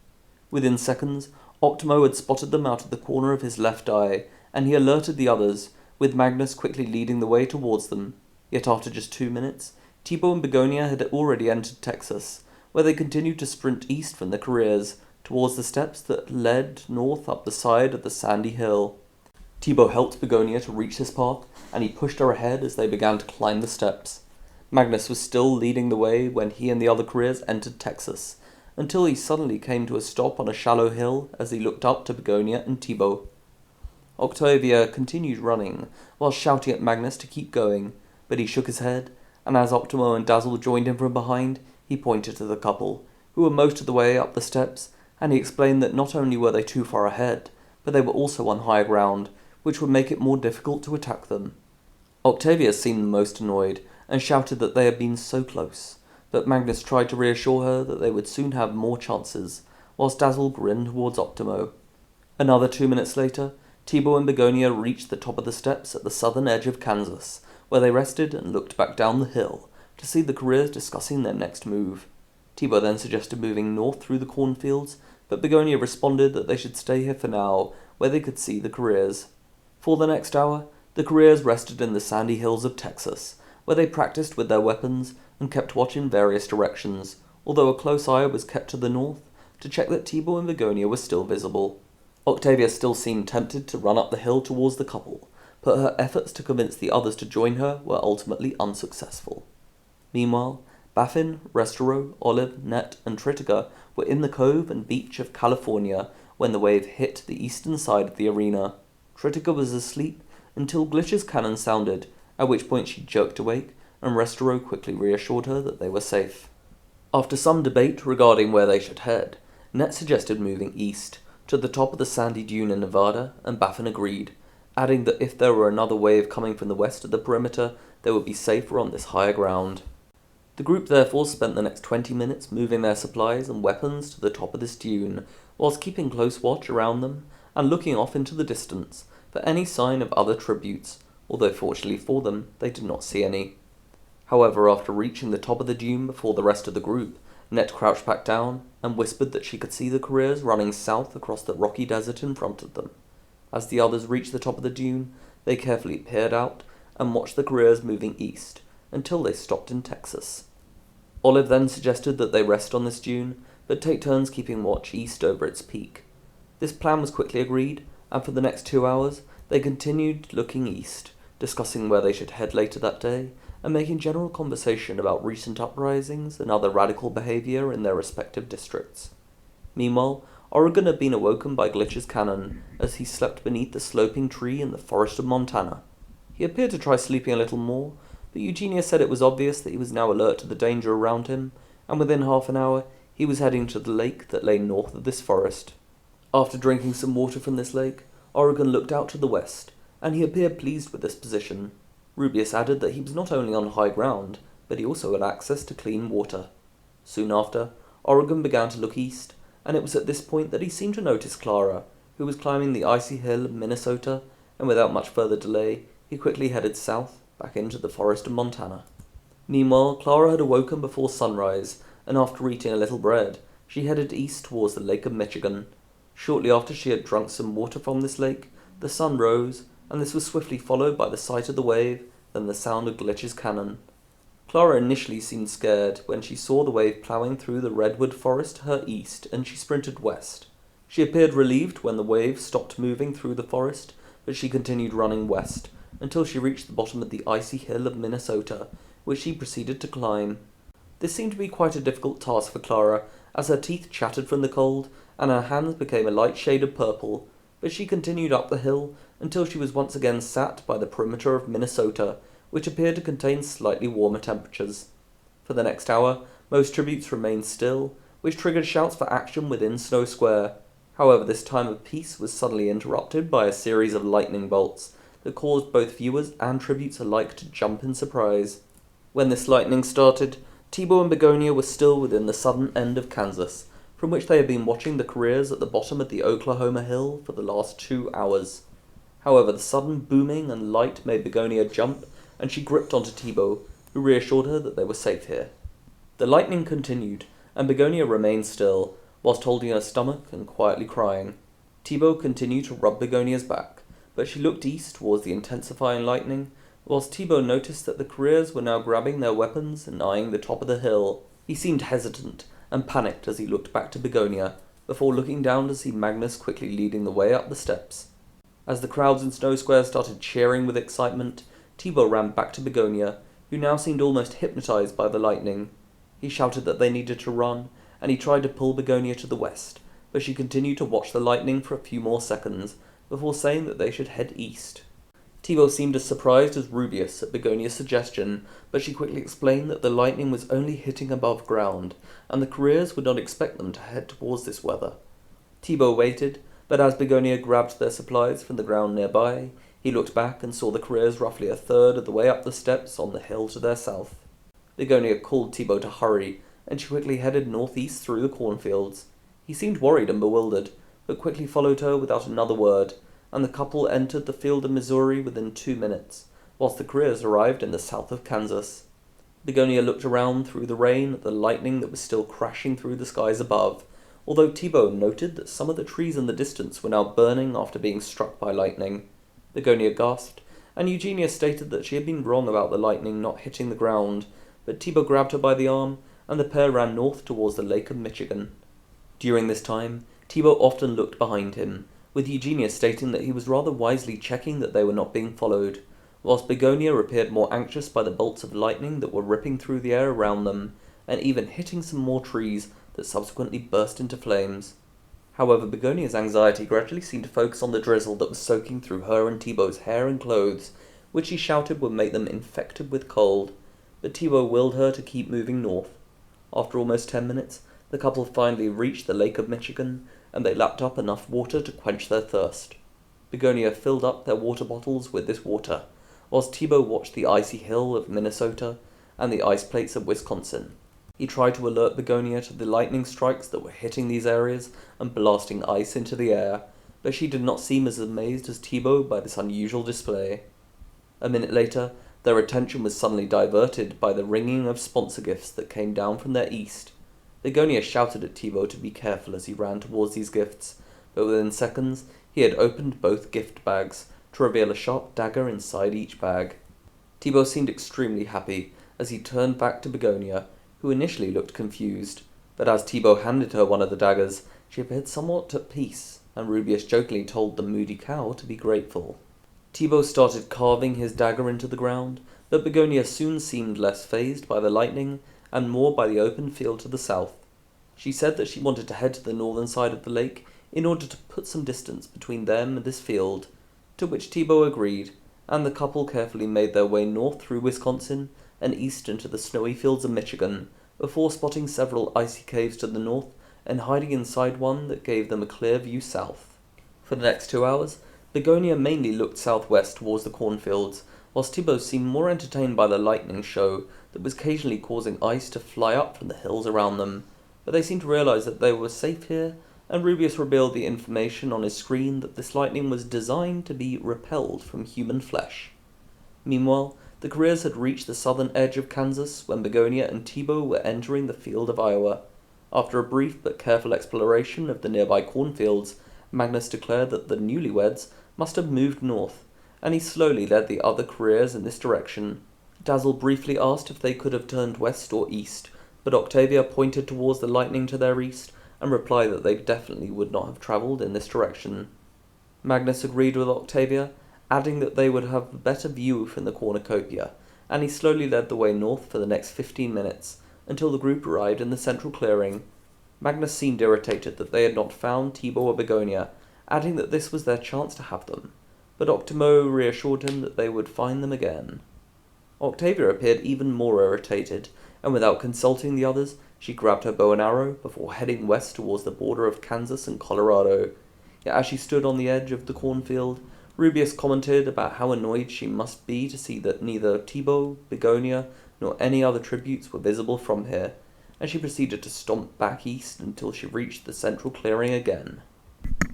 Within seconds, Optimo had spotted them out of the corner of his left eye, and he alerted the others, with Magnus quickly leading the way towards them. Yet after just 2 minutes, Thibault and Begonia had already entered Texas, where they continued to sprint east from the careers, towards the steps that led north up the side of the sandy hill. Thibault helped Begonia to reach this path, and he pushed her ahead as they began to climb the steps. Magnus was still leading the way when he and the other careers entered Texas, until he suddenly came to a stop on a shallow hill as he looked up to Begonia and Thibault. Octavia continued running, while shouting at Magnus to keep going, but he shook his head, and as Optimo and Dazzle joined him from behind, he pointed to the couple, who were most of the way up the steps, and he explained that not only were they too far ahead, but they were also on high ground, which would make it more difficult to attack them. Octavia seemed the most annoyed, and shouted that they had been so close, but Magnus tried to reassure her that they would soon have more chances, whilst Dazzle grinned towards Optimo. Another 2 minutes later, Thibault and Begonia reached the top of the steps at the southern edge of Kansas, where they rested and looked back down the hill to see the careers discussing their next move. Thibault then suggested moving north through the cornfields, but Begonia responded that they should stay here for now, where they could see the careers. For the next hour, the careers rested in the sandy hills of Texas, where they practiced with their weapons and kept watch in various directions, although a close eye was kept to the north to check that Thibault and Begonia were still visible. Octavia still seemed tempted to run up the hill towards the couple, but her efforts to convince the others to join her were ultimately unsuccessful. Meanwhile, Baffin, Restero, Olive, Net, and Tritica were in the cove and beach of California when the wave hit the eastern side of the arena. Tritica was asleep until Glitch's cannon sounded, at which point she jerked awake, and Restero quickly reassured her that they were safe. After some debate regarding where they should head, Net suggested moving east, to the top of the sandy dune in Nevada, and Baffin agreed, adding that if there were another wave coming from the west of the perimeter, they would be safer on this higher ground. The group therefore spent the next 20 minutes moving their supplies and weapons to the top of this dune, whilst keeping close watch around them, and looking off into the distance for any sign of other tributes, although fortunately for them, they did not see any. However, after reaching the top of the dune before the rest of the group, Net crouched back down and whispered that she could see the careers running south across the rocky desert in front of them. As the others reached the top of the dune, they carefully peered out and watched the careers moving east until they stopped in Texas. Olive then suggested that they rest on this dune, but take turns keeping watch east over its peak. This plan was quickly agreed, and for the next 2 hours, they continued looking east, discussing where they should head later that day, and making general conversation about recent uprisings and other radical behaviour in their respective districts. Meanwhile, Oregon had been awoken by Glitch's cannon as he slept beneath the sloping tree in the forest of Montana. He appeared to try sleeping a little more, but Eugenia said it was obvious that he was now alert to the danger around him, and within half an hour he was heading to the lake that lay north of this forest. After drinking some water from this lake, Oregon looked out to the west, and he appeared pleased with this position. Rubius added that he was not only on high ground, but he also had access to clean water. Soon after, Oregon began to look east, and it was at this point that he seemed to notice Clara, who was climbing the icy hill of Minnesota, and without much further delay, he quickly headed south, back into the forest of Montana. Meanwhile, Clara had awoken before sunrise, and after eating a little bread, she headed east towards the Lake of Michigan. Shortly after she had drunk some water from this lake, the sun rose, and this was swiftly followed by the sight of the wave, then the sound of Glitch's cannon. Clara initially seemed scared when she saw the wave ploughing through the redwood forest to her east, and she sprinted west. She appeared relieved when the wave stopped moving through the forest, but she continued running west, until she reached the bottom of the icy hill of Minnesota, which she proceeded to climb. This seemed to be quite a difficult task for Clara, as her teeth chattered from the cold, and her hands became a light shade of purple, but she continued up the hill until she was once again sat by the perimeter of Minnesota, which appeared to contain slightly warmer temperatures. For the next hour, most tributes remained still, which triggered shouts for action within Snow Square. However, this time of peace was suddenly interrupted by a series of lightning bolts that caused both viewers and tributes alike to jump in surprise. When this lightning started, Thibault and Begonia were still within the southern end of Kansas, from which they had been watching the careers at the bottom of the Oklahoma Hill for the last 2 hours. However, the sudden booming and light made Begonia jump, and she gripped onto Thibault, who reassured her that they were safe here. The lightning continued, and Begonia remained still, whilst holding her stomach and quietly crying. Thibault continued to rub Begonia's back, but she looked east towards the intensifying lightning, whilst Thibault noticed that the careers were now grabbing their weapons and eyeing the top of the hill. He seemed hesitant and panicked as he looked back to Begonia, before looking down to see Magnus quickly leading the way up the steps. As the crowds in Snow Square started cheering with excitement, Thibault ran back to Begonia, who now seemed almost hypnotized by the lightning. He shouted that they needed to run, and he tried to pull Begonia to the west, but she continued to watch the lightning for a few more seconds, before saying that they should head east. Thibault seemed as surprised as Rubeus at Begonia's suggestion, but she quickly explained that the lightning was only hitting above ground, and the careers would not expect them to head towards this weather. Thibault waited, but as Begonia grabbed their supplies from the ground nearby, he looked back and saw the careers roughly a third of the way up the steps on the hill to their south. Begonia called Thibault to hurry, and she quickly headed northeast through the cornfields. He seemed worried and bewildered, but quickly followed her without another word, and the couple entered the field of Missouri within 2 minutes, whilst the careers arrived in the south of Kansas. Begonia looked around through the rain at the lightning that was still crashing through the skies above, although Thibault noted that some of the trees in the distance were now burning after being struck by lightning. Begonia gasped, and Eugenia stated that she had been wrong about the lightning not hitting the ground, but Thibault grabbed her by the arm, and the pair ran north towards the Lake of Michigan. During this time, Thibault often looked behind him, with Eugenia stating that he was rather wisely checking that they were not being followed, whilst Begonia appeared more anxious by the bolts of lightning that were ripping through the air around them, and even hitting some more trees that subsequently burst into flames. However, Begonia's anxiety gradually seemed to focus on the drizzle that was soaking through her and Thibault's hair and clothes, which she shouted would make them infected with cold, but Thibault willed her to keep moving north. After almost 10 minutes, the couple finally reached the Lake of Michigan, and they lapped up enough water to quench their thirst. Begonia filled up their water bottles with this water, whilst Thibault watched the icy hill of Minnesota and the ice plates of Wisconsin. He tried to alert Begonia to the lightning strikes that were hitting these areas and blasting ice into the air, but she did not seem as amazed as Thibault by this unusual display. A minute later, their attention was suddenly diverted by the ringing of sponsor gifts that came down from their east. Begonia shouted at Thibault to be careful as he ran towards these gifts, but within seconds he had opened both gift bags to reveal a sharp dagger inside each bag. Thibault seemed extremely happy as he turned back to Begonia, who initially looked confused, but as Thibault handed her one of the daggers, she appeared somewhat at peace, and Rubeus jokingly told the moody cow to be grateful. Thibault started carving his dagger into the ground, but Begonia soon seemed less fazed by the lightning and more by the open field to the south. She said that she wanted to head to the northern side of the lake in order to put some distance between them and this field, to which Thibault agreed, and the couple carefully made their way north through Wisconsin and east into the snowy fields of Michigan, before spotting several icy caves to the north and hiding inside one that gave them a clear view south. For the next 2 hours, Begonia mainly looked southwest towards the cornfields, whilst Thibault seemed more entertained by the lightning show that was occasionally causing ice to fly up from the hills around them, but they seemed to realize that they were safe here, and Rubeus revealed the information on his screen that this lightning was designed to be repelled from human flesh. Meanwhile, the careers had reached the southern edge of Kansas when Begonia and Thibault were entering the field of Iowa. After a brief but careful exploration of the nearby cornfields, Magnus declared that the newlyweds must have moved north, and he slowly led the other careers in this direction. Dazzle briefly asked if they could have turned west or east, but Octavia pointed towards the lightning to their east, and replied that they definitely would not have travelled in this direction. Magnus agreed with Octavia, adding that they would have a better view from the Cornucopia, and he slowly led the way north for the next 15 minutes, until the group arrived in the central clearing. Magnus seemed irritated that they had not found Thibault or Begonia, adding that this was their chance to have them, but Octimo reassured him that they would find them again. Octavia appeared even more irritated, and without consulting the others, she grabbed her bow and arrow before heading west towards the border of Kansas and Colorado. Yet as she stood on the edge of the cornfield, Rubeus commented about how annoyed she must be to see that neither Thibault, Begonia, nor any other tributes were visible from here, and she proceeded to stomp back east until she reached the central clearing again.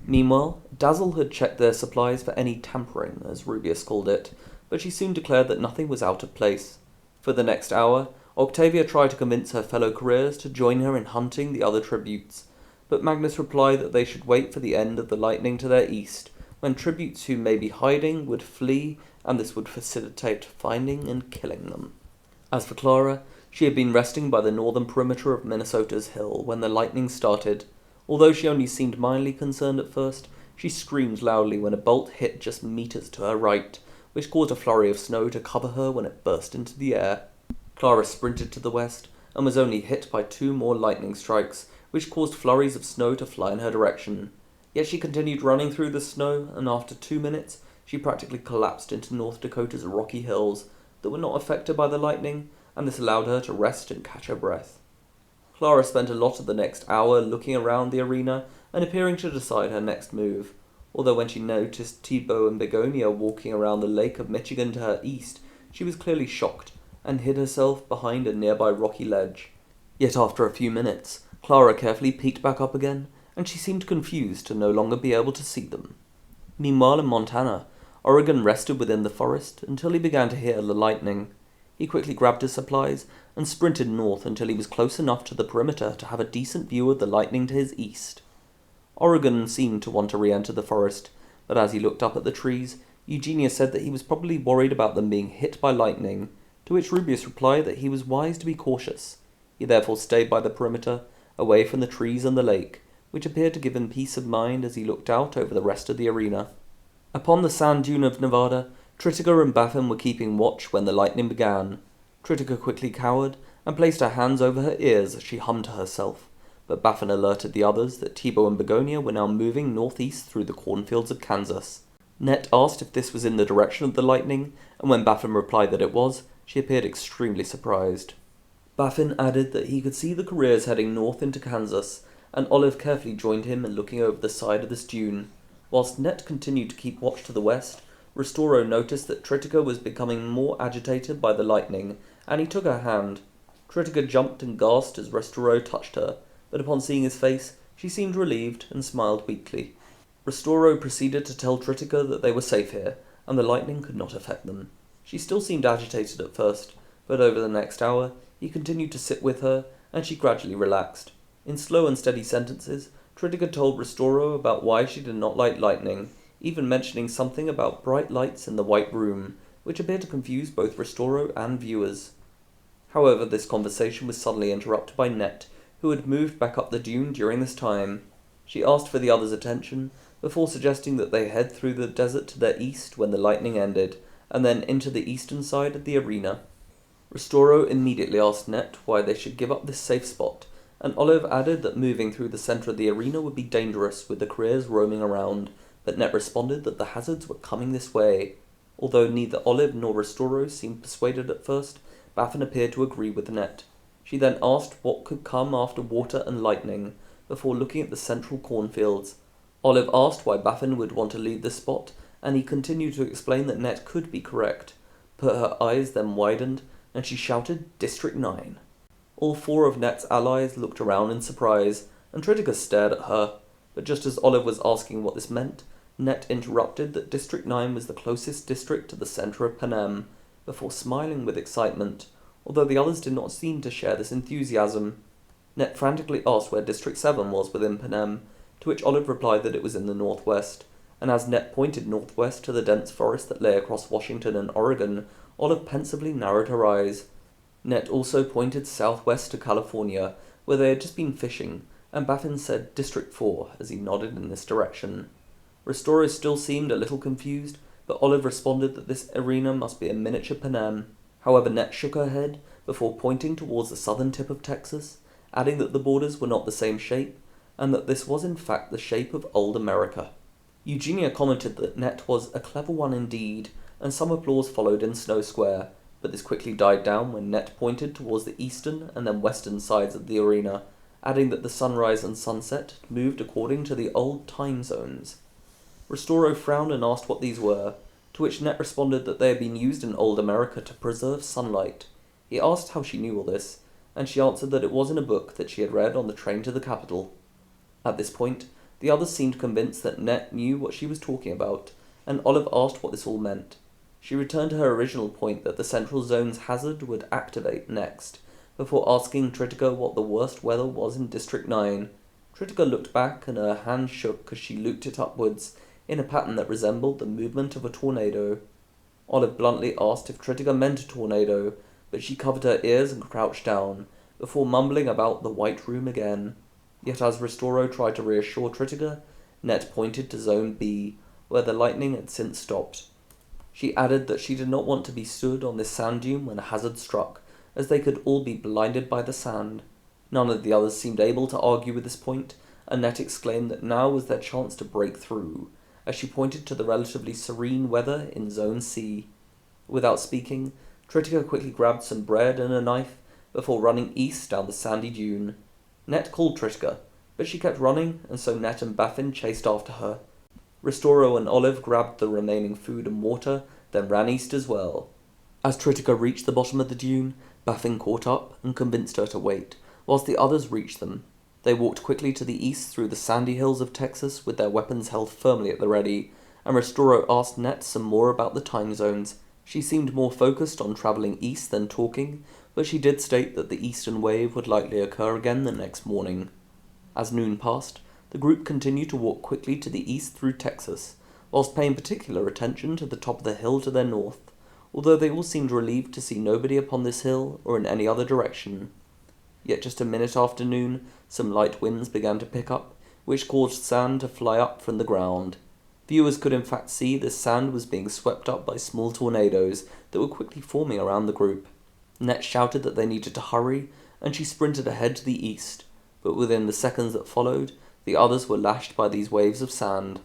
Meanwhile, Dazzle had checked their supplies for any tampering, as Rubius called it, but she soon declared that nothing was out of place. For the next hour, Octavia tried to convince her fellow careers to join her in hunting the other tributes, but Magnus replied that they should wait for the end of the lightning to their east, when tributes who may be hiding would flee, and this would facilitate finding and killing them. As for Clara, she had been resting by the northern perimeter of Minnesota's hill when the lightning started. Although she only seemed mildly concerned at first, she screamed loudly when a bolt hit just meters to her right, which caused a flurry of snow to cover her when it burst into the air. Clara sprinted to the west, and was only hit by 2 more lightning strikes, which caused flurries of snow to fly in her direction. Yet she continued running through the snow, and after 2 minutes, she practically collapsed into North Dakota's rocky hills that were not affected by the lightning, and this allowed her to rest and catch her breath. Clara spent a lot of the next hour looking around the arena and appearing to decide her next move, although when she noticed Thibaut and Begonia walking around the Lake of Michigan to her east, she was clearly shocked and hid herself behind a nearby rocky ledge. Yet after a few minutes, Clara carefully peeked back up again, and she seemed confused to no longer be able to see them. Meanwhile in Montana, Oregon rested within the forest until he began to hear the lightning. He quickly grabbed his supplies and sprinted north until he was close enough to the perimeter to have a decent view of the lightning to his east. Oregon seemed to want to re-enter the forest, but as he looked up at the trees, Eugenia said that he was probably worried about them being hit by lightning, to which Rubius replied that he was wise to be cautious. He therefore stayed by the perimeter, away from the trees and the lake, which appeared to give him peace of mind as he looked out over the rest of the arena. Upon the sand dune of Nevada, Tritiga and Baffin were keeping watch when the lightning began. Tritiga quickly cowered and placed her hands over her ears as she hummed to herself, but Baffin alerted the others that Thibaut and Begonia were now moving northeast through the cornfields of Kansas. Net asked if this was in the direction of the lightning, and when Baffin replied that it was, she appeared extremely surprised. Baffin added that he could see the careers heading north into Kansas, and Olive carefully joined him in looking over the side of this dune. Whilst Net continued to keep watch to the west, Ristoro noticed that Tritiga was becoming more agitated by the lightning, and he took her hand. Tritiga jumped and gasped as Ristoro touched her, but upon seeing his face, she seemed relieved and smiled weakly. Ristoro proceeded to tell Tritiga that they were safe here, and the lightning could not affect them. She still seemed agitated at first, but over the next hour, he continued to sit with her, and she gradually relaxed. In slow and steady sentences, Tritiga told Ristoro about why she did not like lightning, even mentioning something about bright lights in the White Room, which appeared to confuse both Ristoro and viewers. However, this conversation was suddenly interrupted by Net, who had moved back up the dune during this time. She asked for the others' attention, before suggesting that they head through the desert to their east when the lightning ended, and then into the eastern side of the arena. Ristoro immediately asked Net why they should give up this safe spot, and Olive added that moving through the centre of the arena would be dangerous with the careers roaming around, but Net responded that the hazards were coming this way. Although neither Olive nor Ristoro seemed persuaded at first, Baffin appeared to agree with Net. She then asked what could come after water and lightning, before looking at the central cornfields. Olive asked why Baffin would want to leave this spot, and he continued to explain that Net could be correct, but her eyes then widened, and she shouted, "District 9. All 4 of Net's allies looked around in surprise, and Tritiga stared at her, but just as Olive was asking what this meant, Net interrupted that District 9 was the closest district to the centre of Panem, before smiling with excitement, although the others did not seem to share this enthusiasm. Net frantically asked where District 7 was within Panem, to which Olive replied that it was in the northwest, and as Net pointed northwest to the dense forest that lay across Washington and Oregon, Olive pensively narrowed her eyes. Net also pointed southwest to California, where they had just been fishing, and Baffin said District 4 as he nodded in this direction. Ristoro still seemed a little confused, but Olive responded that this arena must be a miniature Panem. However, Net shook her head before pointing towards the southern tip of Texas, adding that the borders were not the same shape, and that this was in fact the shape of old America. Eugenia commented that Net was a clever one indeed, and some applause followed in Snow Square, but this quickly died down when Net pointed towards the eastern and then western sides of the arena, adding that the sunrise and sunset moved according to the old time zones. Ristoro frowned and asked what these were, to which Net responded that they had been used in old America to preserve sunlight. He asked how she knew all this, and she answered that it was in a book that she had read on the train to the capital. At this point, the others seemed convinced that Net knew what she was talking about, and Olive asked what this all meant. She returned to her original point that the Central Zone's hazard would activate next, before asking Tritica what the worst weather was in District 9. Tritica looked back, and her hand shook as she looped it upwards, in a pattern that resembled the movement of a tornado. Olive bluntly asked if Tritica meant a tornado, but she covered her ears and crouched down, before mumbling about the White Room again. Yet as Ristoro tried to reassure Tritica, Net pointed to Zone B, where the lightning had since stopped. She added that she did not want to be stood on this sand dune when a hazard struck, as they could all be blinded by the sand. None of the others seemed able to argue with this point, and Net exclaimed that now was their chance to break through, as she pointed to the relatively serene weather in Zone C. Without speaking, Tritica quickly grabbed some bread and a knife, before running east down the sandy dune. Net called Tritica, but she kept running, and so Net and Baffin chased after her. Ristoro and Olive grabbed the remaining food and water, then ran east as well. As Tritica reached the bottom of the dune, Baffin caught up and convinced her to wait, whilst the others reached them. They walked quickly to the east through the sandy hills of Texas with their weapons held firmly at the ready, and Ristoro asked Net some more about the time zones. She seemed more focused on travelling east than talking, but she did state that the eastern wave would likely occur again the next morning. As noon passed, the group continued to walk quickly to the east through Texas, whilst paying particular attention to the top of the hill to their north, although they all seemed relieved to see nobody upon this hill or in any other direction. Yet just a minute after noon, some light winds began to pick up, which caused sand to fly up from the ground. Viewers could in fact see this sand was being swept up by small tornadoes that were quickly forming around the group. Net shouted that they needed to hurry, and she sprinted ahead to the east, but within the seconds that followed, the others were lashed by these waves of sand.